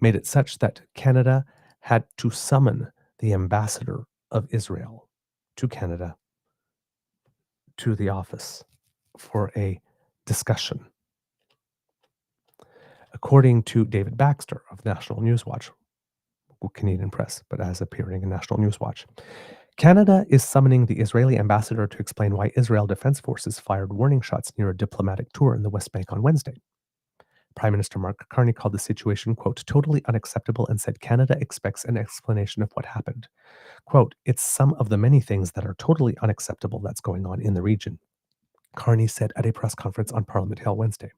made it such that Canada had to summon the ambassador of Israel to Canada to the office for a discussion. According to David Baxter of National Newswatch, Canadian Press, but as appearing in National Newswatch, Canada is summoning the Israeli ambassador to explain why Israel Defense Forces fired warning shots near a diplomatic tour in the West Bank on Wednesday. Prime Minister Mark Carney called the situation, quote, totally unacceptable and said Canada expects an explanation of what happened. Quote, it's some of the many things that are totally unacceptable that's going on in the region, Carney said at a press conference on Parliament Hill Wednesday.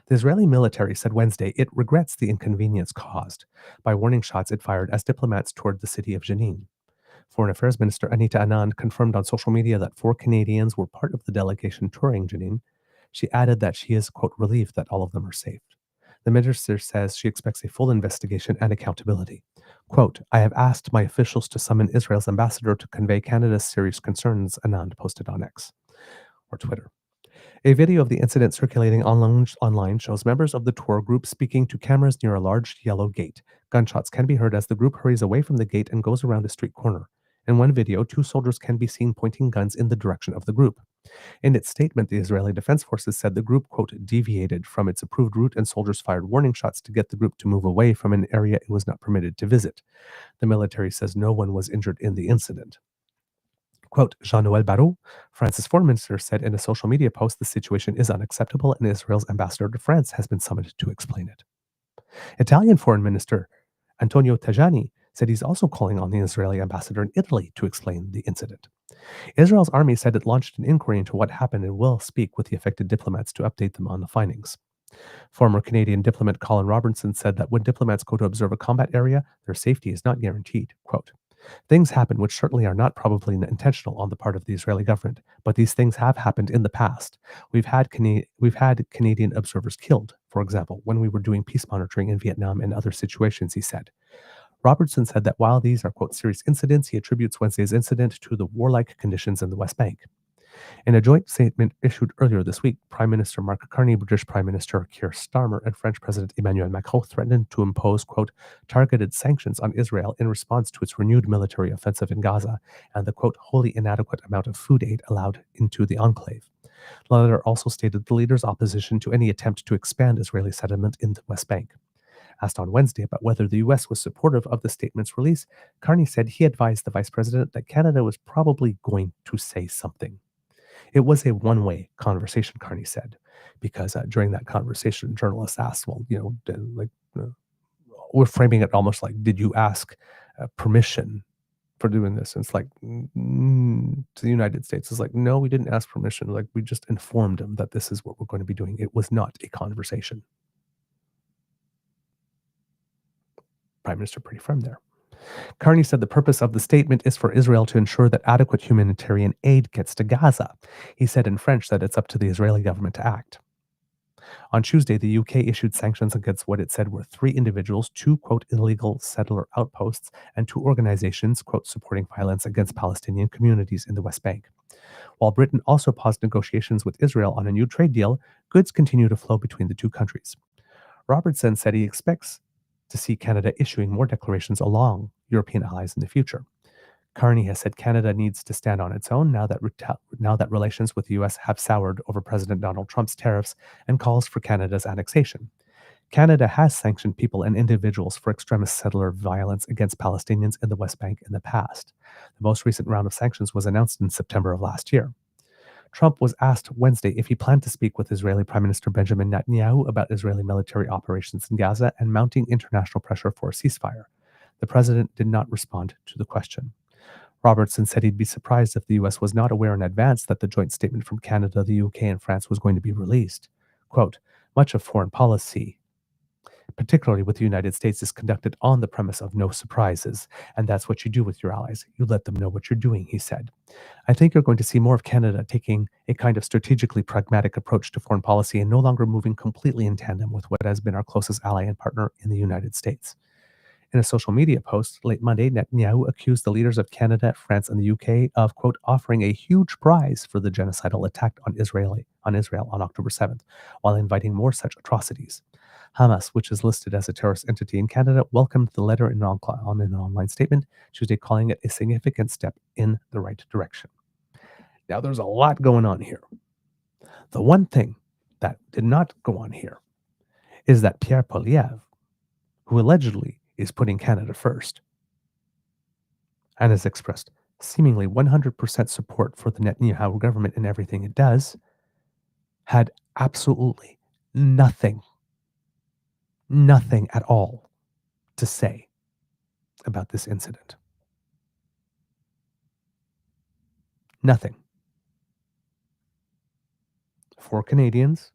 The Israeli military said Wednesday it regrets the inconvenience caused by warning shots it fired as diplomats toured the city of Jenin. Foreign Affairs Minister Anita Anand confirmed on social media that 4 Canadians were part of the delegation touring Jenin. She added that she is, quote, relieved that all of them are safe. The minister says she expects a full investigation and accountability. Quote, I have asked my officials to summon Israel's ambassador to convey Canada's serious concerns, Anand posted on X or Twitter. A video of the incident circulating online shows members of the tour group speaking to cameras near a large yellow gate. Gunshots can be heard as the group hurries away from the gate and goes around a street corner. In one video, 2 soldiers can be seen pointing guns in the direction of the group. In its statement, the Israeli Defense Forces said the group, quote, deviated from its approved route and soldiers fired warning shots to get the group to move away from an area it was not permitted to visit. The military says no one was injured in the incident. Quote, Jean-Noël Barrot, France's foreign minister, said in a social media post the situation is unacceptable and Israel's ambassador to France has been summoned to explain it. Italian Foreign Minister Antonio Tajani said he's also calling on the Israeli ambassador in Italy to explain the incident. Israel's army said it launched an inquiry into what happened and will speak with the affected diplomats to update them on the findings. Former Canadian diplomat Colin Robertson said that when diplomats go to observe a combat area, their safety is not guaranteed. Quote, things happen which certainly are not probably intentional on the part of the Israeli government, but these things have happened in the past. We've had Canadian observers killed, for example, when we were doing peace monitoring in Vietnam and other situations, he said. Robertson said that while these are, quote, serious incidents, he attributes Wednesday's incident to the warlike conditions in the West Bank. In a joint statement issued earlier this week, Prime Minister Mark Carney, British Prime Minister Keir Starmer, and French President Emmanuel Macron threatened to impose, quote, targeted sanctions on Israel in response to its renewed military offensive in Gaza and the, quote, wholly inadequate amount of food aid allowed into the enclave. The letter also stated the leader's opposition to any attempt to expand Israeli settlement in the West Bank. Asked on Wednesday about whether the U.S. was supportive of the statement's release, Carney said he advised the vice president that Canada was probably going to say something. It was a one-way conversation, Carney said, because during that conversation, journalists asked, well, we're framing it almost like, did you ask permission for doing this? And it's like, to the United States, it's like, no, we didn't ask permission. Like, we just informed them that this is what we're going to be doing. It was not a conversation. Prime Minister pretty firm there. Carney said the purpose of the statement is for Israel to ensure that adequate humanitarian aid gets to Gaza. He said in French that it's up to the Israeli government to act. On Tuesday, the UK issued sanctions against what it said were 3 individuals, 2, quote, illegal settler outposts, and 2 organizations, quote, supporting violence against Palestinian communities in the West Bank. While Britain also paused negotiations with Israel on a new trade deal, goods continue to flow between the two countries. Robertson said he expects to see Canada issuing more declarations along European allies in the future. Carney has said Canada needs to stand on its own now that relations with the U.S. have soured over President Donald Trump's tariffs and calls for Canada's annexation. Canada has sanctioned people and individuals for extremist settler violence against Palestinians in the West Bank in the past. The most recent round of sanctions was announced in September of last year. Trump was asked Wednesday if he planned to speak with Israeli Prime Minister Benjamin Netanyahu about Israeli military operations in Gaza and mounting international pressure for a ceasefire. The president did not respond to the question. Robertson said he'd be surprised if the U.S. was not aware in advance that the joint statement from Canada, the UK, and France was going to be released. Quote, much of foreign policy, particularly with the United States, is conducted on the premise of no surprises, and that's what you do with your allies. You let them know what you're doing, he said. I think you're going to see more of Canada taking a kind of strategically pragmatic approach to foreign policy and no longer moving completely in tandem with what has been our closest ally and partner in the United States. In a social media post late Monday, Netanyahu accused the leaders of Canada, France, and the UK of, quote, offering a huge prize for the genocidal attack on Israel on October 7th, while inviting more such atrocities. Hamas, which is listed as a terrorist entity in Canada, welcomed the letter in an online statement Tuesday, calling it a significant step in the right direction. Now, there's a lot going on here. The one thing that did not go on here is that Pierre Poilièvre, who allegedly is putting Canada first and has expressed seemingly 100% support for the Netanyahu government in everything it does, had absolutely nothing at all to say about this incident. Nothing. 4 Canadians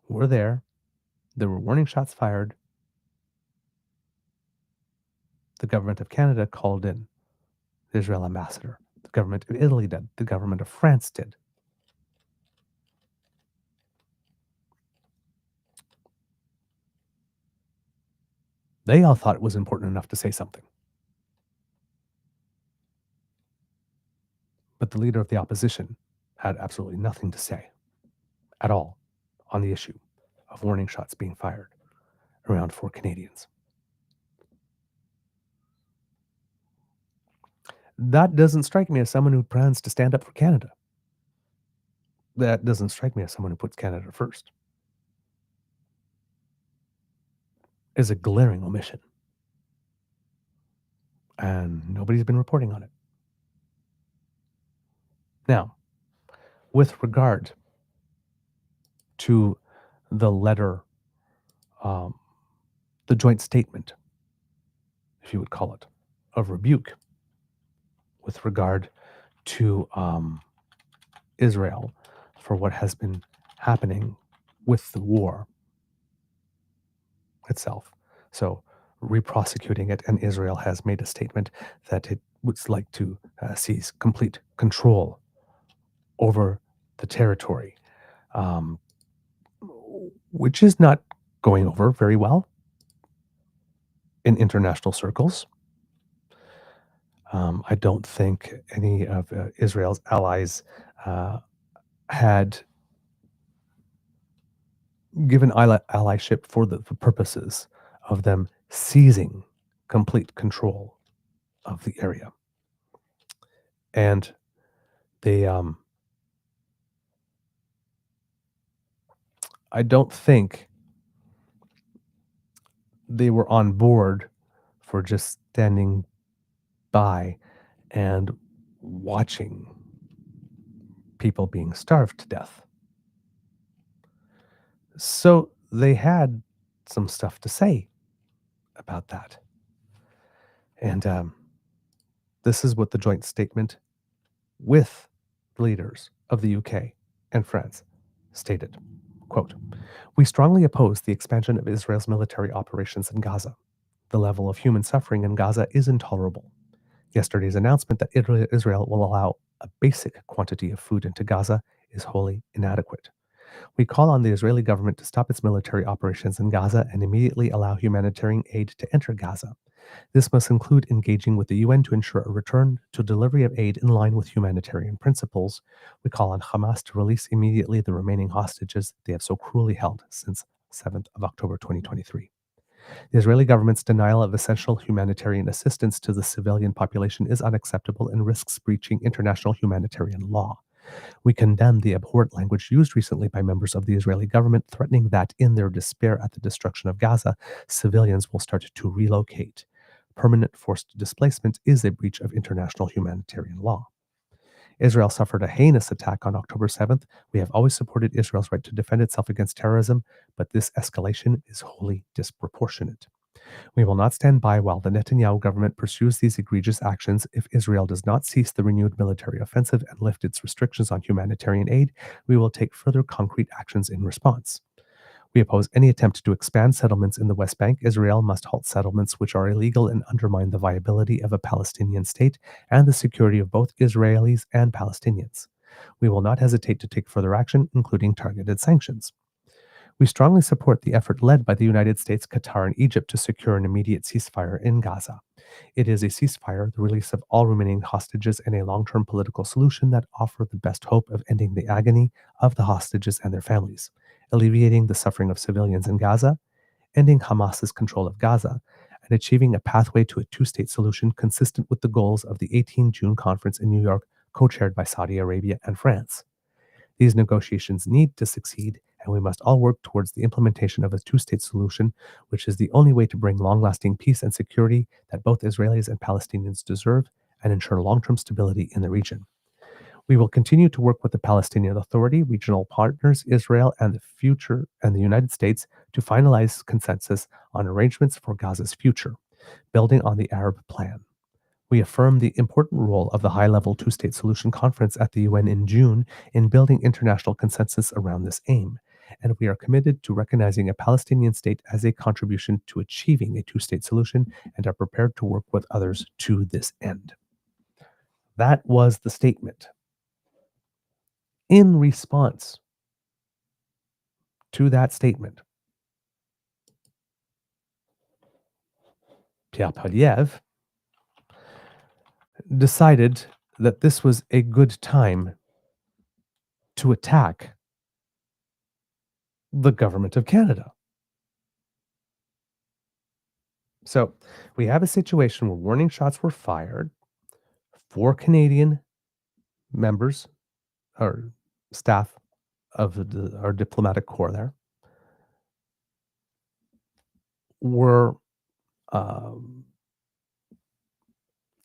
were there. There were warning shots fired. The government of Canada called in the Israel ambassador. The government of Italy did. The government of France did. They all thought it was important enough to say something. But the leader of the opposition had absolutely nothing to say at all on the issue of warning shots being fired around 4 Canadians. That doesn't strike me as someone who plans to stand up for Canada. That doesn't strike me as someone who puts Canada first. Is a glaring omission. And nobody's been reporting on it. Now, with regard to the letter, the joint statement, if you would call it, of rebuke with regard to Israel for what has been happening with the war itself. So re-prosecuting it, and Israel has made a statement that it would like to seize complete control over the territory, which is not going over very well in international circles. I don't think any of Israel's allies had given allyship for the purposes of them seizing complete control of the area. And they, I don't think they were on board for just standing by and watching people being starved to death. So they had some stuff to say about that. And this is what the joint statement with leaders of the UK and France stated. Quote, "We strongly oppose the expansion of Israel's military operations in Gaza. The level of human suffering in Gaza is intolerable. Yesterday's announcement that Israel will allow a basic quantity of food into Gaza is wholly inadequate. We call on the Israeli government to stop its military operations in Gaza and immediately allow humanitarian aid to enter Gaza. This must include engaging with the UN to ensure a return to delivery of aid in line with humanitarian principles. We call on Hamas to release immediately the remaining hostages they have so cruelly held since 7th of October 2023. The Israeli government's denial of essential humanitarian assistance to the civilian population is unacceptable and risks breaching international humanitarian law. We condemn the abhorrent language used recently by members of the Israeli government, threatening that, in their despair at the destruction of Gaza, civilians will start to relocate. Permanent forced displacement is a breach of international humanitarian law. Israel suffered a heinous attack on October 7th. We have always supported Israel's right to defend itself against terrorism, but this escalation is wholly disproportionate. We will not stand by while the Netanyahu government pursues these egregious actions. If Israel does not cease the renewed military offensive and lift its restrictions on humanitarian aid, we will take further concrete actions in response. We oppose any attempt to expand settlements in the West Bank. Israel must halt settlements which are illegal and undermine the viability of a Palestinian state and the security of both Israelis and Palestinians. We will not hesitate to take further action, including targeted sanctions. We strongly support the effort led by the United States, Qatar, and Egypt to secure an immediate ceasefire in Gaza. It is a ceasefire, the release of all remaining hostages, and a long-term political solution that offer the best hope of ending the agony of the hostages and their families, alleviating the suffering of civilians in Gaza, ending Hamas's control of Gaza, and achieving a pathway to a two-state solution consistent with the goals of the 18 June conference in New York, co-chaired by Saudi Arabia and France. These negotiations need to succeed, and we must all work towards the implementation of a two-state solution, which is the only way to bring long-lasting peace and security that both Israelis and Palestinians deserve and ensure long-term stability in the region. We will continue to work with the Palestinian Authority, regional partners, Israel, and the United States to finalize consensus on arrangements for Gaza's future, building on the Arab Plan. We affirm the important role of the high-level two-state solution conference at the UN in June in building international consensus around this aim, and we are committed to recognizing a Palestinian state as a contribution to achieving a two-state solution and are prepared to work with others to this end." That was the statement. In response to that statement, Pierre Poilièvre decided that this was a good time to attack the government of Canada. So we have a situation where warning shots were fired. 4 Canadian members or staff of our diplomatic corps there were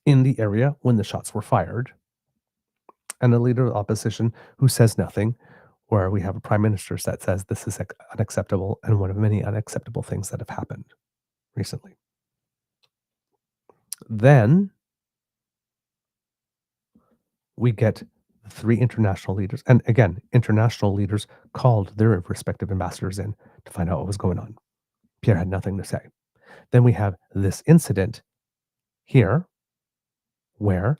in the area when the shots were fired, and a leader of the opposition who says nothing, where we have a prime minister that says this is unacceptable and one of many unacceptable things that have happened recently. Then we get 3 international leaders, and again, international leaders called their respective ambassadors in to find out what was going on. Pierre had nothing to say. Then we have this incident here where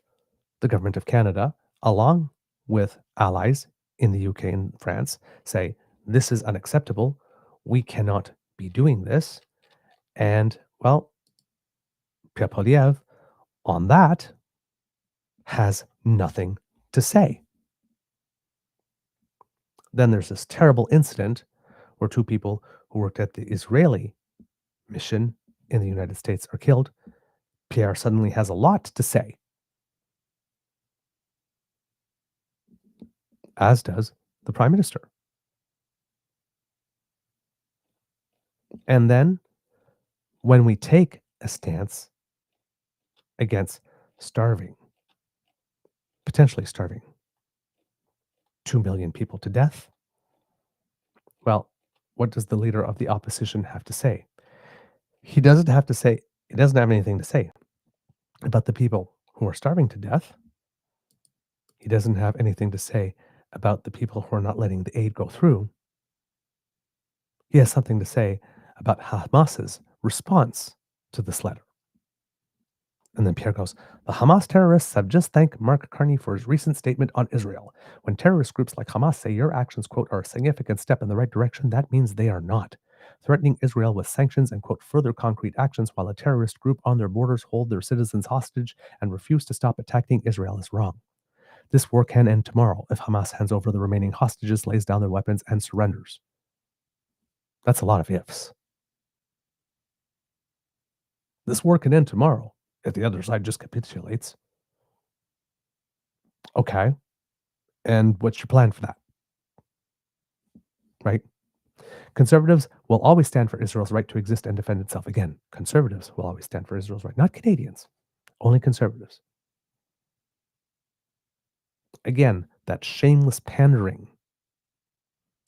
the government of Canada, along with allies in the UK and France, say, this is unacceptable. We cannot be doing this. And, well, Pierre Poilièvre on that has nothing to say. Then there's this terrible incident where 2 people who worked at the Israeli mission in the United States are killed. Pierre suddenly has a lot to say, as does the Prime Minister. And then when we take a stance against potentially starving 2 million people to death, well, what does the leader of the opposition have to say? He doesn't have anything to say about the people who are starving to death. He doesn't have anything to say about the people who are not letting the aid go through. He has something to say about Hamas's response to this letter. And then Pierre goes, the Hamas terrorists have just thanked Mark Carney for his recent statement on Israel. When terrorist groups like Hamas say your actions, quote, are a significant step in the right direction, that means they are not. Threatening Israel with sanctions and, quote, further concrete actions while a terrorist group on their borders hold their citizens hostage and refuse to stop attacking Israel is wrong. This war can end tomorrow if Hamas hands over the remaining hostages, lays down their weapons, and surrenders. That's a lot of ifs. This war can end tomorrow if the other side just capitulates. Okay. And what's your plan for that? Right? Conservatives will always stand for Israel's right to exist and defend itself. Again, conservatives will always stand for Israel's right, not Canadians, only conservatives. Again, that shameless pandering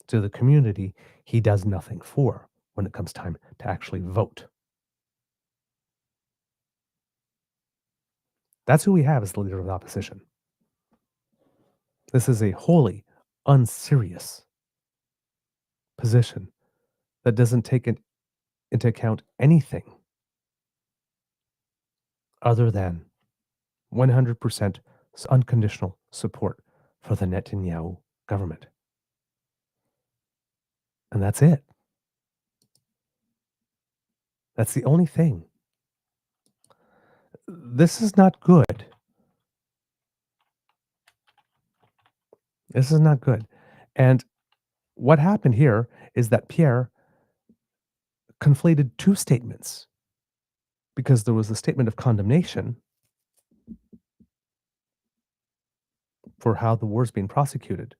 to the community he does nothing for when it comes time to actually vote. That's who we have as the leader of the opposition. This is a wholly unserious position that doesn't take into account anything other than 100% unconditional support for the Netanyahu government. And that's it. That's the only thing. This is not good. This is not good. And what happened here is that Pierre conflated two statements, because there was a statement of condemnation for how the war is being prosecuted.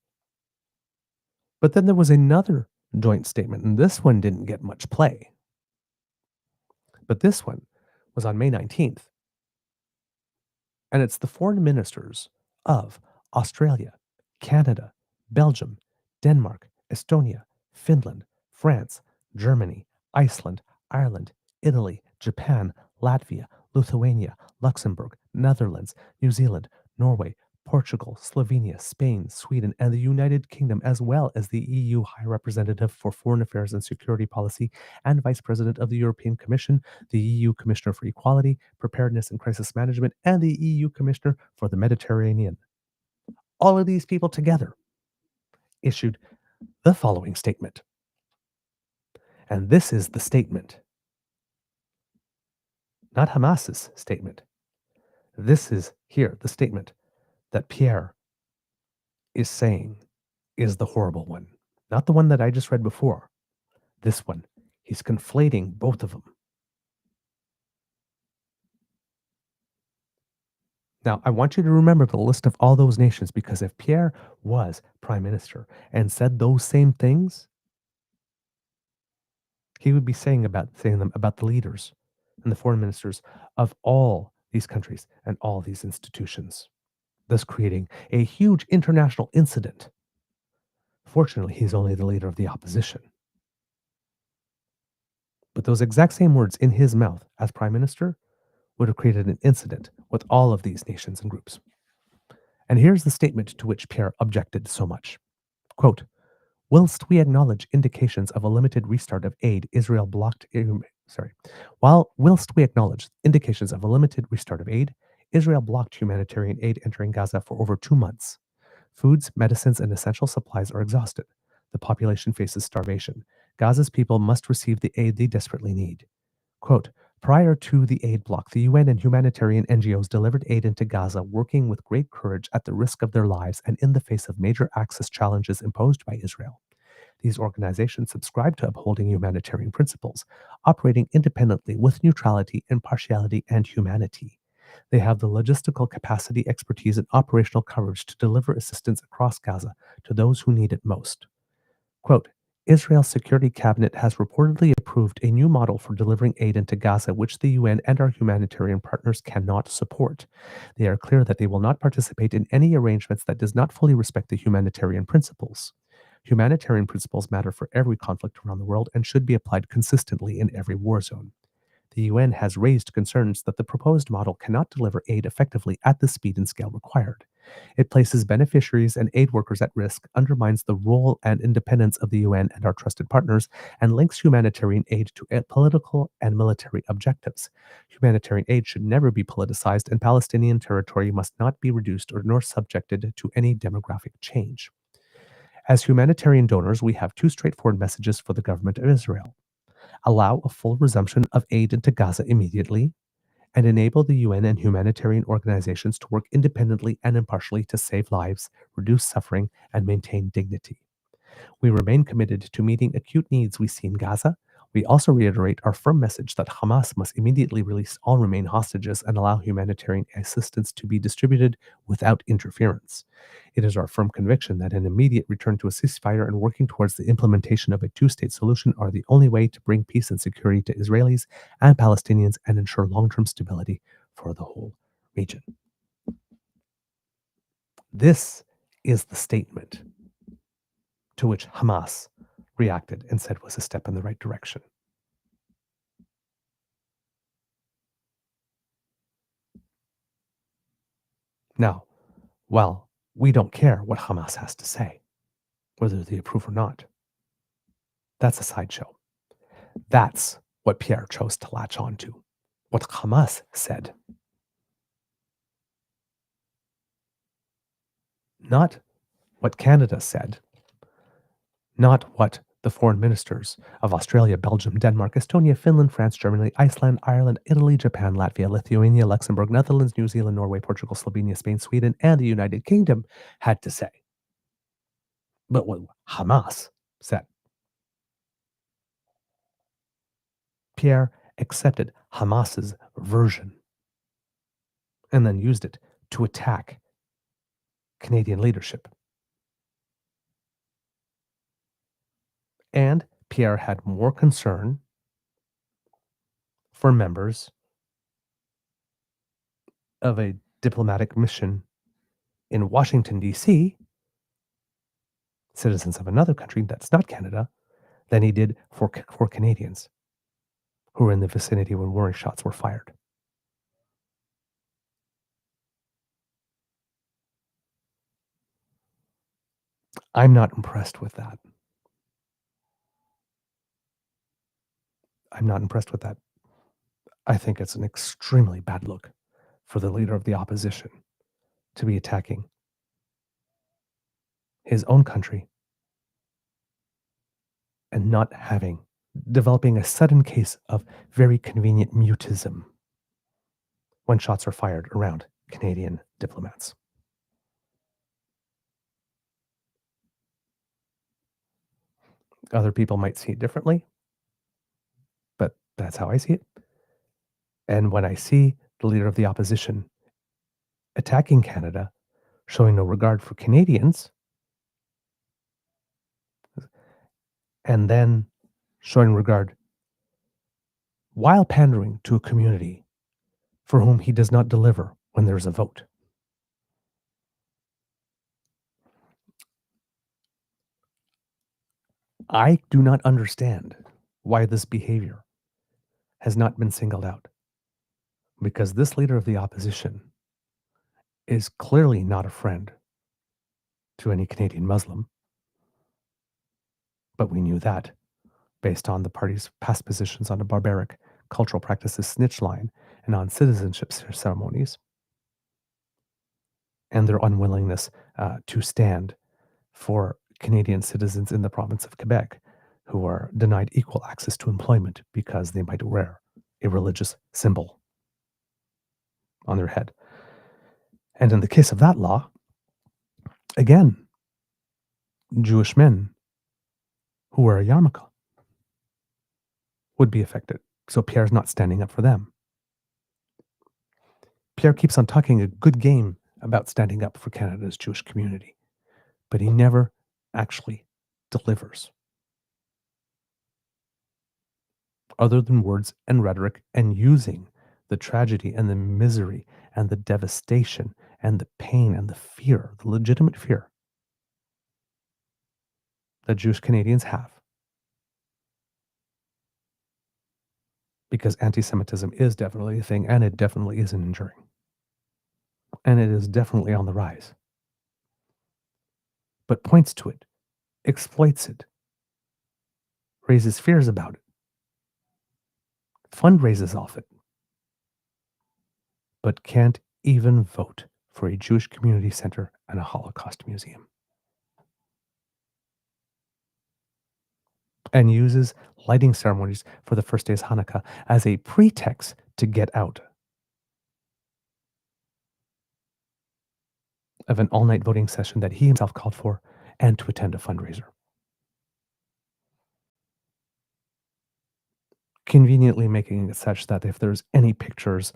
But then there was another joint statement, and this one didn't get much play. But this one was on May 19th. And it's the foreign ministers of Australia, Canada, Belgium, Denmark, Estonia, Finland, France, Germany, Iceland, Ireland, Italy, Japan, Latvia, Lithuania, Luxembourg, Netherlands, New Zealand, Norway, Portugal, Slovenia, Spain, Sweden, and the United Kingdom, as well as the EU High Representative for Foreign Affairs and Security Policy and Vice President of the European Commission, the EU Commissioner for Equality, Preparedness and Crisis Management, and the EU Commissioner for the Mediterranean. All of these people together issued the following statement. And this is the statement. Not Hamas's statement. This is here, the statement that Pierre is saying is the horrible one. Not the one that I just read before. This one. He's conflating both of them. Now, I want you to remember the list of all those nations, because if Pierre was prime minister and said those same things, he would be saying them about the leaders and the foreign ministers of all these countries and all these institutions, thus creating a huge international incident. Fortunately, he's only the leader of the opposition. But those exact same words in his mouth as prime minister would have created an incident with all of these nations and groups. And here's the statement to which Pierre objected so much. Quote, whilst we acknowledge indications of a limited restart of aid, Israel blocked humanitarian aid entering Gaza for over 2 months. Foods, medicines, and essential supplies are exhausted. The population faces starvation. Gaza's people must receive the aid they desperately need. Quote, prior to the aid block, the UN and humanitarian NGOs delivered aid into Gaza, working with great courage at the risk of their lives and in the face of major access challenges imposed by Israel. These organizations subscribe to upholding humanitarian principles, operating independently with neutrality, impartiality, and humanity. They have the logistical capacity, expertise, and operational courage to deliver assistance across Gaza to those who need it most. Quote, Israel's security cabinet has reportedly approved approved a new model for delivering aid into Gaza, which the UN and our humanitarian partners cannot support. They are clear that they will not participate in any arrangements that does not fully respect the humanitarian principles. Humanitarian principles matter for every conflict around the world and should be applied consistently in every war zone. The UN has raised concerns that the proposed model cannot deliver aid effectively at the speed and scale required. It places beneficiaries and aid workers at risk, undermines the role and independence of the UN and our trusted partners, and links humanitarian aid to political and military objectives. Humanitarian aid should never be politicized, and Palestinian territory must not be reduced or nor subjected to any demographic change. As humanitarian donors, we have two straightforward messages for the government of Israel. Allow a full resumption of aid into Gaza immediately, and enable the UN and humanitarian organizations to work independently and impartially to save lives, reduce suffering, and maintain dignity. We remain committed to meeting acute needs we see in Gaza. We also reiterate our firm message that Hamas must immediately release all remaining hostages and allow humanitarian assistance to be distributed without interference. It is our firm conviction that an immediate return to a ceasefire and working towards the implementation of a two-state solution are the only way to bring peace and security to Israelis and Palestinians and ensure long-term stability for the whole region. This is the statement to which Hamas reacted and said was a step in the right direction. Now, while we don't care what Hamas has to say, whether they approve or not, that's a sideshow. That's what Pierre chose to latch on to, what Hamas said. Not what Canada said, not what the foreign ministers of Australia, Belgium, Denmark, Estonia, Finland, France, Germany, Iceland, Ireland, Italy, Japan, Latvia, Lithuania, Luxembourg, Netherlands, New Zealand, Norway, Portugal, Slovenia, Spain, Sweden, and the United Kingdom had to say. But what Hamas said. Pierre accepted Hamas's version and then used it to attack Canadian leadership. And Pierre had more concern for members of a diplomatic mission in Washington, D.C., citizens of another country that's not Canada, than he did for Canadians who were in the vicinity when warning shots were fired. I'm not impressed with that. I'm not impressed with that. I think it's an extremely bad look for the leader of the opposition to be attacking his own country and not developing a sudden case of very convenient mutism when shots are fired around Canadian diplomats. Other people might see it differently, but that's how I see it. And when I see the leader of the opposition attacking Canada, showing no regard for Canadians, and then showing regard while pandering to a community for whom he does not deliver when there's a vote. I do not understand why this behavior has not been singled out, because this leader of the opposition is clearly not a friend to any Canadian Muslim. But we knew that based on the party's past positions on a barbaric cultural practices snitch line and on citizenship ceremonies, and their unwillingness to stand for Canadian citizens in the province of Quebec who are denied equal access to employment because they might wear a religious symbol on their head. And in the case of that law, again, Jewish men who wear a yarmulke would be affected. So Pierre's not standing up for them. Pierre keeps on talking a good game about standing up for Canada's Jewish community, but he never actually delivers. other than words and rhetoric, and using the tragedy and the misery and the devastation and the pain and the fear, the legitimate fear that Jewish Canadians have. Because anti-Semitism is definitely a thing, and it definitely is enduring. And it is definitely on the rise. But points to it, exploits it, raises fears about it, fundraises off it, but can't even vote for a Jewish community center and a Holocaust museum. And uses lighting ceremonies for the first days of Hanukkah as a pretext to get out of an all-night voting session that he himself called for and to attend a fundraiser. Conveniently making it such that if there's any pictures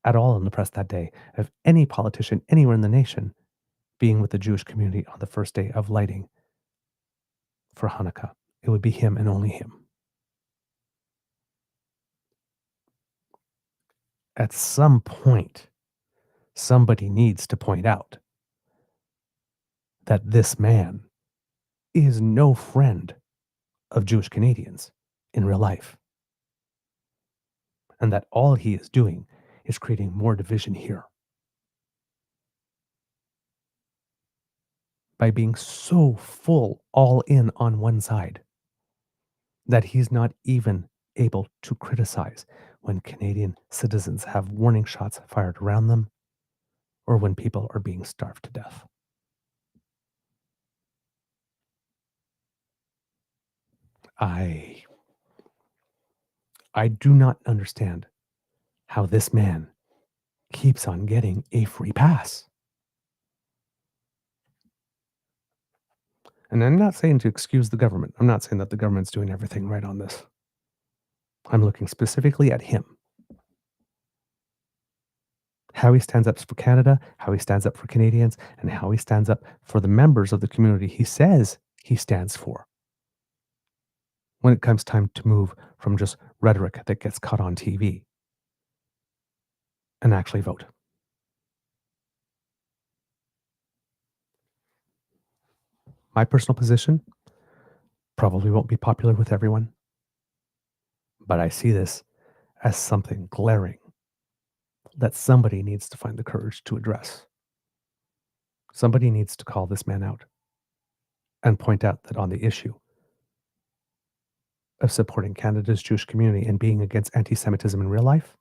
at all in the press that day of any politician anywhere in the nation being with the Jewish community on the first day of lighting for Hanukkah, it would be him and only him. At some point, somebody needs to point out that this man is no friend of Jewish Canadians in real life. And that all he is doing is creating more division here. By being so full all in on one side that he's not even able to criticize when Canadian citizens have warning shots fired around them or when people are being starved to death. I do not understand how this man keeps on getting a free pass. And I'm not saying to excuse the government. I'm not saying that the government's doing everything right on this. I'm looking specifically at him. How he stands up for Canada, how he stands up for Canadians, and how he stands up for the members of the community he says he stands for. When it comes time to move from just rhetoric that gets caught on TV and actually vote. My personal position probably won't be popular with everyone, but I see this as something glaring that somebody needs to find the courage to address. Somebody needs to call this man out and point out that on the issue of supporting Canada's Jewish community and being against anti-Semitism in real life,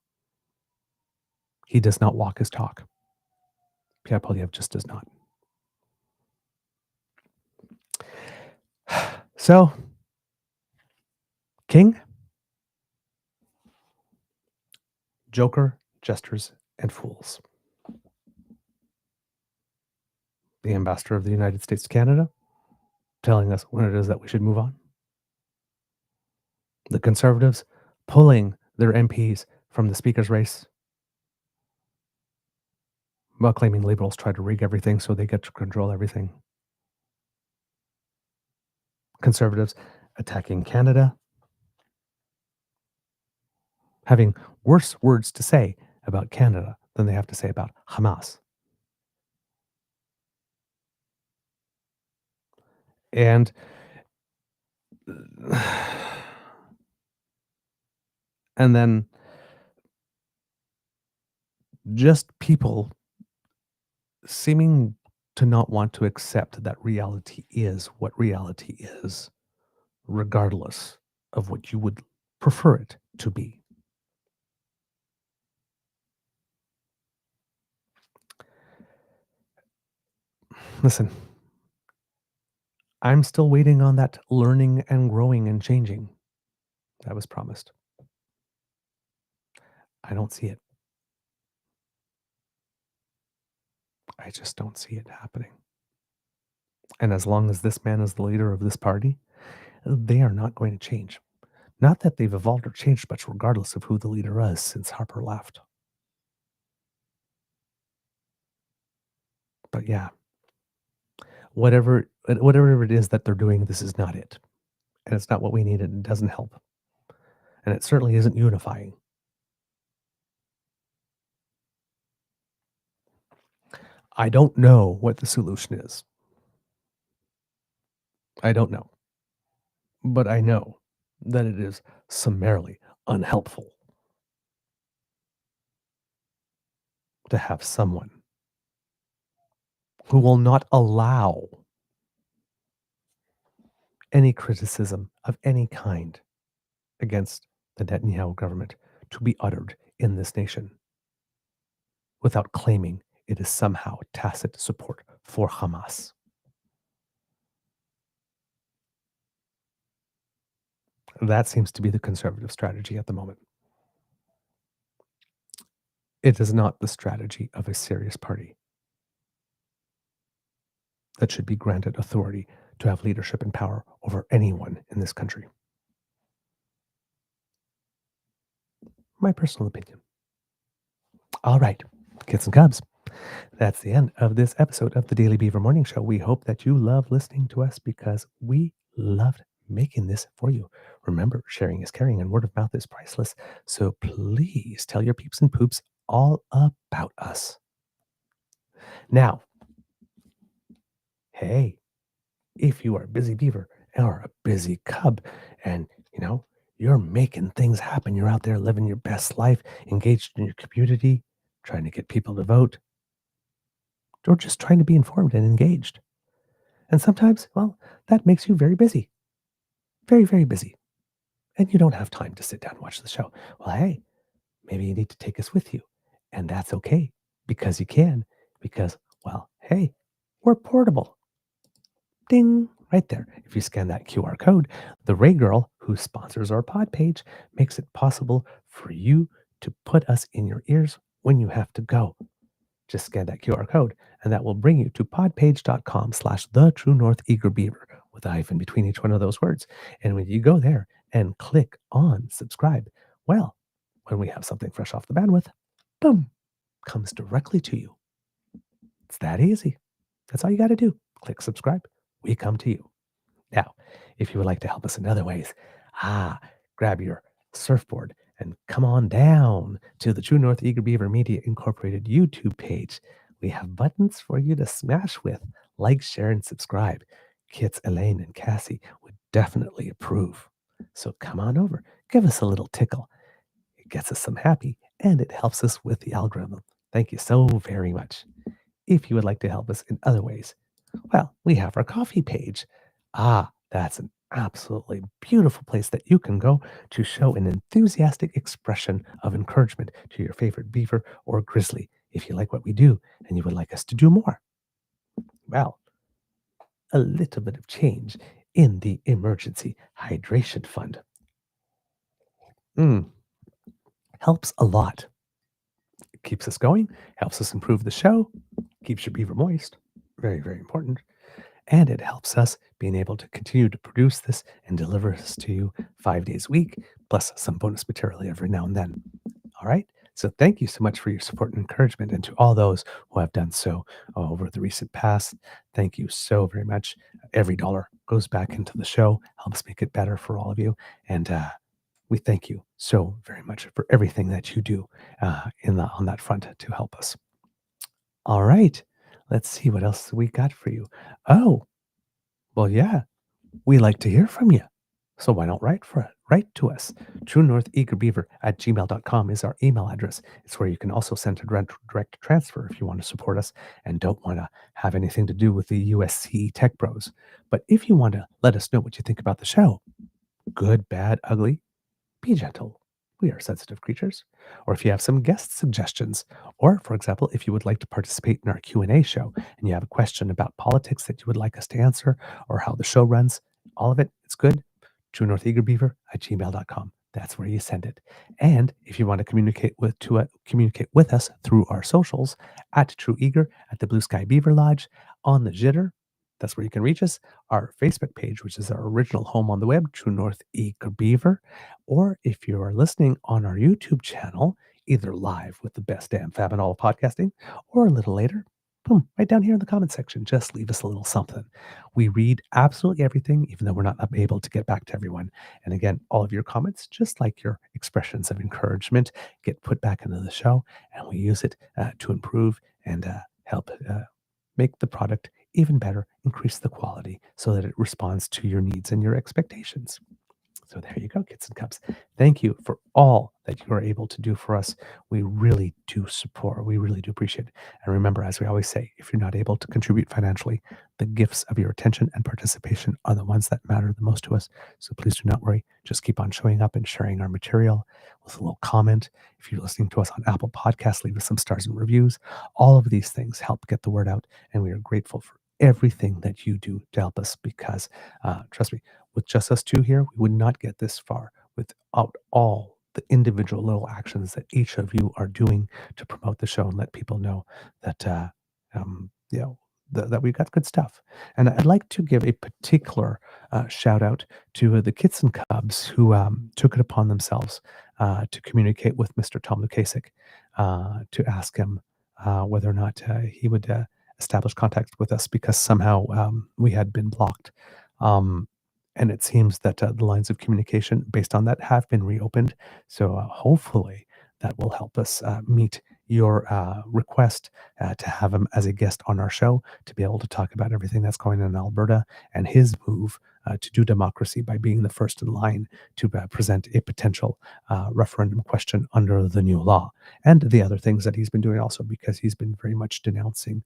he does not walk his talk. Pierre Poilièvre just does not. So, King, Joker, Jesters, and Fools. The ambassador of the United States to Canada telling us when it is that we should move on. The Conservatives pulling their MPs from the Speaker's race while claiming Liberals try to rig everything so they get to control everything. Conservatives attacking Canada, having worse words to say about Canada than they have to say about Hamas. And then just people seeming to not want to accept that reality is what reality is, regardless of what you would prefer it to be. Listen, I'm still waiting on that learning and growing and changing that was promised. I don't see it. I just don't see it happening. And as long as this man is the leader of this party, they are not going to change. Not that they've evolved or changed much, regardless of who the leader is since Harper left. But yeah, whatever it is that they're doing, this is not it. And it's not what we needed. It doesn't help. and it certainly isn't unifying. I don't know what the solution is. I don't know. But I know that it is summarily unhelpful to have someone who will not allow any criticism of any kind against the Netanyahu government to be uttered in this nation without claiming it is somehow tacit support for Hamas. That seems to be the conservative strategy at the moment. It is not the strategy of a serious party that should be granted authority to have leadership and power over anyone in this country. My personal opinion. All right, kids and cubs, that's the end of this episode of the Daily Beaver Morning Show. We hope that you love listening to us because we loved making this for you. Remember, sharing is caring and word of mouth is priceless. So please tell your peeps and poops all about us. Now, hey, if you are a busy beaver or a busy cub and, you're making things happen, you're out there living your best life, engaged in your community, trying to get people to vote, or just trying to be informed and engaged. And sometimes, that makes you very busy. Very, very busy. And you don't have time to sit down and watch the show. Well, hey, maybe you need to take us with you. And that's okay, because you can. Because, hey, we're portable. Ding, right there. If you scan that QR code, the Ray Girl, who sponsors our pod page, makes it possible for you to put us in your ears when you have to go. Just scan that QR code, and that will bring you to podpage.com/thetruenortheagerbeaver with a hyphen between each one of those words. And when you go there and click on subscribe, when we have something fresh off the bandwidth, boom, comes directly to you. It's that easy. That's all you got to do. Click subscribe. We come to you. Now, if you would like to help us in other ways, grab your surfboard and come on down to the True North Eager Beaver Media Incorporated YouTube page. We have buttons for you to smash with. Like, share, and subscribe. Kits, Elaine, and Cassie would definitely approve. So come on over. Give us a little tickle. It gets us some happy, and it helps us with the algorithm. Thank you so very much. If you would like to help us in other ways, we have our coffee page. That's an absolutely beautiful place that you can go to show an enthusiastic expression of encouragement to your favorite beaver or grizzly if you like what we do and you would like us to do more. A little bit of change in the emergency hydration fund. Helps a lot. It keeps us going, helps us improve the show, keeps your beaver moist. Very, very important. And it helps us being able to continue to produce this and deliver this to you 5 days a week, plus some bonus material every now and then. All right. So thank you so much for your support and encouragement, and to all those who have done so over the recent past. Thank you so very much. Every dollar goes back into the show, helps make it better for all of you. And we thank you so very much for everything that you do on that front to help us. All right. Let's see what else we got for you. We like to hear from you. So why not write to us? TrueNorthEagerBeaver@gmail.com is our email address. It's where you can also send a direct transfer if you want to support us and don't want to have anything to do with the USC Tech Bros. But if you want to let us know what you think about the show, good, bad, ugly, be gentle. We are sensitive creatures. Or if you have some guest suggestions, or, for example, if you would like to participate in our Q&A show and you have a question about politics that you would like us to answer or how the show runs, all of it, it's good. TrueNorthEagerBeaver@gmail.com. That's where you send it. And if you want to communicate with us through our socials, @TrueEager, at the Blue Sky Beaver Lodge, on the Jitter, that's where you can reach us. Our Facebook page, which is our original home on the web, True North Eager Beaver. Or if you are listening on our YouTube channel, either live with the best damn fab in all of podcasting, or a little later, boom, right down here in the comment section. Just leave us a little something. We read absolutely everything, even though we're not able to get back to everyone. And again, all of your comments, just like your expressions of encouragement, get put back into the show, and we use it to improve and help make the product even better, increase the quality so that it responds to your needs and your expectations. So there you go, kids and cubs. Thank you for all that you are able to do for us. We really do support. We really do appreciate it. And remember, as we always say, if you're not able to contribute financially, the gifts of your attention and participation are the ones that matter the most to us. So please do not worry. Just keep on showing up and sharing our material with a little comment. If you're listening to us on Apple Podcasts, leave us some stars and reviews. All of these things help get the word out, and we are grateful for everything that you do to help us because, trust me, with just us two here, we would not get this far without all the individual little actions that each of you are doing to promote the show and let people know that that we've got good stuff. And I'd like to give a particular shout out to the Kits and Cubs who took it upon themselves to communicate with Mr. Tom Lukasik to ask him whether or not he would establish contact with us because somehow we had been blocked. And it seems that the lines of communication based on that have been reopened. So hopefully that will help us meet your request to have him as a guest on our show to be able to talk about everything that's going on in Alberta and his move to do democracy by being the first in line to present a potential referendum question under the new law, and the other things that he's been doing also, because he's been very much denouncing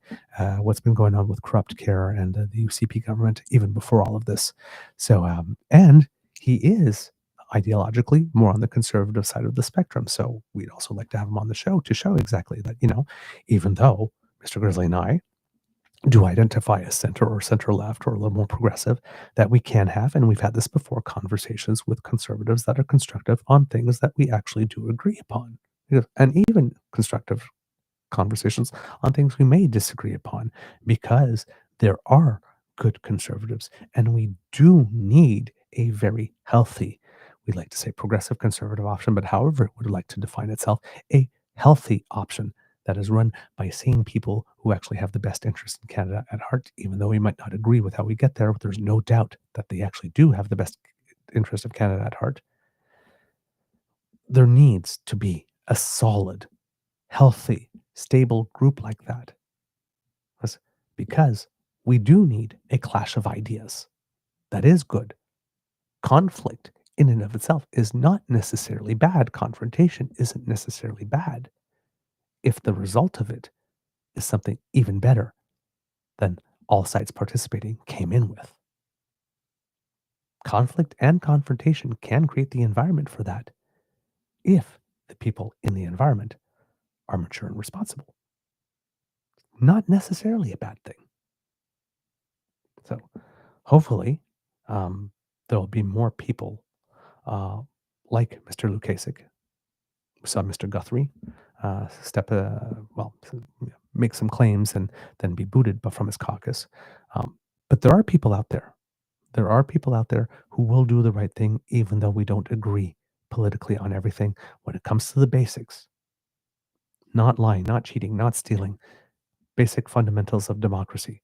what's been going on with corrupt care and the UCP government even before all of this. So, and he is ideologically more on the conservative side of the spectrum. So we'd also like to have him on the show to show exactly that, even though Mr. Grizzly and I do identify as center or center left or a little more progressive, that we can have, and we've had this before, conversations with conservatives that are constructive on things that we actually do agree upon, and even constructive conversations on things we may disagree upon, because there are good conservatives, and we do need a very healthy, we'd like to say progressive conservative option, but however it would like to define itself, a healthy option that is run by sane people who actually have the best interest in Canada at heart. Even though we might not agree with how we get there, there's no doubt that they actually do have the best interest of Canada at heart. There needs to be a solid, healthy, stable group like that. Because we do need a clash of ideas. That is good. Conflict in and of itself is not necessarily bad. Confrontation isn't necessarily bad if the result of it is something even better than all sides participating came in with. Conflict and confrontation can create the environment for that if the people in the environment are mature and responsible. Not necessarily a bad thing. So hopefully there will be more people like Mr. Lukasik. We saw Mr. Guthrie make some claims and then be booted from his caucus. But there are people out there. There are people out there who will do the right thing, even though we don't agree politically on everything when it comes to the basics. Not lying, not cheating, not stealing. Basic fundamentals of democracy.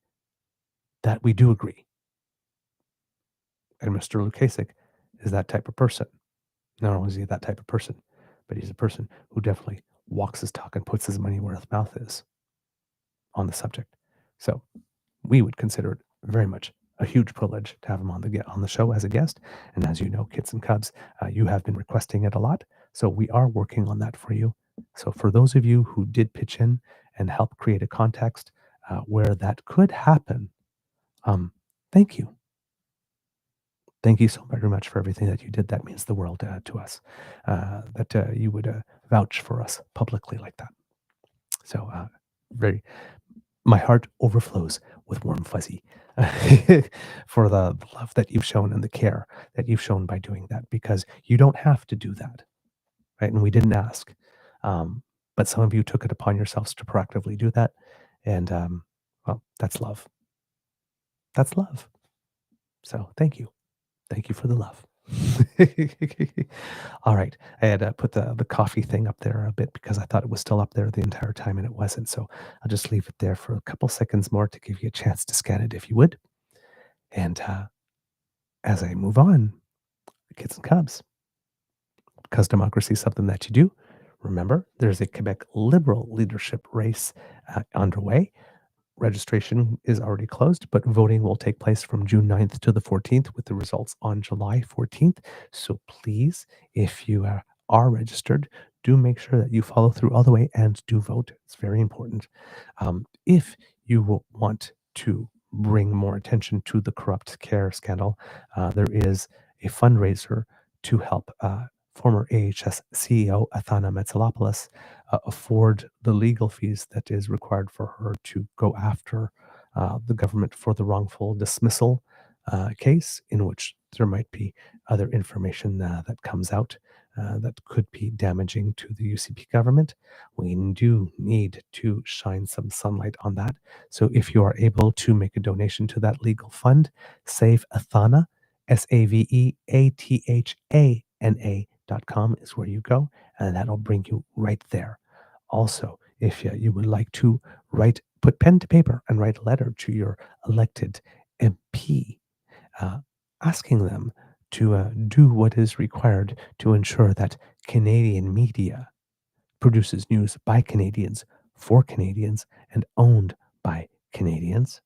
That we do agree. And Mr. Lukasik is that type of person. Not only is he that type of person, but he's a person who definitely walks his talk and puts his money where his mouth is on the subject. So we would consider it very much a huge privilege to have him on the show as a guest. And as you know, Kits and Cubs, you have been requesting it a lot. So we are working on that for you. So for those of you who did pitch in and help create a context where that could happen, thank you. Thank you so very much for everything that you did. That means the world to us, that you would vouch for us publicly like that. So my heart overflows with warm fuzzy for the love that you've shown and the care that you've shown by doing that, because you don't have to do that, right? And we didn't ask, but some of you took it upon yourselves to proactively do that. And well, that's love. That's love. So thank you. Thank you for the love. All right. I had put the coffee thing up there a bit because I thought it was still up there the entire time and it wasn't. So I'll just leave it there for a couple seconds more to give you a chance to scan it if you would. And as I move on, kids and cubs, because democracy is something that you do, remember there's a Quebec Liberal leadership race underway. Registration is already closed, but voting will take place from June 9th to the 14th with the results on July 14th. So please, if you are registered, do make sure that you follow through all the way and do vote. It's very important. If you will want to bring more attention to the corrupt care scandal, there is a fundraiser to help former AHS CEO Athana Metsalopoulos afford the legal fees that is required for her to go after the government for the wrongful dismissal case, in which there might be other information that comes out that could be damaging to the UCP government. We do need to shine some sunlight on that. So if you are able to make a donation to that legal fund, Save Athana, SAVEATHANA.com is where you go, and that'll bring you right there. Also, if you would like to put pen to paper and write a letter to your elected MP, asking them to do what is required to ensure that Canadian media produces news by Canadians, for Canadians, and owned by Canadians,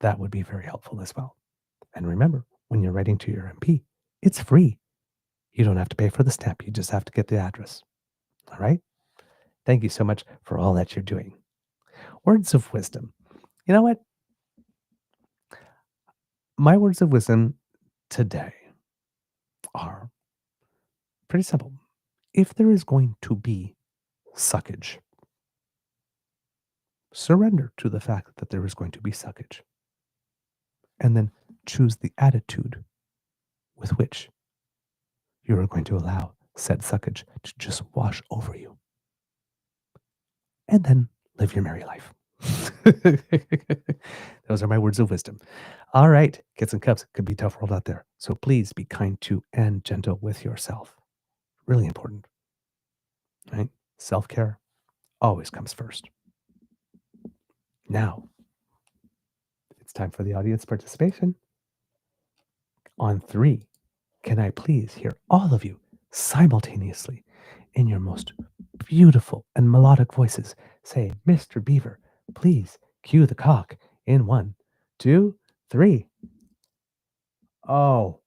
that would be very helpful as well. And remember, when you're writing to your MP, it's free. You don't have to pay for the stamp. You just have to get the address. All right? Thank you so much for all that you're doing. Words of wisdom. You know what? My words of wisdom today are pretty simple. If there is going to be suckage, surrender to the fact that there is going to be suckage. And then choose the attitude with which you are going to allow said suckage to just wash over you. And then live your merry life. Those are my words of wisdom. All right, kids and cubs, it could be a tough world out there. So please be kind to and gentle with yourself. Really important. Right? Self-care always comes first. Now, it's time for the audience participation. On 3, can I please hear all of you simultaneously in your most beautiful and melodic voices say, Mr. Beaver, please cue the cock in 1, 2, 3. Oh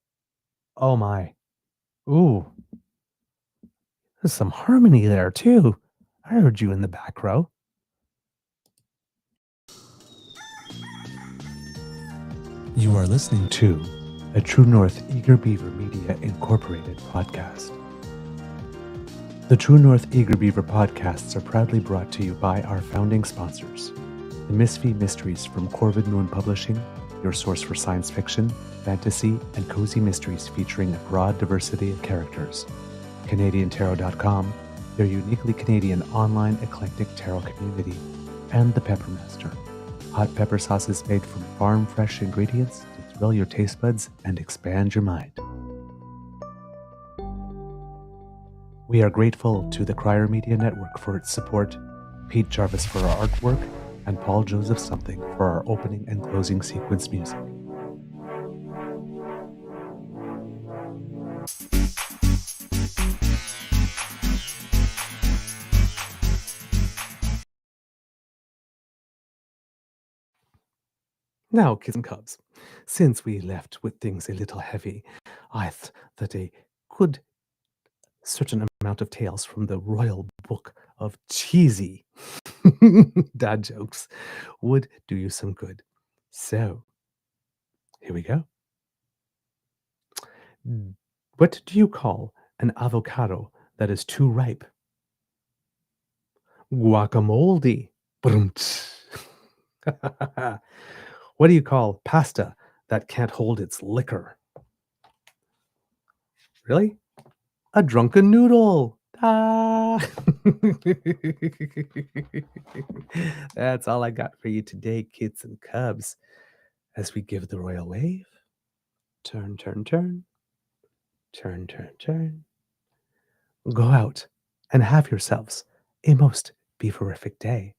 my. Ooh, there's some harmony there too. I heard you in the back row. You are listening to a True North Eager Beaver Media Incorporated podcast. The True North Eager Beaver podcasts are proudly brought to you by our founding sponsors, the Misfit Mysteries from Corvid Moon Publishing, your source for science fiction, fantasy, and cozy mysteries featuring a broad diversity of characters, CanadianTarot.com, their uniquely Canadian online eclectic tarot community, and the Pepper Master, hot pepper sauces made from farm-fresh ingredients to thrill your taste buds and expand your mind. We are grateful to the Crier Media Network for its support, Pete Jarvis for our artwork, and Paul Joseph Something for our opening and closing sequence music. Now, kids and cubs, since we left with things a little heavy, I thought that a good certain amount of tales from the royal book of cheesy dad jokes would do you some good. So, here we go. What do you call an avocado that is too ripe? Guacamole. What do you call pasta that can't hold its liquor? Really? A drunken noodle. Ah. That's all I got for you today, kids and cubs. As we give the royal wave, turn, turn, turn, Turn, turn, turn. Go out and have yourselves a most beaverific day.